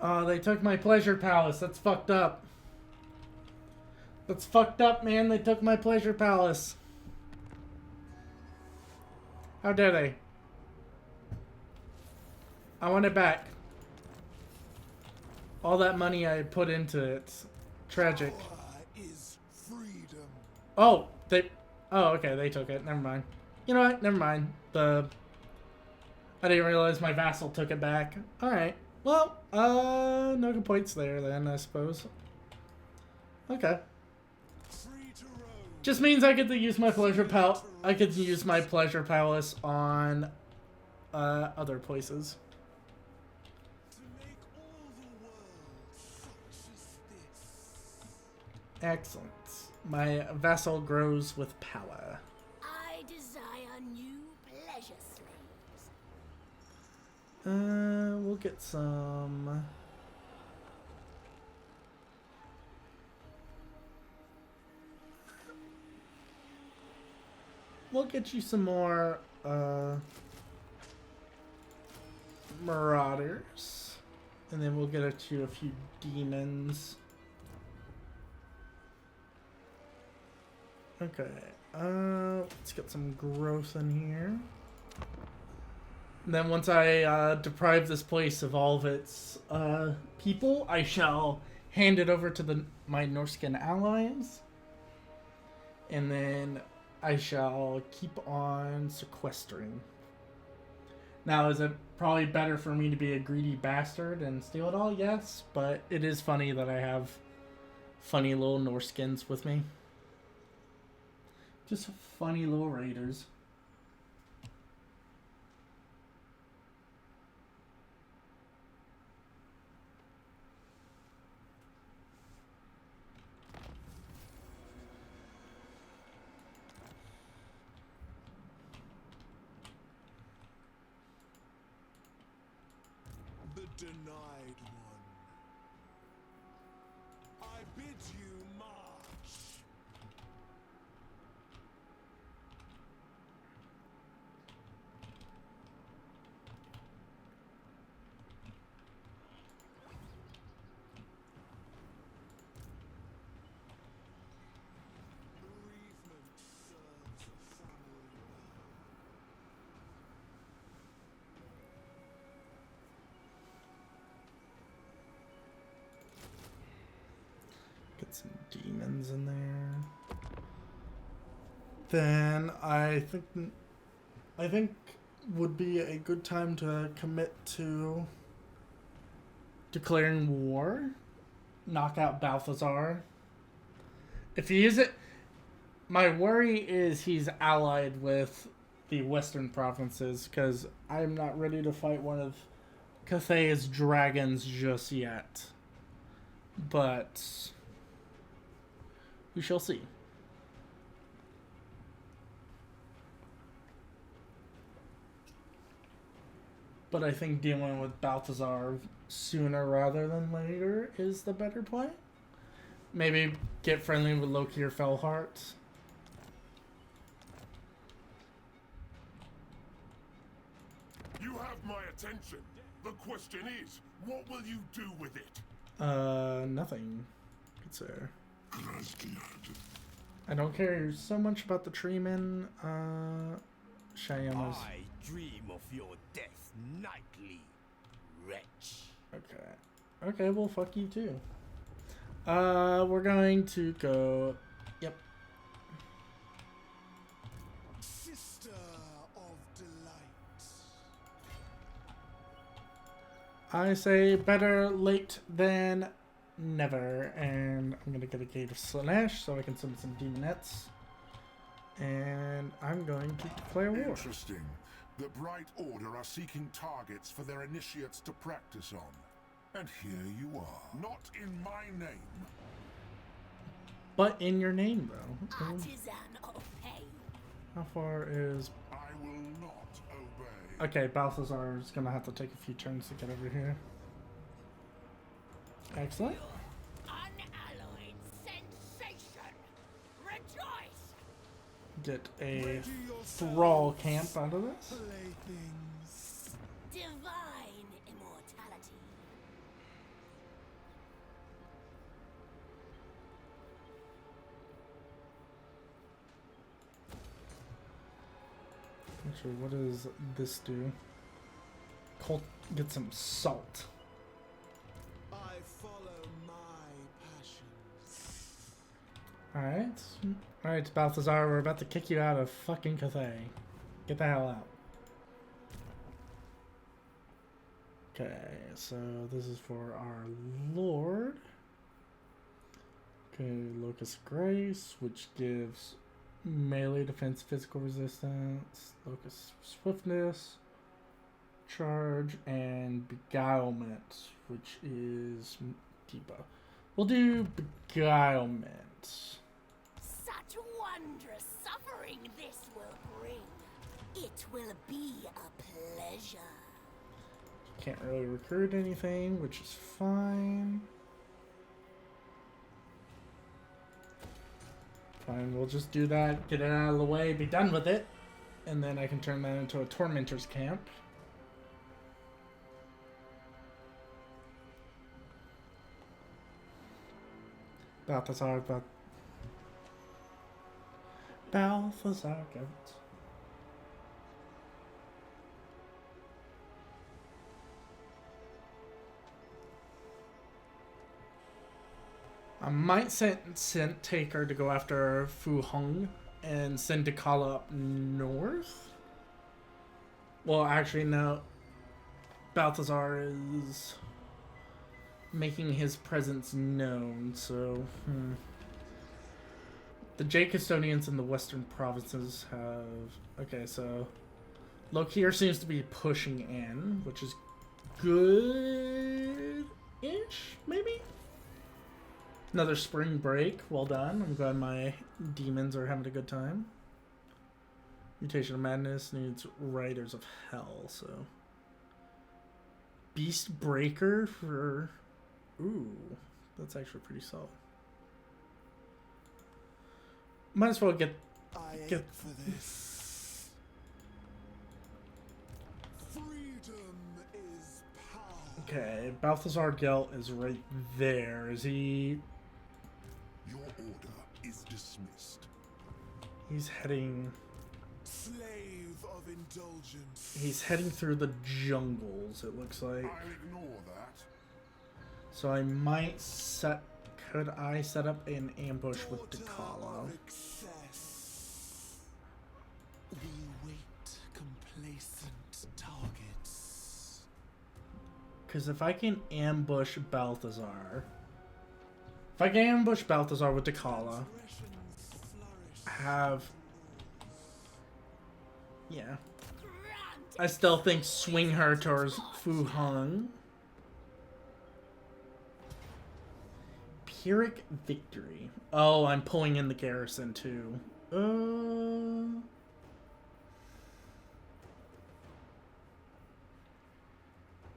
Oh, they took my pleasure palace. That's fucked up. That's fucked up, man. They took my pleasure palace. How dare they? I want it back. All that money I put into it. Tragic. Power is freedom. Oh, they... Oh, okay. They took it. Never mind. You know what? Never mind. I didn't realize my vassal took it back. Alright. Well, no complaints there then, I suppose. Okay. Free to roam. Just means I get to use my pleasure palace. I could use my pleasure palace on other places. To make all the world such as this. Excellent. My vassal grows with power. I desire new pleasure slaves. We'll get some. We'll get you some more marauders, and then we'll get you a few demons. Okay, let's get some growth in here. And then once I deprive this place of all of its people, I shall hand it over to my Norskin allies. And then I shall keep on sequestering. Now, is it probably better for me to be a greedy bastard and steal it all? Yes, but it is funny that I have funny little Norskins with me. Just funny little raiders. The denied one. I bid you march. Bereavement serves a family well. Get some demons in there. Then I think would be a good time to commit to declaring war. Knock out Balthazar. If he isn't, my worry is he's allied with the western provinces, because I'm not ready to fight one of Cathay's dragons just yet. But we shall see. But I think dealing with Balthazar sooner rather than later is the better play. Maybe get friendly with Loki or Fellheart. You have my attention. The question is, what will you do with it? Nothing. Good sir. I don't care so much about the treeman. Shyama's. I dream of your death nightly, wretch. Okay. Okay, well, fuck you too. We're going to go. Yep. Sister of delight. I say better late than never. And I'm gonna get a Gate of Slanesh so I can send some demonettes. And I'm going to declare war. Interesting. The Bright Order are seeking targets for their initiates to practice on. And here you are. Not in my name. But in your name, though. Artisan of pain. How far is... I will not obey. Okay, Balthazar is gonna have to take a few turns to get over here. Excellent. Unalloyed sensation. Rejoice. Get a thrall camp out of this. Playthings. Divine immortality. Actually, what does this do? Get some salt. I follow my passions. Alright. Alright, Balthazar, we're about to kick you out of fucking Cathay. Get the hell out. Okay, so this is for our Lord. Okay, Locust Grace, which gives melee defense, physical resistance, Locust Swiftness, Charge, and Beguilement, which is Deepa. We'll do Beguilement. Such wondrous suffering this will bring. It will be a pleasure. Can't really recruit anything, which is fine. Fine, we'll just do that, get it out of the way, be done with it. And then I can turn that into a Tormentor's camp. Balthazar, Balthazar goat. I might send Taker to go after Fu Hong and send Dekala up north. Well, actually, no. Balthazar is making his presence known, so... The Jade Custodians in the western provinces have... Okay, so... Lokir seems to be pushing in, which is good-ish, maybe? Another spring break. Well done. I'm glad my demons are having a good time. Mutation of Madness needs Riders of Hell, so... Beast Breaker for... Ooh, that's actually pretty solid. Might as well get Ache for this. Freedom is power. Okay, Balthazar Gelt is right there. Is he... Your order is dismissed. He's heading... Slave of indulgence. He's heading through the jungles, it looks like. I'll ignore that. So I might set... Could I set up an ambush with Dekala? We wait complacent targets. Because if I can ambush Balthazar... If I can ambush Balthazar with Dekala... Have... Yeah. Granted. I still think swing her towards Fu Hong. Pyrrhic victory. Oh, I'm pulling in the garrison too.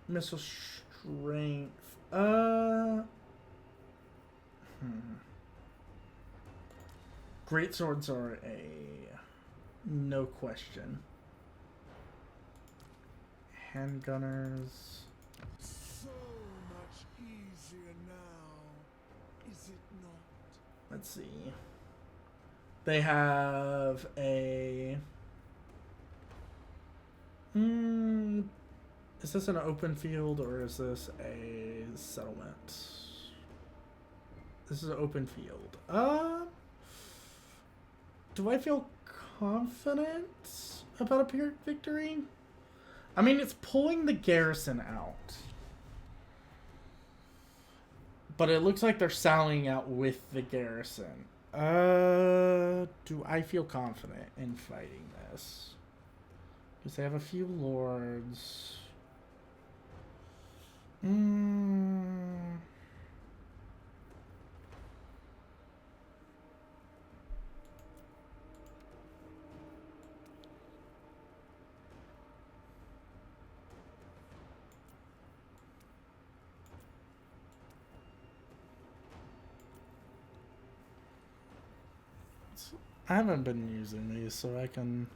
Missile strength. Great swords are a no question. Handgunners. So much easier now, is it not? Let's see. They have a... is this an open field or is this a settlement? This is an open field. Do I feel confident about a Pyrrhic victory? I mean, it's pulling the garrison out. But it looks like they're sallying out with the garrison. Do I feel confident in fighting this? Because they have a few lords. I haven't been using these, so I can...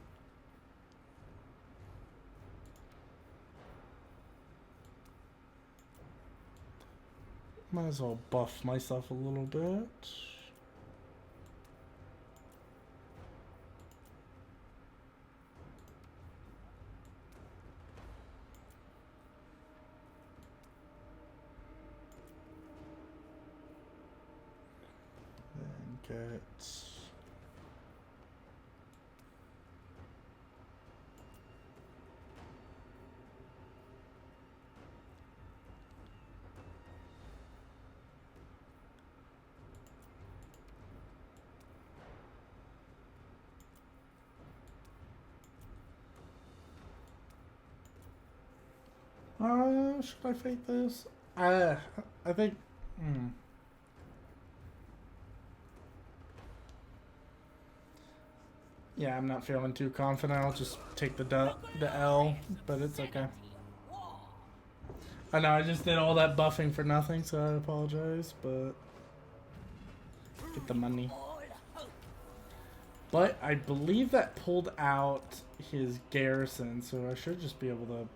Might as well buff myself a little bit. Then get... should I fight this? I think... Yeah, I'm not feeling too confident. I'll just take the L, but it's okay. I know, I just did all that buffing for nothing, so I apologize, but... Get the money. But I believe that pulled out his garrison, so I should just be able to...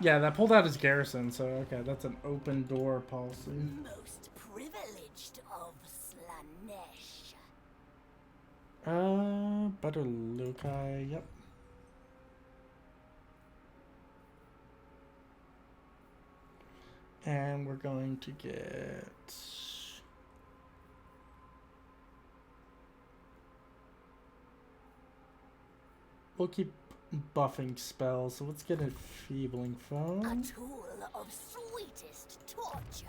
Yeah, that pulled out his garrison, so okay, that's an open door policy. Most privileged of Slanesh. Butter Lukai, yep. And we're going to get... We'll keep buffing spells, so let's get a Feebling Foe. A tool of sweetest torture.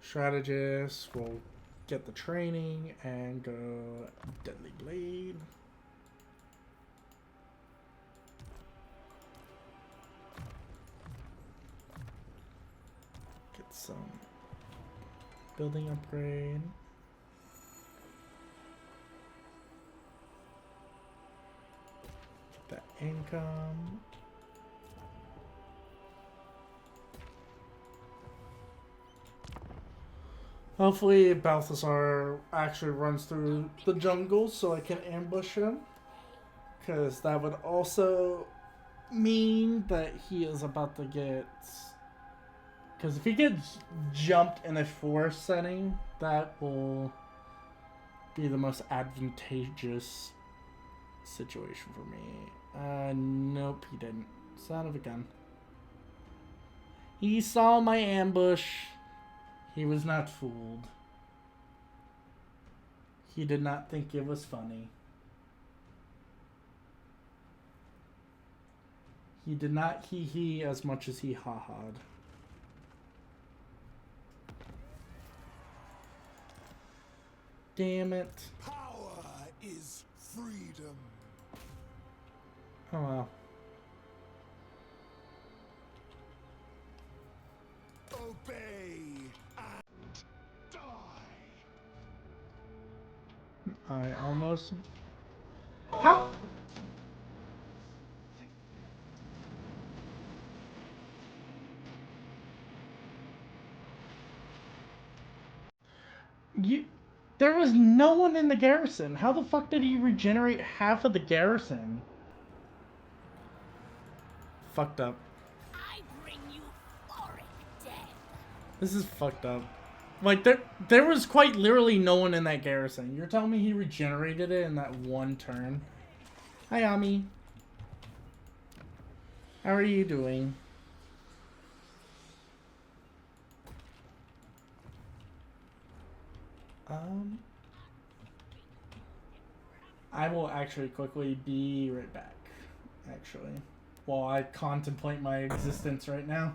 Strategist, we'll get the training and go Deadly Blade. Get some building upgrade. That income. Hopefully Balthasar actually runs through the jungle so I can ambush him. Because that would also mean that he is about to get... Because if he gets jumped in a forest setting, that will be the most advantageous situation for me. Nope, he didn't. Son of a gun. He saw my ambush. He was not fooled. He did not think it was funny. He did not hee-hee as much as he ha-ha'd. damn it. Power is freedom. Oh well. Obey and die. I almost... How? There was no one in the garrison. How the fuck did he regenerate half of the garrison? Fucked up. I bring you Auric death. This is fucked up. Like, there was quite literally no one in that garrison. You're telling me he regenerated it in that one turn? Hi, Ami. How are you doing? I will actually quickly be right back, actually, while I contemplate my existence right now.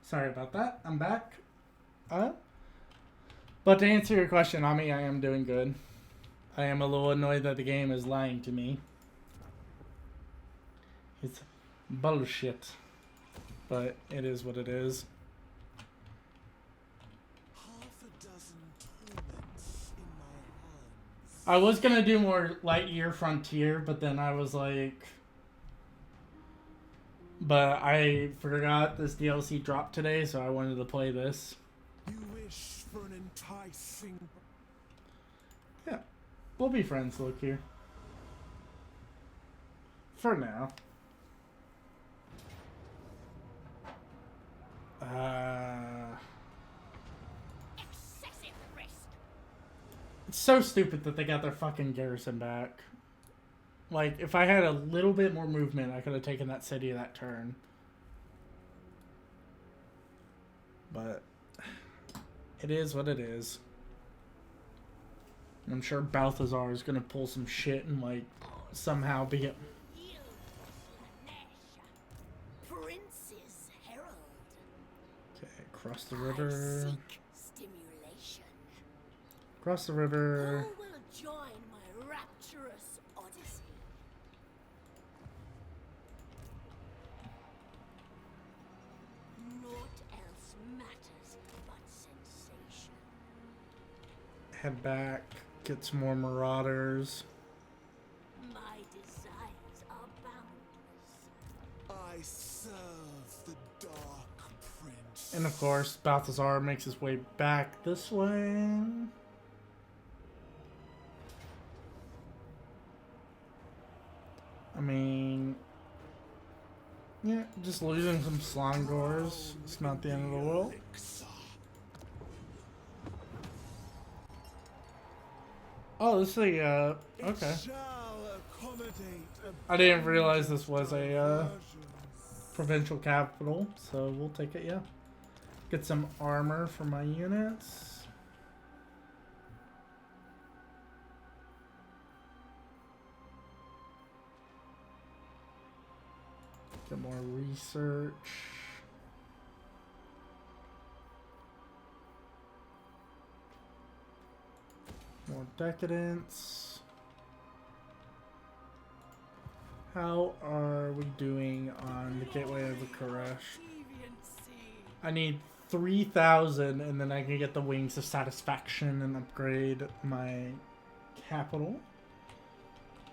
Sorry about that. I'm back. But to answer your question, Ami, I am doing good. I am a little annoyed that the game is lying to me. It's bullshit. But it is what it is. Half a dozen torments in my hands. I was gonna do more Lightyear Frontier, but then I was like... But I forgot this DLC dropped today, so I wanted to play this. You wish for an enticing... Yeah. We'll be friends, look here. For now. Excessive risk. It's so stupid that they got their fucking garrison back. Like, if I had a little bit more movement, I could have taken that city that turn. But it is what it is. I'm sure Balthazar is gonna pull some shit and like somehow be it. Prince's Herald. Okay, cross the river. Seek Cross the river. Who will join my rapturous odyssey? Naught else matters but sensation. Head back. Get some more marauders. My desires are boundless. I serve the Dark Prince. And of course, Balthazar makes his way back this way. I mean, yeah, just losing some Slangors. It's not the end of the world. Oh, this is a, okay. I didn't realize this was a, provincial capital, so we'll take it, yeah. Get some armor for my units. Get more research. More decadence. How are we doing on the Gateway of the Koresh? I need 3,000 and then I can get the Wings of Satisfaction and upgrade my capital,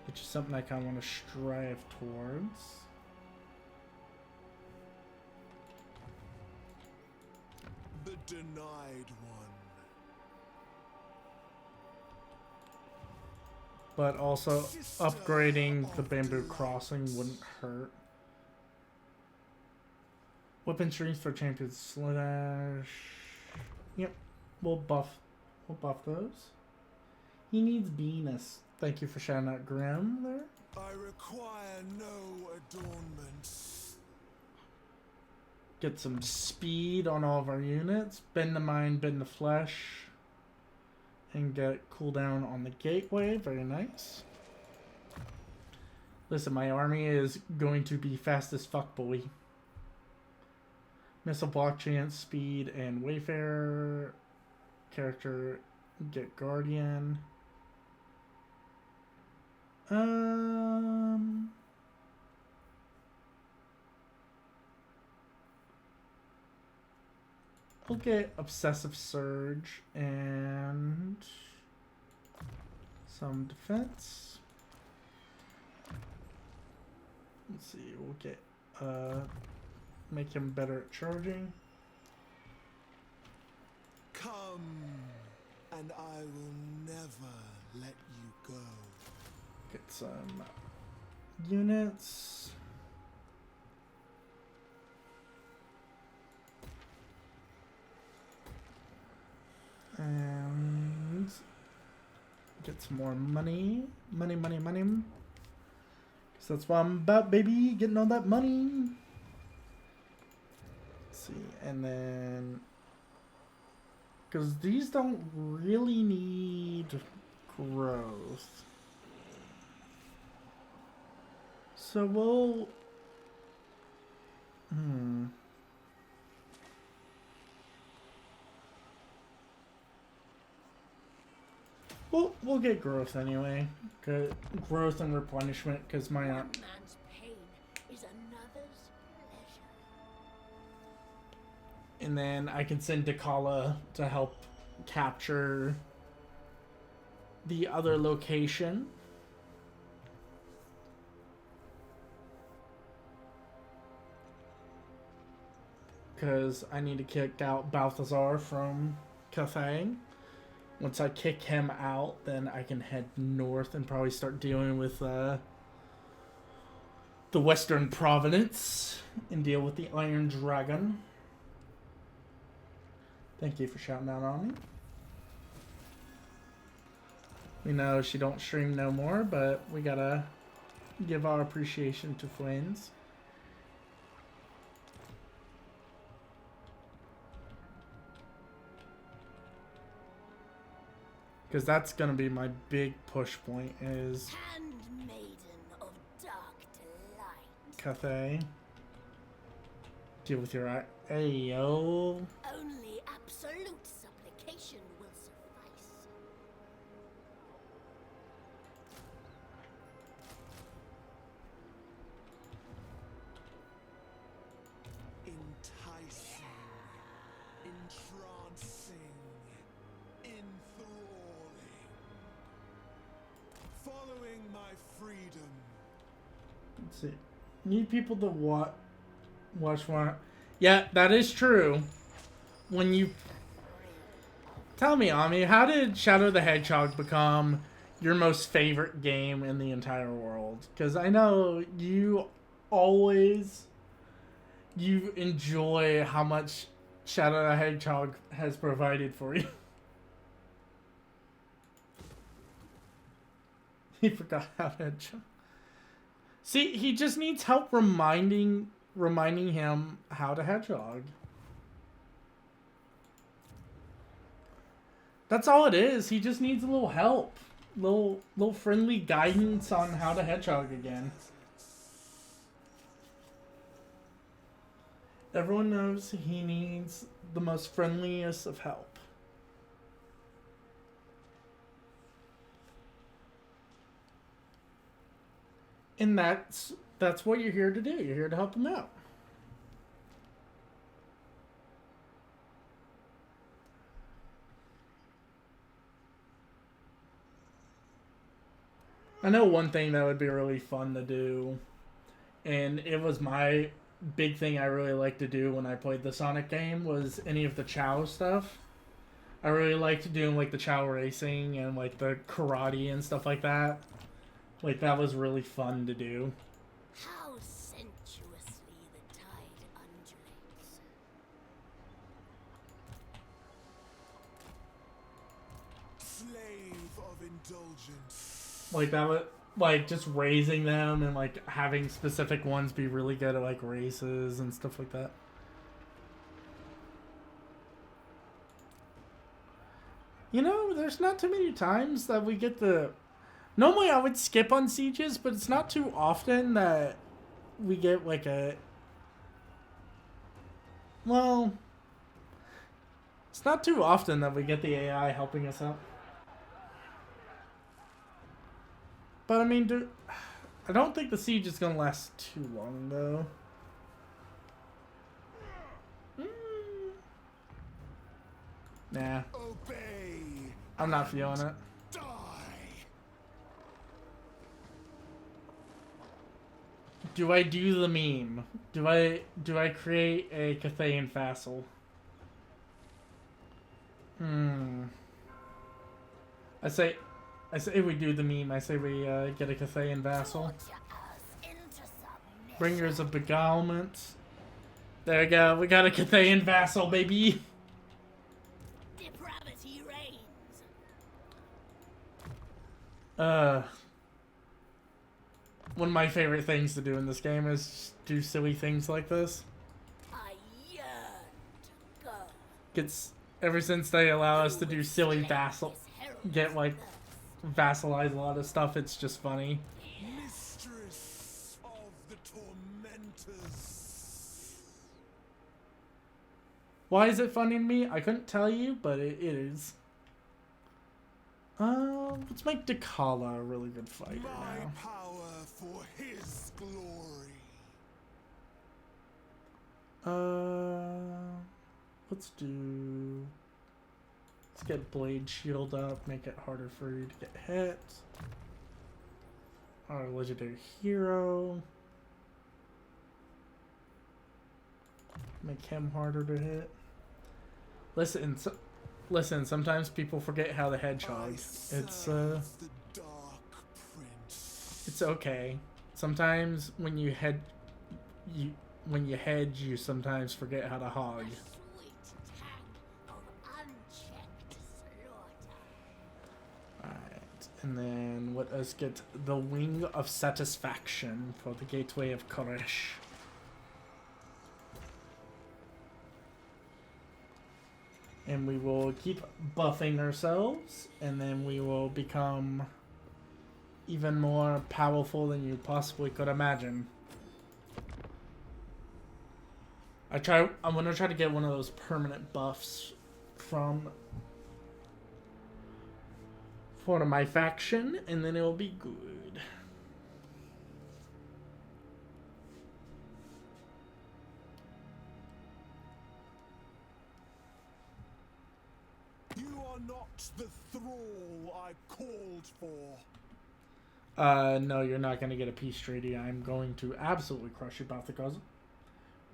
which is something I kind of want to strive towards. The denied one. But also upgrading the Bamboo Crossing wouldn't hurt. Weapon strength for champion slash. Yep, we'll buff those. He needs Venus. Thank you for shouting out Grim there. I require no adornments. Get some speed on all of our units. Bend the mind, bend the flesh. And get cooldown on the gateway. Very nice. Listen, my army is going to be fast as fuck, boy. Missile block chance, speed, and Wayfarer. Character, get Guardian. We'll get Obsessive Surge and some defense. Let's see, we'll get make him better at charging. Come, and I will never let you go. Get some units. And get some more money. Money. Because that's what I'm about, baby. Getting all that money. Let's see. And then... because these don't really need growth. So we'll... We'll get growth anyway. Good growth and replenishment, because my One man's pain is another's pleasure. and then I can send Dakala to help capture the other location. Because I need to kick out Balthazar from Cathay. Once I kick him out, then I can head north and probably start dealing with the Western Province and deal with the Iron Dragon. Thank you for shouting out on me. We know she don't stream no more, but we gotta give our appreciation to friends. Because that's going to be my big push point is Handmaiden of dark delight. Cathay. Deal with your Ayo. Only absolute supplication will suffice. following my freedom. Let's see. Need people to watch one. Yeah, that is true. When you tell me, Ami, how did Shadow the Hedgehog become your most favorite game in the entire world? Because I know you enjoy how much Shadow the Hedgehog has provided for you. He forgot how to hedgehog. See, he just needs help reminding him how to hedgehog. That's all it is. He just needs a little help. Little friendly guidance on how to hedgehog again. Everyone knows he needs the most friendliest of help. And that's what you're here to do. You're here to help him out. I know one thing that would be really fun to do, and it was my big thing I really liked to do when I played the Sonic game, was any of the Chow stuff. I really liked doing like the Chow racing and like the karate and stuff like that. Like that was really fun to do. How sensuously the tide undulates. Slave of indulgence. Like that was like just raising them and like having specific ones be really good at like races and stuff like that. You know, there's not too many times that we get the... Normally I would skip on sieges, but it's not too often that we get like a... Well... It's not too often that we get the AI helping us out. But I mean, I don't think the siege is gonna last too long, though. Nah. Obey. I'm not feeling it. Die. Do I do the meme? Do I create a Cathayan vassal? I say we do the meme. I say we get a Cathayan vassal. Bringers of Beguilement. There we go. We got a Cathayan vassal, baby. Depravity reigns. One of my favorite things to do in this game is do silly things like this. I yearn to go. Gets ever since they allow us to do silly vassalize a lot of stuff, it's just funny. Mistress of the tormentors. Why is it funny to me? I couldn't tell you, but it is. Let's make Dakala a really good fighter My now. power for his glory. Let's get Blade Shield up, make it harder for you to get hit. Our legendary hero. Make him harder to hit. Listen, sometimes people forget how to hedgehog. It's okay. Sometimes when you hedge, you sometimes forget how to hog. Sweet tang of unchecked slaughter. Alright, and then let us get the Wing of Satisfaction for the Gateway of Koresh. And we will keep buffing ourselves, and then we will become even more powerful than you possibly could imagine. I'm gonna try to get one of those permanent buffs from one of my faction, and then it'll be good. You are not the thrall I called for. No, you're not gonna get a peace treaty. I'm going to absolutely crush you, Balthazar.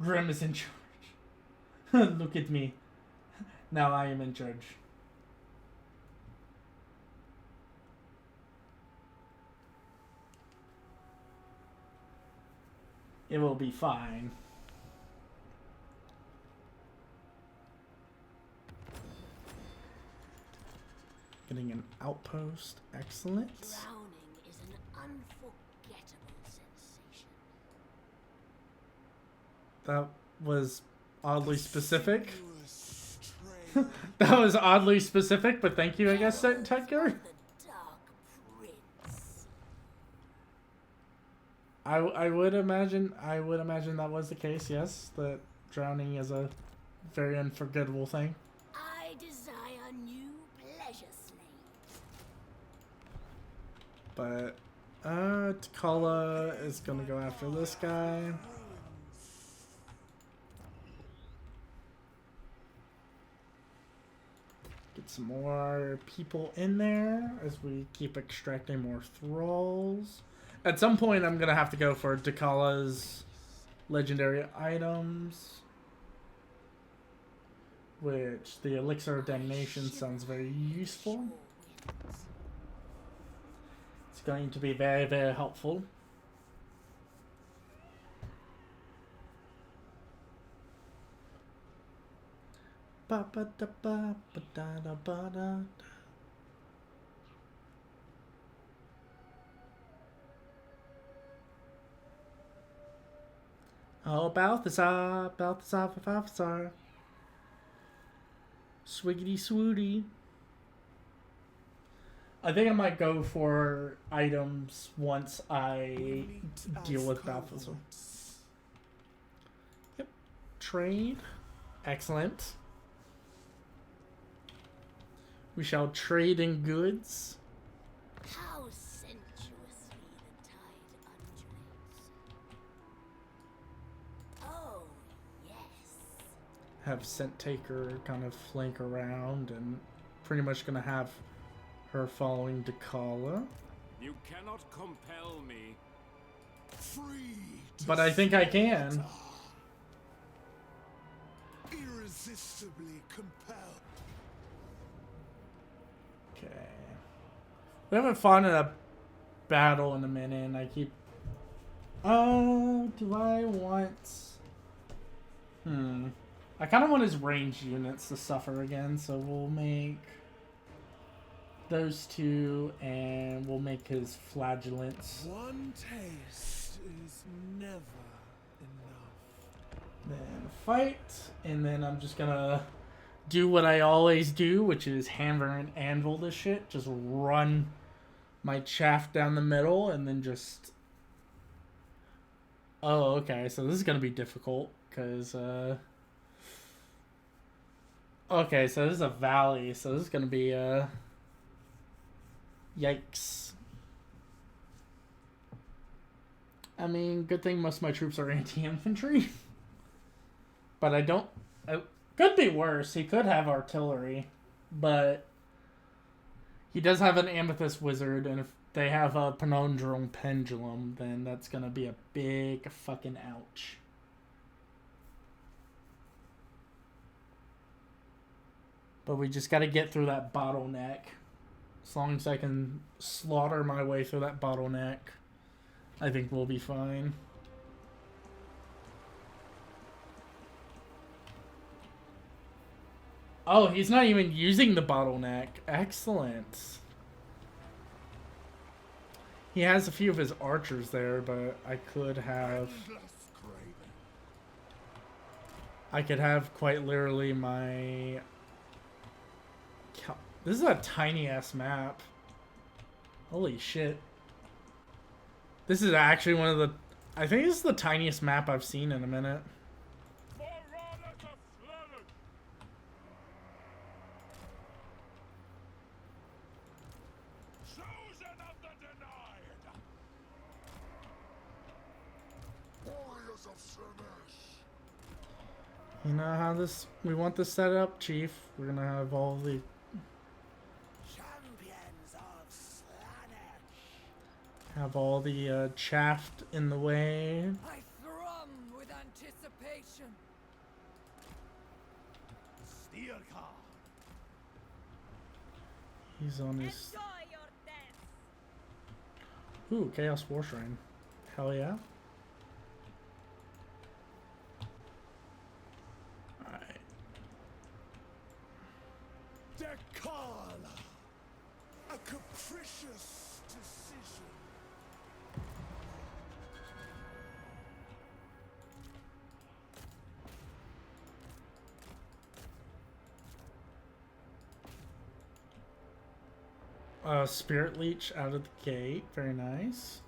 Grim is in charge. Look at me. Now I am in charge. It will be fine. Getting an outpost. Excellent. Drowning is an unforgettable sensation. That was oddly specific. That was oddly specific, but thank you, I guess, Tucker. The Dark Prince. I would imagine that was the case, yes. That drowning is a very unforgettable thing. I desire new pleasure slaves. But T'Challa is gonna go after this guy. Get some more people in there as we keep extracting more thralls. At some point, I'm gonna have to go for T'Challa's legendary items, which the Elixir of Damnation sounds very useful. It's going to be very, very helpful. Ba ba da ba ba da da ba da. Oh, Balthazar, Balthazar. Swiggity swooty. I think I might go for items once I deal with Balthazar. Yep. Trade. Excellent. We shall trade in goods. How sensuously the tide undulates. Oh, yes. Have Scent Taker kind of flank around and pretty much gonna have her following T'Challa. You cannot compel me. Free to But I think I can. irresistibly compelled. Okay. We haven't fought in a battle in a minute, and I keep... do I want... I kind of want his ranged units to suffer again, so we'll make those two, and we'll make his flagellants. One taste is never enough. Then fight, and then I'm just gonna do what I always do, which is hammer and anvil this shit. Just run my chaff down the middle, and then just... Oh, okay, so this is gonna be difficult, because, okay, so this is a valley, so this is gonna be, yikes. I mean, good thing most of my troops are anti-infantry. But I don't... could be worse. He could have artillery. But he does have an Amethyst Wizard, and if they have a Penondrum Pendulum, then that's going to be a big fucking ouch. But we just got to get through that bottleneck. As long as I can slaughter my way through that bottleneck, I think we'll be fine. Oh, he's not even using the bottleneck. Excellent. He has a few of his archers there, but I could have quite literally my... This is a tiny ass map. Holy shit. This is actually one of the... I think this is the tiniest map I've seen in a minute. You know how this... We want this set up, Chief. We're gonna have all the... Have all the chaff in the way. I thrum with anticipation. Steer car. He's on his... Enjoy your death. Ooh, Chaos War Shrine. Hell yeah. Alright. Dekala. A capricious decision. Spirit Leech out of the gate. Very nice.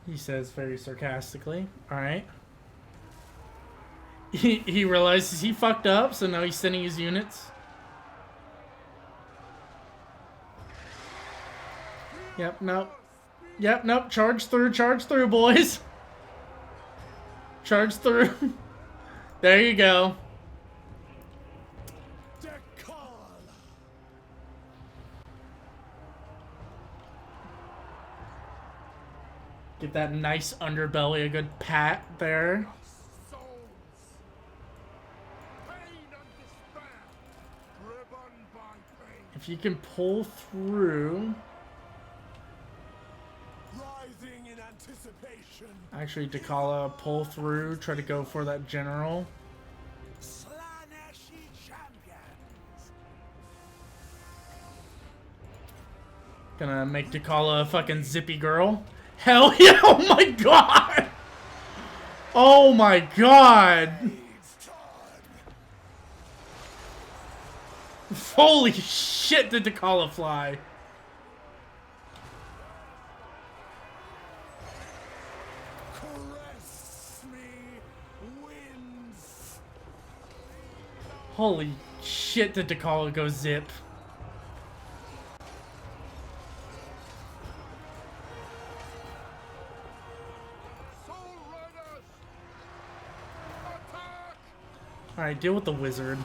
He says very sarcastically. Alright. He realizes he fucked up, so now he's sending his units. Yep, nope. Yep, nope. Charge through, boys. Charge through. There you go. Get that nice underbelly, a good pat there. If you can pull through. Rising in anticipation. Actually, Dakala, pull through. Try to go for that general. Slaaneshi champions. Gonna make Dakala a fucking zippy girl. Hell yeah! Oh my god! Oh my god! Holy shit, did Dakala fly? Caress me, winds. Holy shit, did Dakala go zip? Alright, deal with the wizard.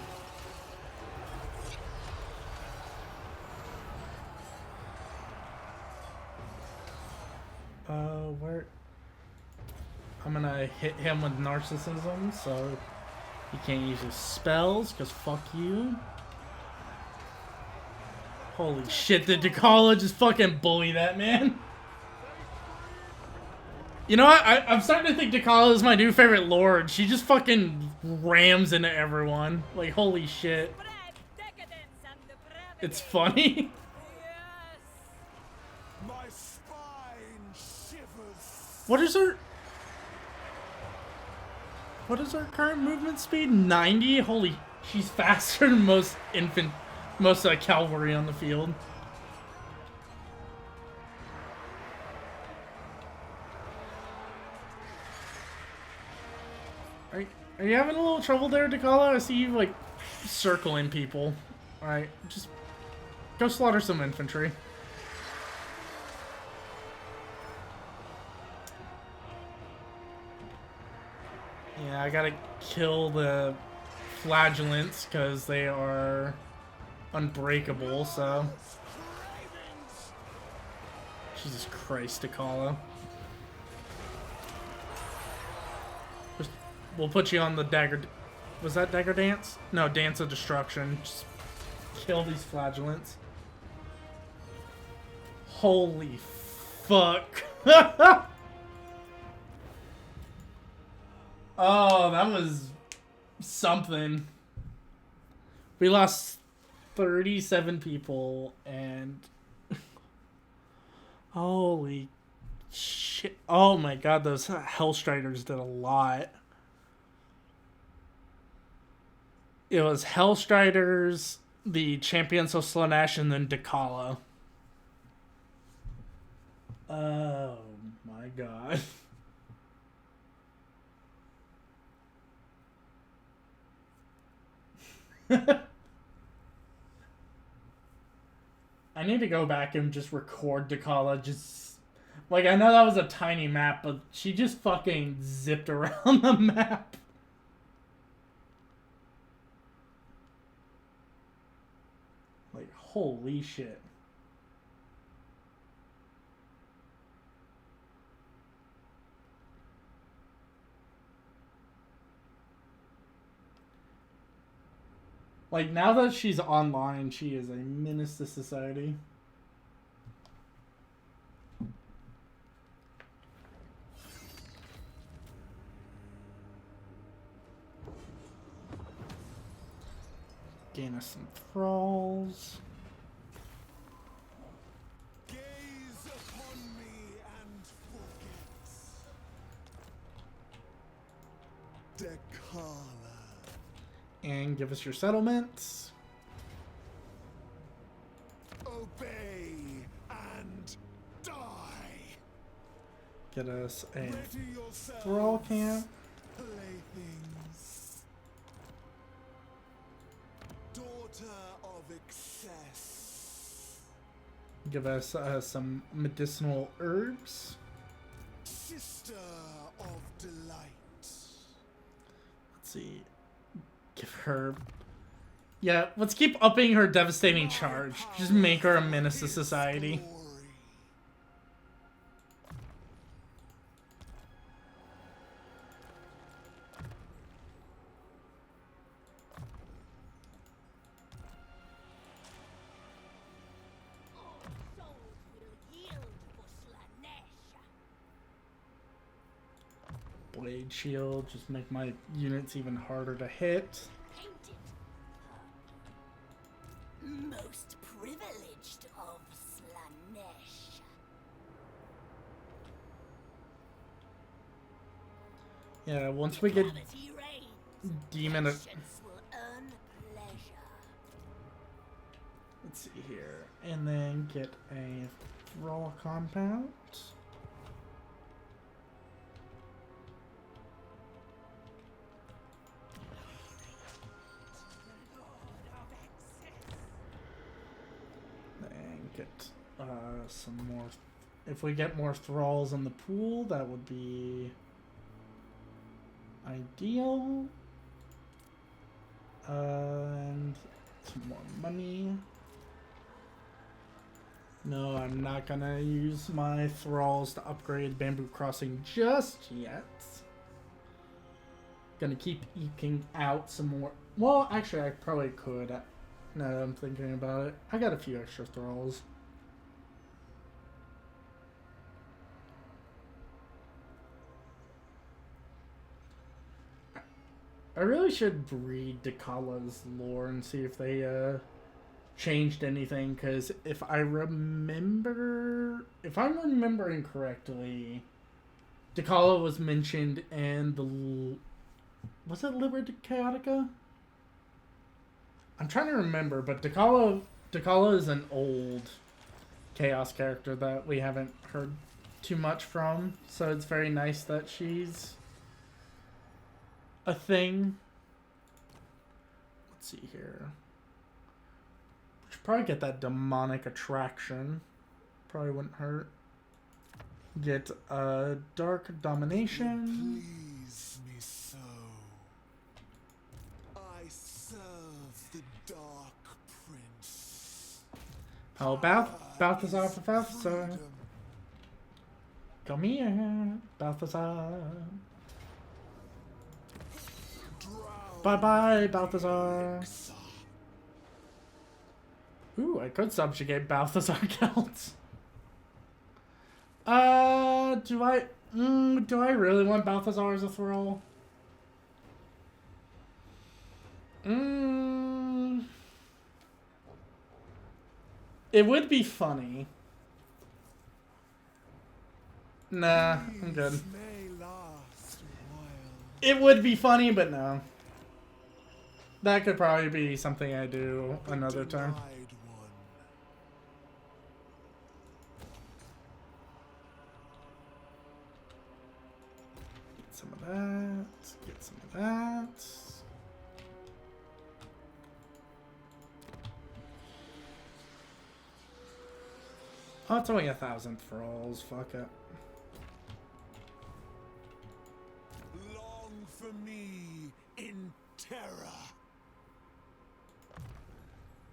Where? I'm gonna hit him with narcissism, so he can't use his spells, because fuck you. Holy shit, did Dakala just fucking bully that man? You know what? I'm starting to think Dakala is my new favorite lord. She just fucking rams into everyone. Like, holy shit. It's funny. My spine shivers. What is her current movement speed? 90? Holy, she's faster than most cavalry on the field. Are you having a little trouble there, Dakala? I see you, like, circling people. Alright, just go slaughter some infantry. Yeah, I gotta kill the flagellants, because they are unbreakable, so... Jesus Christ, Dakala. We'll put you on the dagger... Was that dagger dance? No, dance of destruction. Just kill these flagellants. Holy fuck. Oh, that was something. We lost 37 people and... Holy shit. Oh my god, those Hellstriders did a lot. It was Hellstriders, the Champions of Slaanesh, and then Dakala. Oh my god. I need to go back and just record Dakala. Just like, I know that was a tiny map, but she just fucking zipped around the map. Like, Holy shit. Like, now that she's online, she is a menace to society. Gain us some thralls. Gaze upon me and forget. Dekala. And give us your settlements. Obey and die. Get us a Ready yourselves, thrall camp. playthings. Daughter of excess. Give us some medicinal herbs. Sister of delight. Let's see. Give her... Yeah, let's keep upping her devastating charge. Just make her a menace to society. Blade shield, just make my units even harder to hit. Most privileged of Slanesh. Yeah, once we get demon... Will earn pleasure. Let's see here. And then get a thrall compound. Get some more. If we get more thralls in the pool, that would be ideal. And some more money. No, I'm not gonna use my thralls to upgrade Bamboo Crossing just yet. Gonna keep eking out some more. Well, actually, I probably could. Now that I'm thinking about it, I got a few extra thralls. I really should read Dekala's lore and see if they changed anything, because if I'm remembering correctly, Dekala was mentioned in the... Was it Liber Chaotica? I'm trying to remember, but Dekala is an old Chaos character that we haven't heard too much from, so it's very nice that she's a thing. Let's see here. We should probably get that demonic attraction. Probably wouldn't hurt. Get dark domination. Please me so. I serve the Dark Prince. Oh, Balthazar for Balthazar. Come here, Balthazar. Bye-bye, Balthazar. Ooh, I could subjugate Balthazar Celts. Do I really want Balthazar as a thrall? It would be funny. Nah, I'm good. It would be funny, but no. That could probably be something I do another time. Get some of that. Get some of that. Oh, it's only 1,000 thralls. Fuck it. Long for me in terror.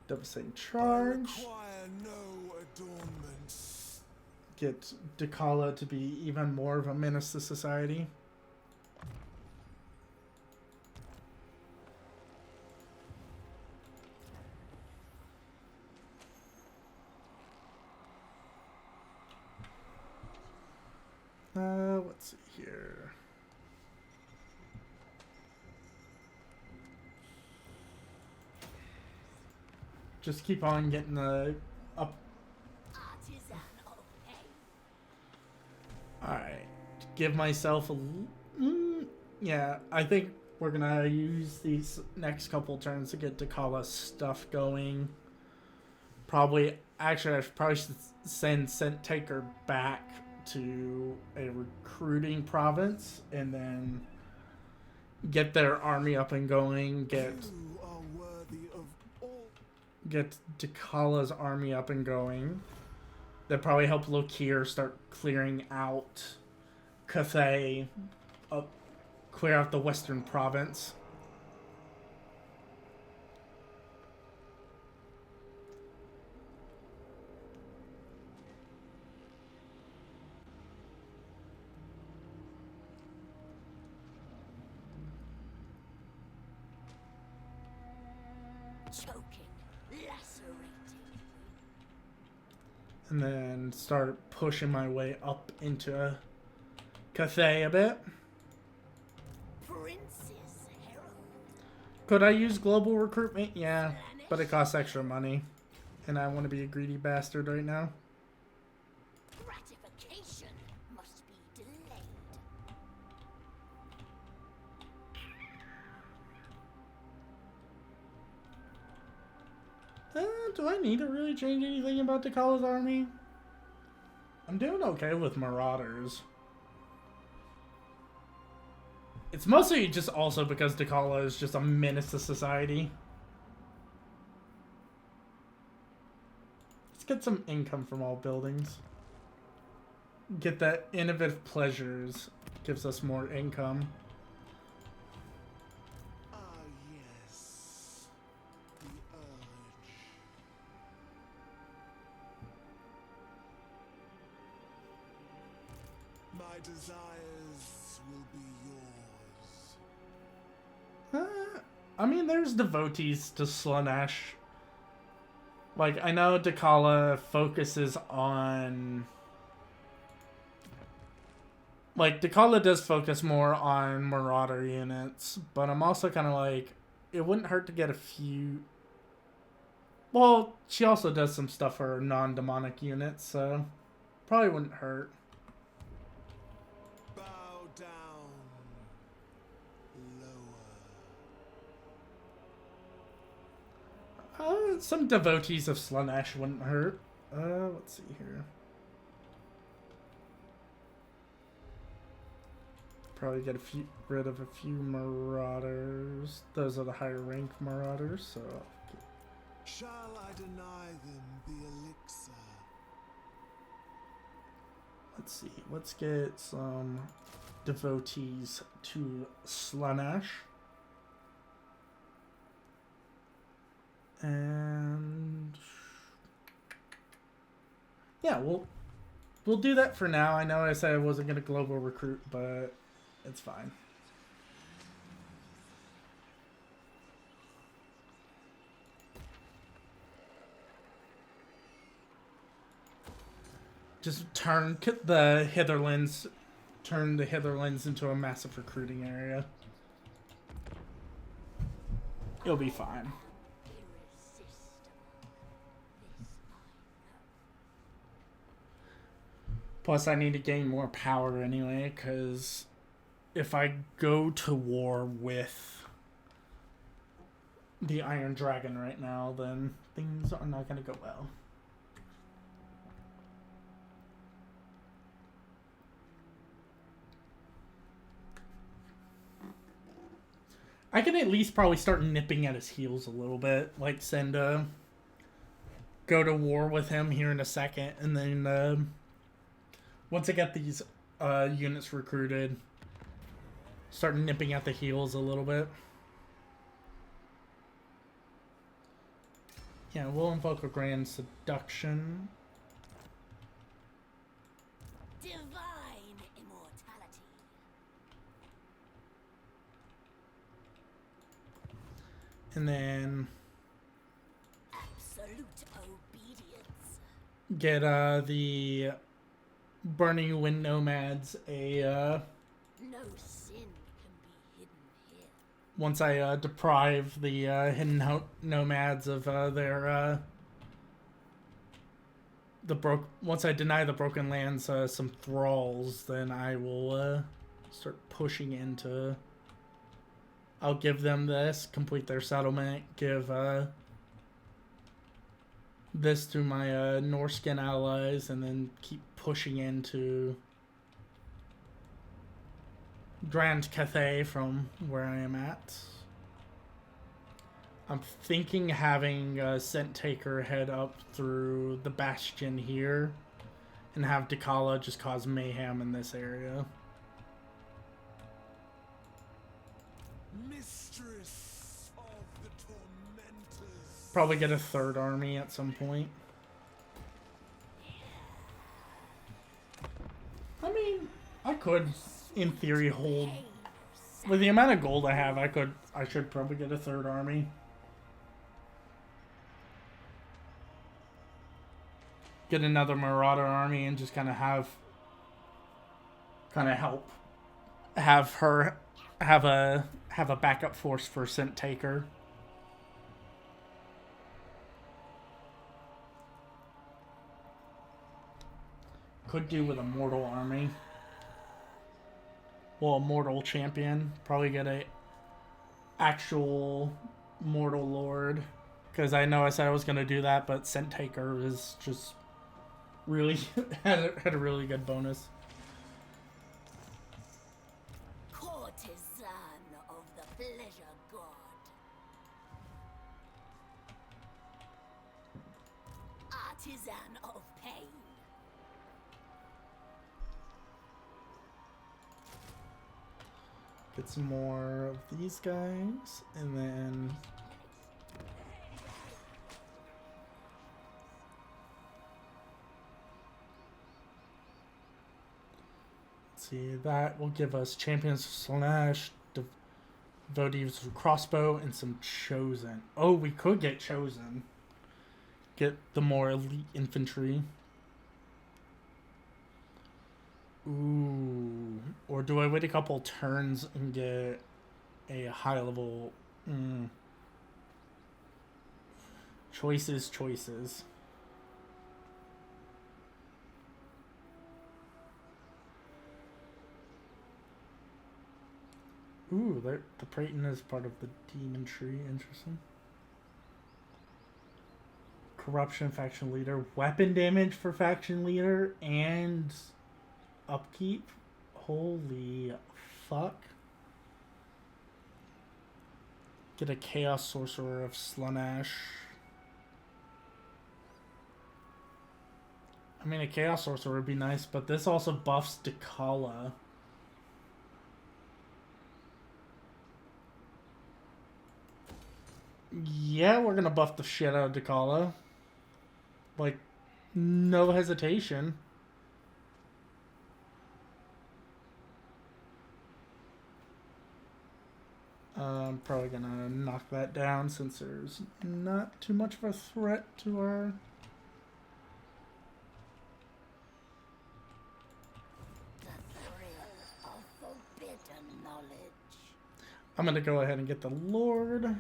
Devastating charge. Require no adornments. Get Dakala to be even more of a menace to society. Let's see here. Just keep on getting the up. Alright. Give myself a... yeah, I think we're gonna use these next couple turns to get Dakala's stuff going. Probably... Actually, I probably should send Taker back to a recruiting province and then get their army up and going. Get Dakala's army up and going. That probably help Lokir start clearing out Cathay, clear out the western province. And then start pushing my way up into Cathay a bit. Could I use global recruitment? Yeah, but it costs extra money. And I want to be a greedy bastard right now. Gratification must be delayed. Do I need to really change anything about Dakala's army? I'm doing okay with Marauders. It's mostly just also because Dakala is just a menace to society. Let's get some income from all buildings. Get that innovative pleasures. Gives us more income. My desires will be yours. I mean, there's devotees to Slaanesh. Like, I know Dakala focuses on... Like, Dakala does focus more on Marauder units, but I'm also kind of like, it wouldn't hurt to get a few... Well, she also does some stuff for non-demonic units, so probably wouldn't hurt. Some devotees of Slaanesh wouldn't hurt. Let's see here. Probably get rid of a few Marauders. Those are the higher rank Marauders, so... Shall I deny them the elixir? Let's see. Let's get some devotees to Slaanesh. And yeah, we'll do that for now. I know I said I wasn't gonna global recruit, but it's fine. Just turn the Hitherlands into a massive recruiting area. You'll be fine. Plus, I need to gain more power anyway, because if I go to war with the Iron Dragon right now, then things are not going to go well. I can at least probably start nipping at his heels a little bit, like send go to war with him here in a second, and then once I get these units recruited, start nipping at the heels a little bit. Yeah, we'll invoke a Grand Seduction. Divine immortality. And then Absolute obedience. get the Burning Wind Nomads a No sin can be hidden here. once I deprive the hidden nomads of their once I deny the Broken Lands some thralls, then I will start pushing into. I'll give them this, complete their settlement, give this to my Norskin allies, and then keep pushing into Grand Cathay from where I am at. I'm thinking having Scent Taker head up through the Bastion here and have Dakala just cause mayhem in this area. Mistress of the Tormentors. Probably get a third army at some point. I mean, I could, in theory, hold... With the amount of gold I have, I should probably get a third army. Get another Marauder army and just kind of help have her have a backup force for Scent Taker. Could do with a mortal army. Well, a mortal champion. Probably get a actual mortal lord. Because I know I said I was going to do that, but Scent Taker is just really had a really good bonus. Courtesan of the pleasure god. Artisan of pain. Get some more of these guys, and then see, that will give us Champions Slash, Devotees Crossbow, and some Chosen. Oh, we could get Chosen. Get the more elite infantry. Ooh. Or do I wait a couple turns and get a high level? Choices. Ooh, the Praeton is part of the demon tree. Interesting. Corruption faction leader, weapon damage for faction leader, and upkeep. Holy fuck. Get a Chaos Sorcerer of Slaanesh. I mean, a Chaos Sorcerer would be nice, but this also buffs Dakala. Yeah, we're gonna buff the shit out of Dakala. Like, no hesitation. I'm probably gonna knock that down since there's not too much of a threat to our... The thrill of forbidden knowledge. I'm gonna go ahead and get the Lord.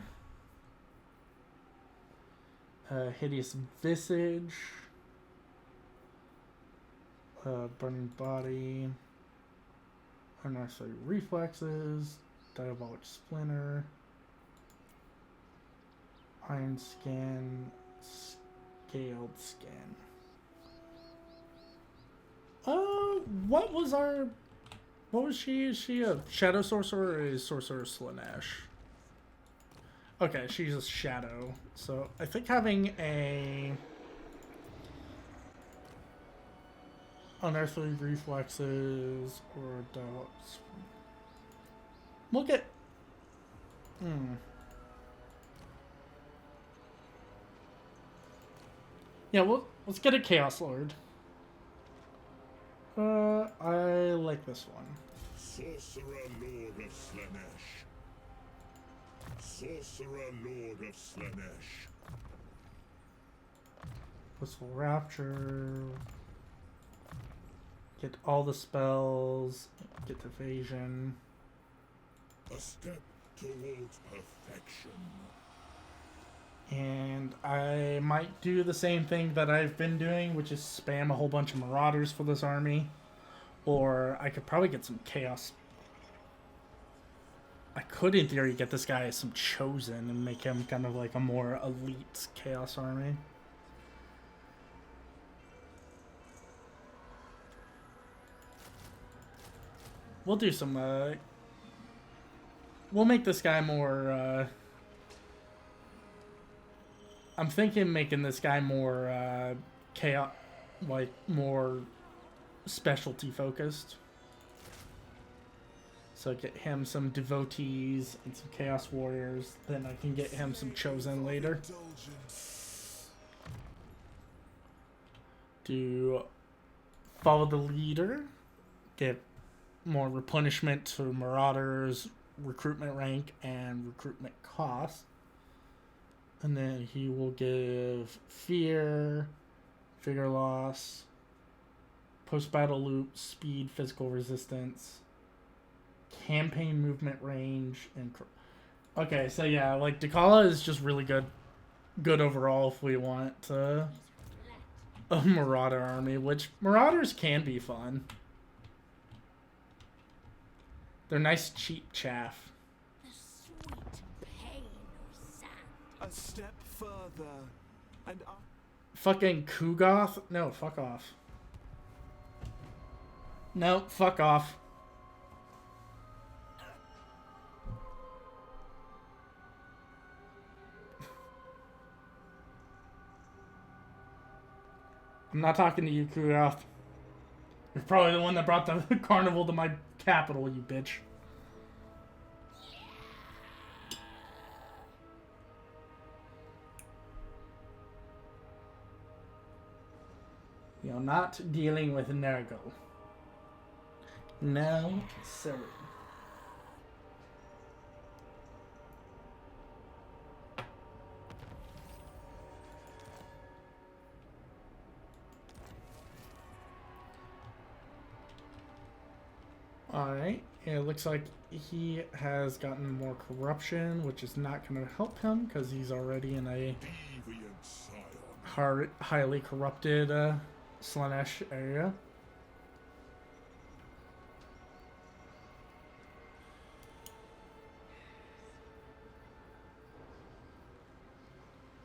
Hideous Visage. Burning Body. Unnecessary Reflexes. Diabolic Splinter. Iron Skin. Scaled Skin. What was she? Is she a Shadow Sorcerer or is Sorcerer Slaanesh? Okay, she's a Shadow. So I think having a Unearthly Reflexes or Diabolic Splinter. Look at... Yeah, well, let's get a Chaos Lord. I like this one. Sorcerer Lord of Slanesh. Sorcerer Lord of Slanesh. Whistle Rapture. Get all the spells. Get evasion. A step towards perfection. And I might do the same thing that I've been doing, which is spam a whole bunch of Marauders for this army. Or I could probably get some Chaos. I could, in theory, get this guy some Chosen and make him kind of like a more elite Chaos army. We'll do some, we'll make this guy more, I'm thinking making this guy more, chaos, like, more specialty focused. So get him some Devotees and some Chaos Warriors, then I can get him some Chosen later. Do follow the leader, get more replenishment to Marauders, recruitment rank, and recruitment cost. And then he will give Fear, Figure Loss, Post-Battle Loop, Speed, Physical Resistance, Campaign Movement Range, and... Okay, so yeah, like, Dakala is just really good overall if we want a Marauder army, which Marauders can be fun. They're nice, cheap chaff. The sweet pain of sand. A step further, and I... Fucking Kugoth? No, fuck off. No, fuck off. I'm not talking to you, Kugoth. You're probably the one that brought the carnival to my capital, you bitch. You're not dealing with Nergal. No, sir. Alright, it looks like he has gotten more corruption, which is not going to help him because he's already in a highly corrupted Slanesh area.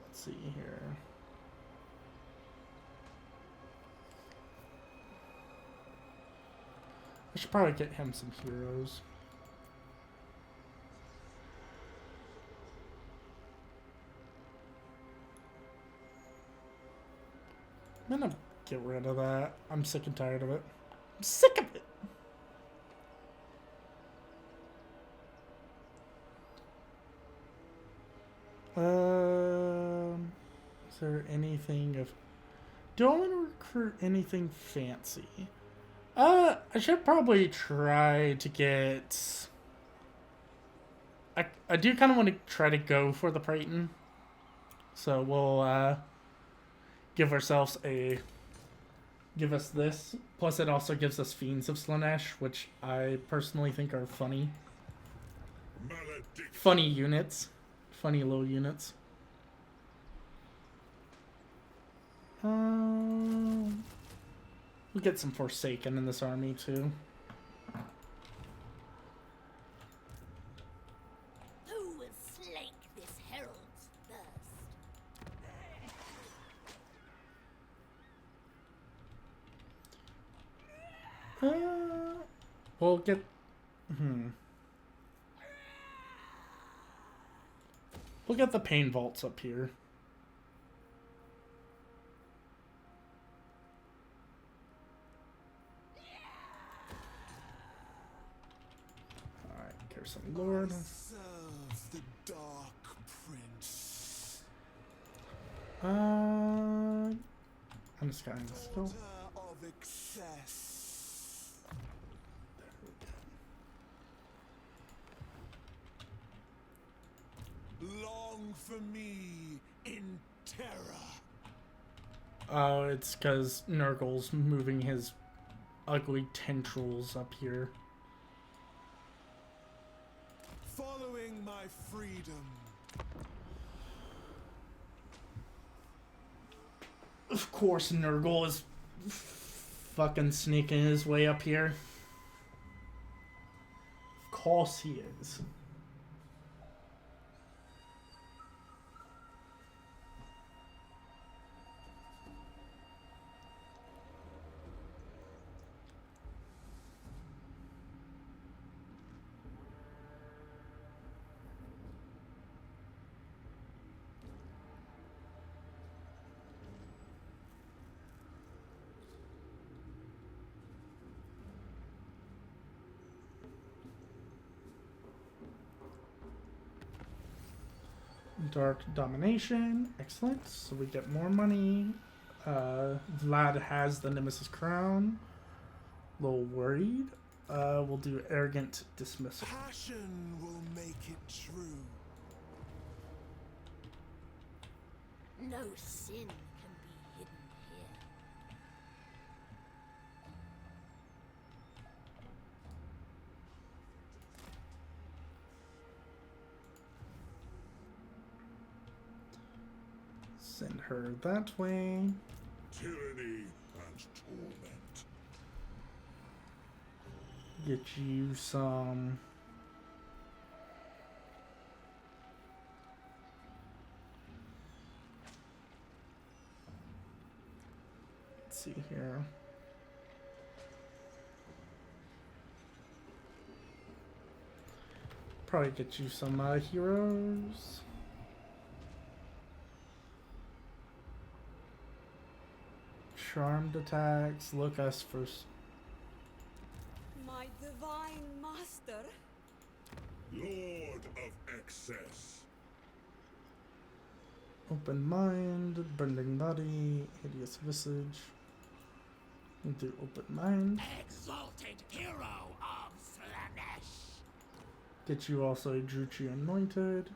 Let's see here. I should probably get him some heroes. I'm gonna get rid of that. I'm sick and tired of it. I'm sick of it! Is there anything of... Do I want to recruit anything fancy? I should probably try to get... I do kind of want to try to go for the Praeton. So we'll, give ourselves a... Give us this. Plus it also gives us Fiends of Slanesh, which I personally think are funny. Funny units. Funny little units. We'll get some Forsaken in this army, too. Who will slake this herald's thirst? We'll get... We'll get the Pain Vaults up here. Some Lord. Serve the Dark Prince. in the sky. Let's go. Daughter of excess. Long for me in terror. Oh, it's because Nurgle's moving his ugly tendrils up here. Following my freedom. Of course, Nurgle is fucking sneaking his way up here. Of course he is. Dark Domination. Excellent. So we get more money. Vlad has the Nemesis Crown. A little worried. We'll do Arrogant Dismissal. Passion will make it true. No sin can be hidden here. Send her that way. Tyranny and torment. Get you some... Let's see here. Probably get you some heroes. Charmed attacks. Look us first. My divine master. Lord of excess. Open mind, bending body, hideous visage. Do open mind. Exalted hero of Slanesh. Get you also a Druchi anointed.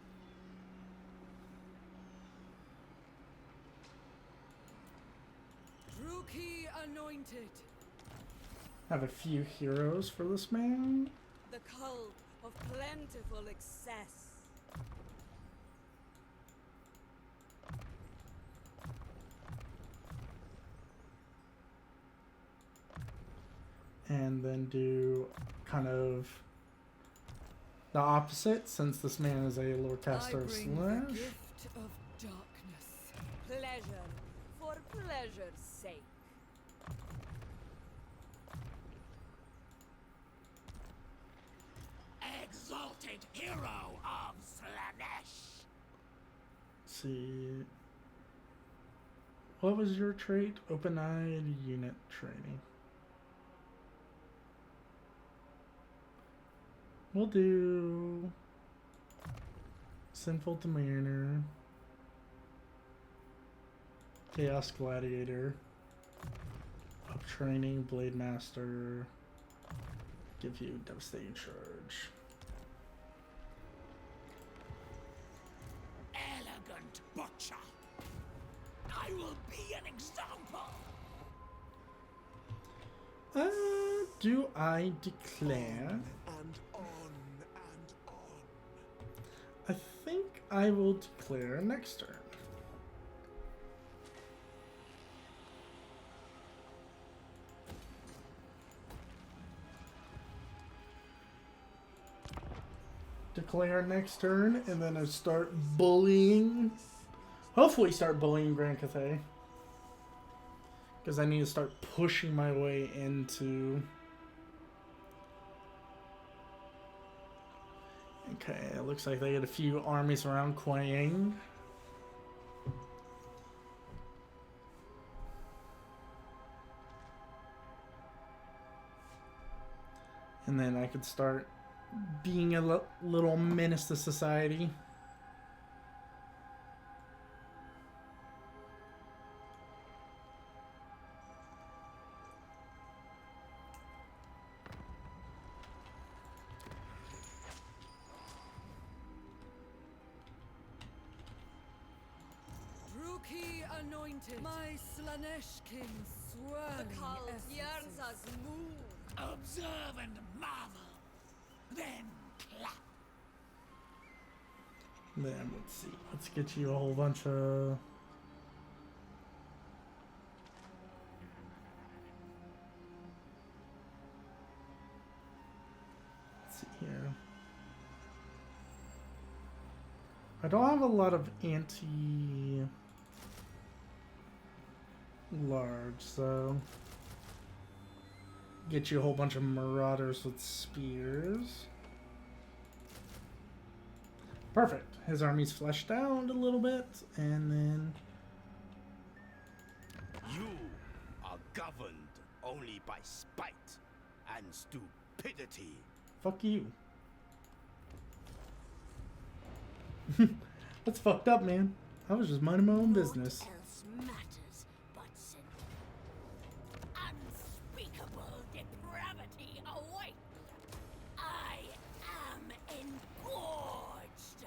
Druki anointed. Have a few heroes for this man. The cult of plentiful excess. And then do kind of the opposite, since this man is a Lord Caster of The Slash. gift of darkness. Pleasure for pleasure's sake. Exalted hero of Slanesh. See. What was your trait? Open-eyed unit training. We'll do Sinful Demeanor, Chaos Gladiator, Up Training, Blade Master, give you Devastating Charge. Elegant butcher. I will be an example. Do I declare? And on and on. I think I will declare next turn. Declare next turn, and then I start bullying. Hopefully start bullying Grand Cathay. Because I need to start pushing my way into... Okay, it looks like they get a few armies around Kuang. And then I could start being a little menace to society. anointed. My Slanesh king swirling the cult yearns us move. Observe and marvel. Then clap. Then let's see. Let's get you a whole bunch of. Let's see here. I don't have a lot of anti-large, so get you a whole bunch of marauders with spears. Perfect. His army's fleshed out a little bit, and then You are governed only by spite and stupidity. fuck you. That's fucked up, man. I was just minding my own business. What else matters but sin? Unspeakable depravity awaits. I am engorged.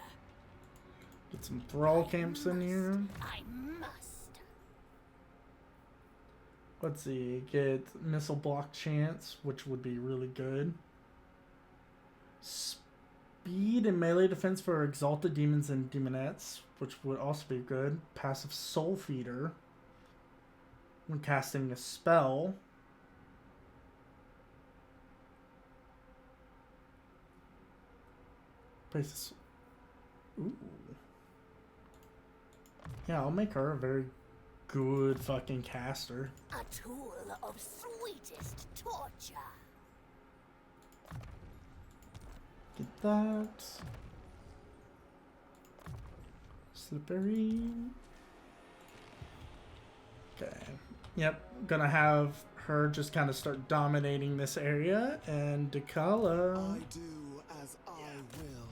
Get some thrall camps in here. I must. Let's see. Get missile block chance, which would be really good. Speed and melee defense for exalted demons and demonettes, which would also be good. Passive soul feeder when casting a spell. Places. Ooh. Yeah, I'll make her a very good fucking caster. A tool of sweetest torture. Get that. Slippery. Okay. Yep. Gonna have her just kind of start dominating this area, and Dekala. I do as I will.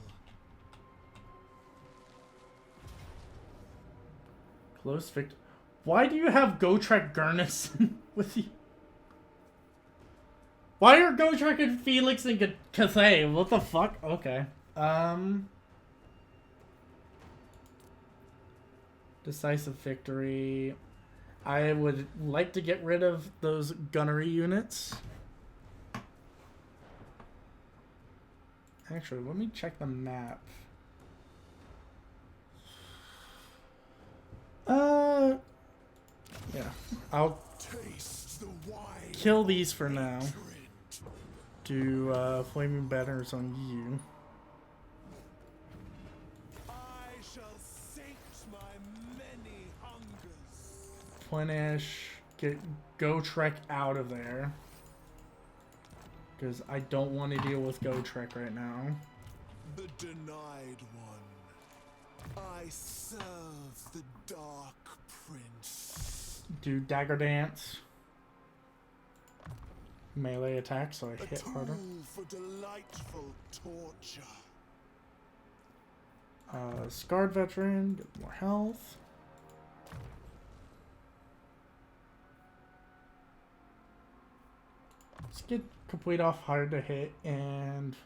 Close victor. Why do you have Gotrek Gurnison with you? Why are Gotrek and Felix and Cathay? What the fuck? Okay. Decisive victory. I would like to get rid of those gunnery units. Actually, let me check the map. Yeah. I'll kill these for now. Do flaming banners on you. I shall sate my many hungers. Plenish. Go Trek out of there. Because I don't want to deal with Go Trek right now. The denied one. I serve the Dark Prince. Do Dagger Dance. Melee attack, so I hit harder. A tool for delightful torture. Scarred Veteran, get more health. Let's get complete off hard to hit and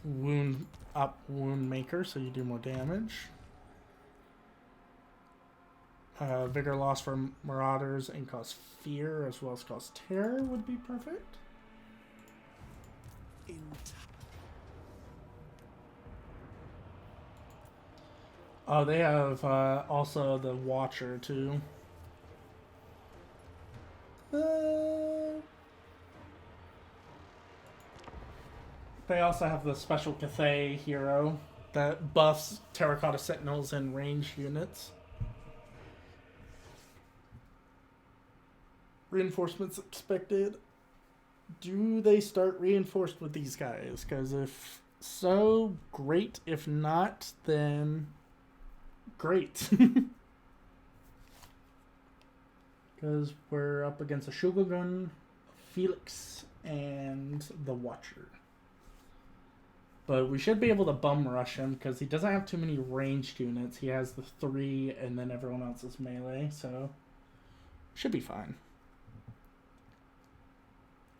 wound up wound maker so you do more damage. Vigor loss for marauders and cause fear as well as cause terror would be perfect. Oh, they have also the Watcher too. They also have the special Cathay hero that buffs Terracotta Sentinels and ranged units. Reinforcements expected. Do they start reinforced with these guys? Because if so, great. If not, then great. Because we're up against a Shogun, Felix, and the Watcher. But we should be able to bum rush him because he doesn't have too many ranged units. He has the 3 and then everyone else is melee, so should be fine.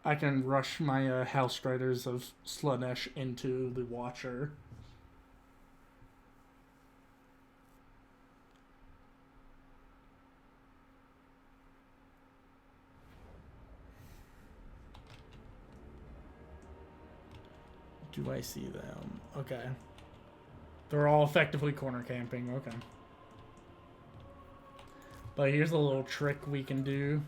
I can rush my House Riders of Slanesh into the Watcher. Do I see them? Okay. They're all effectively corner camping. Okay. But here's a little trick we can do.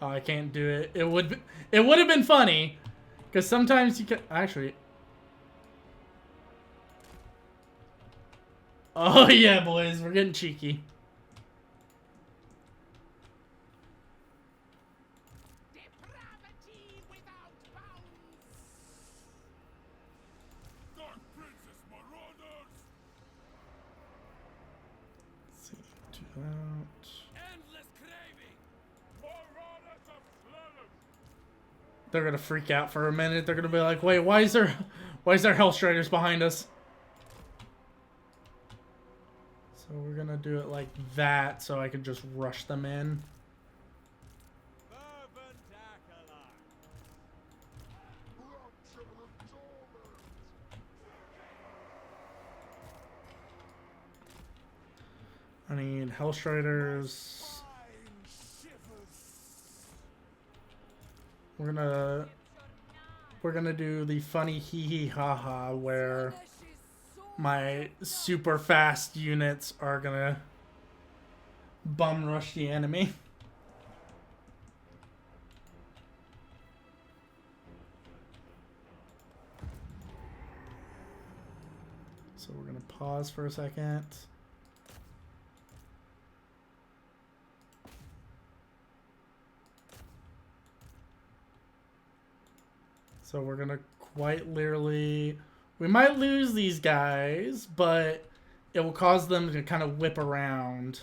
Oh, I can't do it. It would have been funny, because sometimes you can actually. Oh yeah, boys, we're getting cheeky. Depravity without bounds. Dark Princess Marauders. Let's see, do that. Endless craving. Marauders of Florence. They're gonna freak out for a minute. They're gonna be like, "Wait, why is there Hellstriders behind us?" So we're gonna do it like that, so I can just rush them in. I need Hellstriders. We're gonna do the funny hee hee ha ha where my super fast units are gonna bum rush the enemy. So we're gonna pause for a second. So we're gonna quite literally, we might lose these guys, but it will cause them to kind of whip around.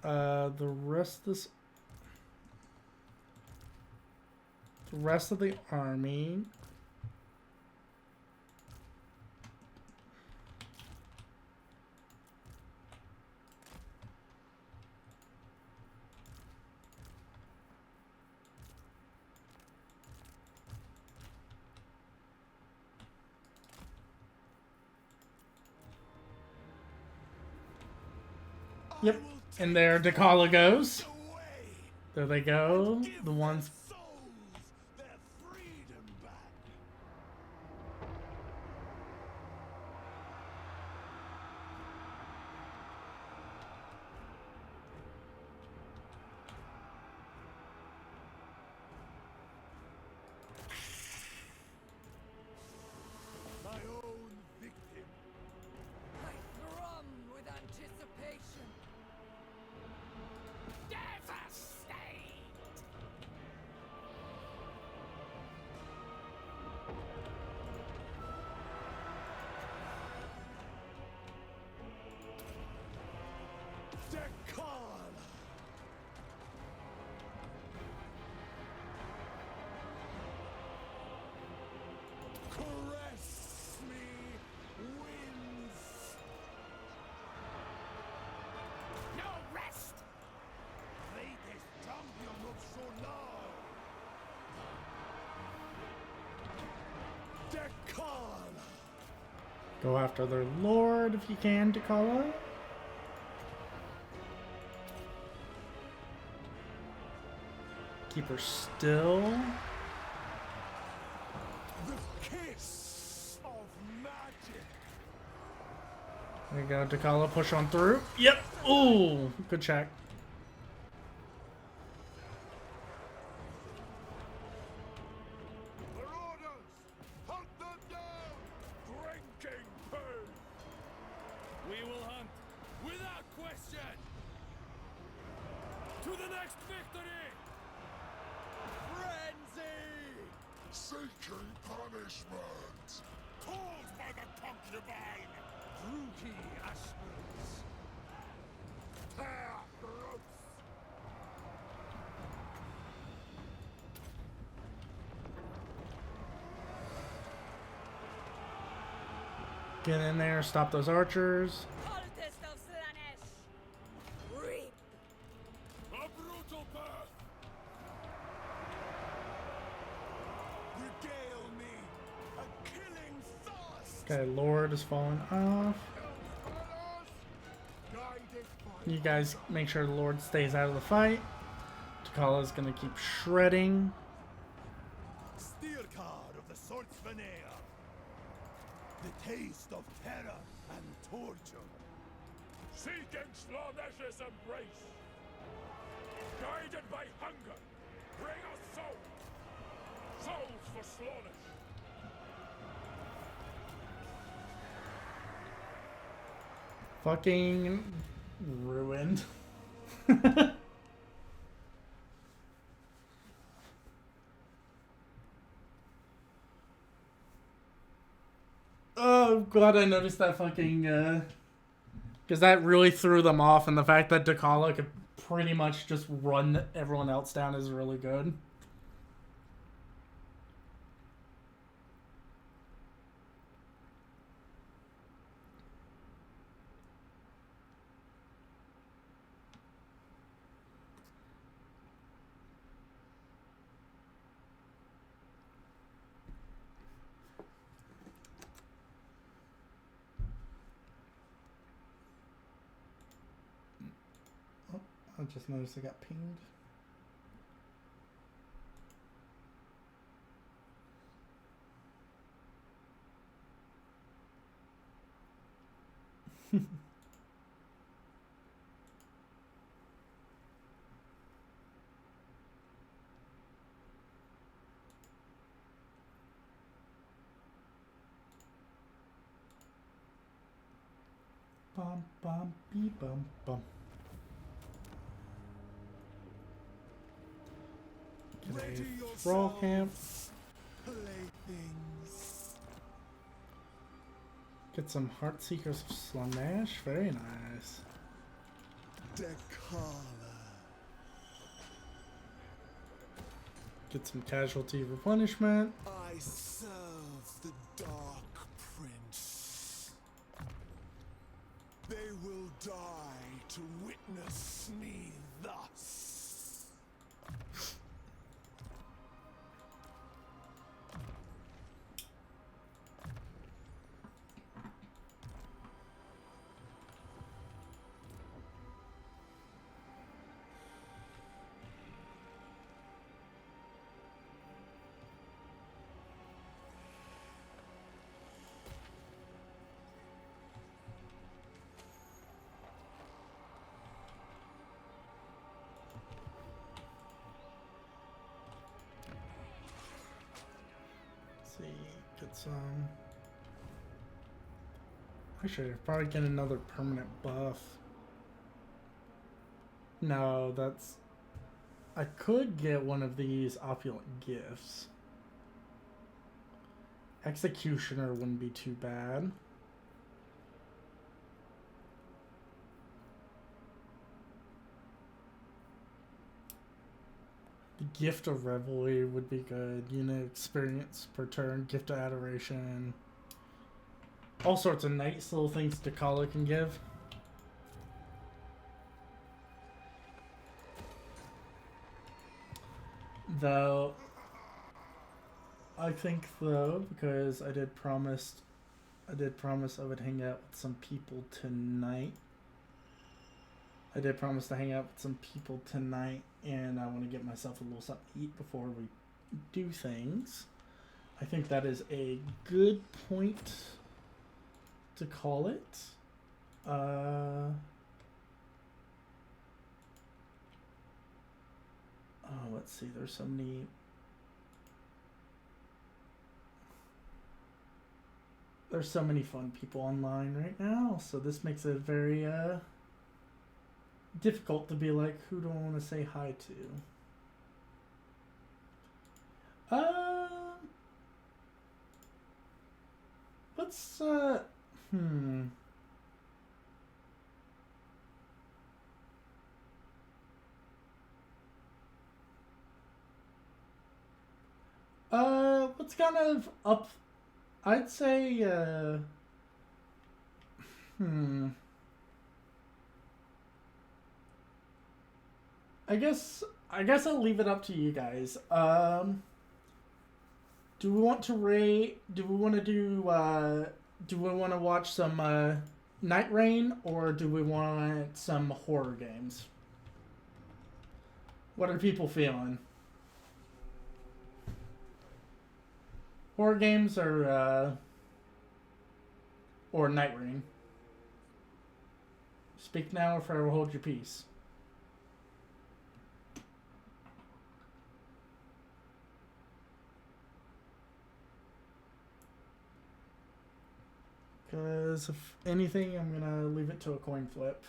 The rest of the army. Yep, and there Dakala goes. There they go. The ones. Go after their lord if you can, Dakala. Keep her still. The kiss of magic. There you go, Dakala, push on through. Yep. Ooh, good check. Get in there, stop those archers. Okay, Lord is falling off. You guys make sure the Lord stays out of the fight. Takala's gonna keep shredding. Steel card of the Swordsveneer. The taste of terror and torture. Seeking Slanesh's embrace. Guided by hunger, bring us souls. Souls for Slanesh. Fucking ruined. Oh, I'm glad I noticed that fucking, because that really threw them off, and the fact that Takala could pretty much just run everyone else down is really good. I just noticed I got pinged. Bum bum bee bum bum. Ready Brawl camp. Playthings. Get some Heartseekers of Slanesh. Very nice. Dekala. Get some casualty replenishment. I serve the Dark Prince. They will die to witness me thus. Get some. Actually, I'll probably get another permanent buff. No, that's. I could get one of these opulent gifts. Executioner wouldn't be too bad. The Gift of Revelry would be good. Unit experience per turn. Gift of Adoration. All sorts of nice little things Takala can give. Though, I think though, because I did promise I would hang out with some people tonight. I did promise to hang out with some people tonight, and I want to get myself a little something to eat before we do things. I think that is a good point to call it. Oh, let's see. There's so many. There's so many fun people online right now, so this makes it very difficult to be like, who do I want to say hi to? Let's let's kind of up. I'd say I guess I'll leave it up to you guys. Do we want to rate? Do we want to do? Do we want to watch some Night Rain, or do we want some horror games? What are people feeling? Horror games or Night Ring? Speak now or forever hold your peace. Because if anything, I'm gonna leave it to a coin flip.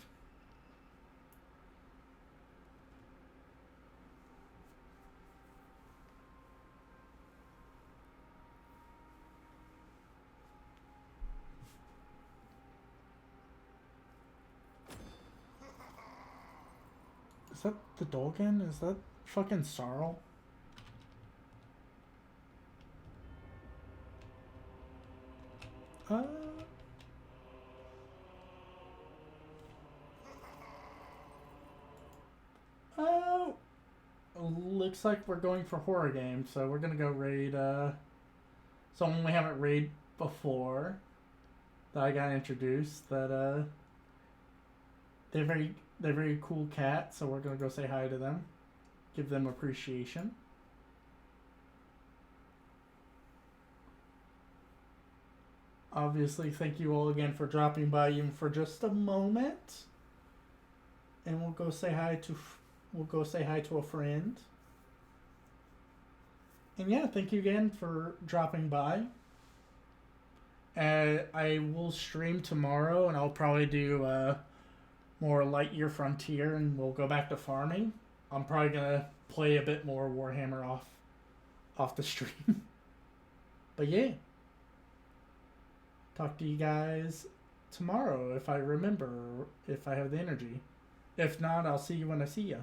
Is that the Dolgan? Is that fucking Sarl? Oh, looks like we're going for horror games, so we're gonna go raid someone we haven't raid before that I got introduced. That they're very cool cats, so we're gonna go say hi to them, give them appreciation. Obviously, thank you all again for dropping by even for just a moment. And we'll go say hi to a friend. And yeah, thank you again for dropping by. I will stream tomorrow, and I'll probably do more Lightyear Frontier, and we'll go back to farming. I'm probably gonna play a bit more Warhammer off the stream. But yeah. Talk to you guys tomorrow if I remember, if I have the energy. If not, I'll see you when I see you.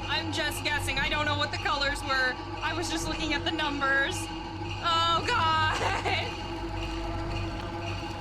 I'm just guessing. I don't know what the colors were. I was just looking at the numbers. Oh, God!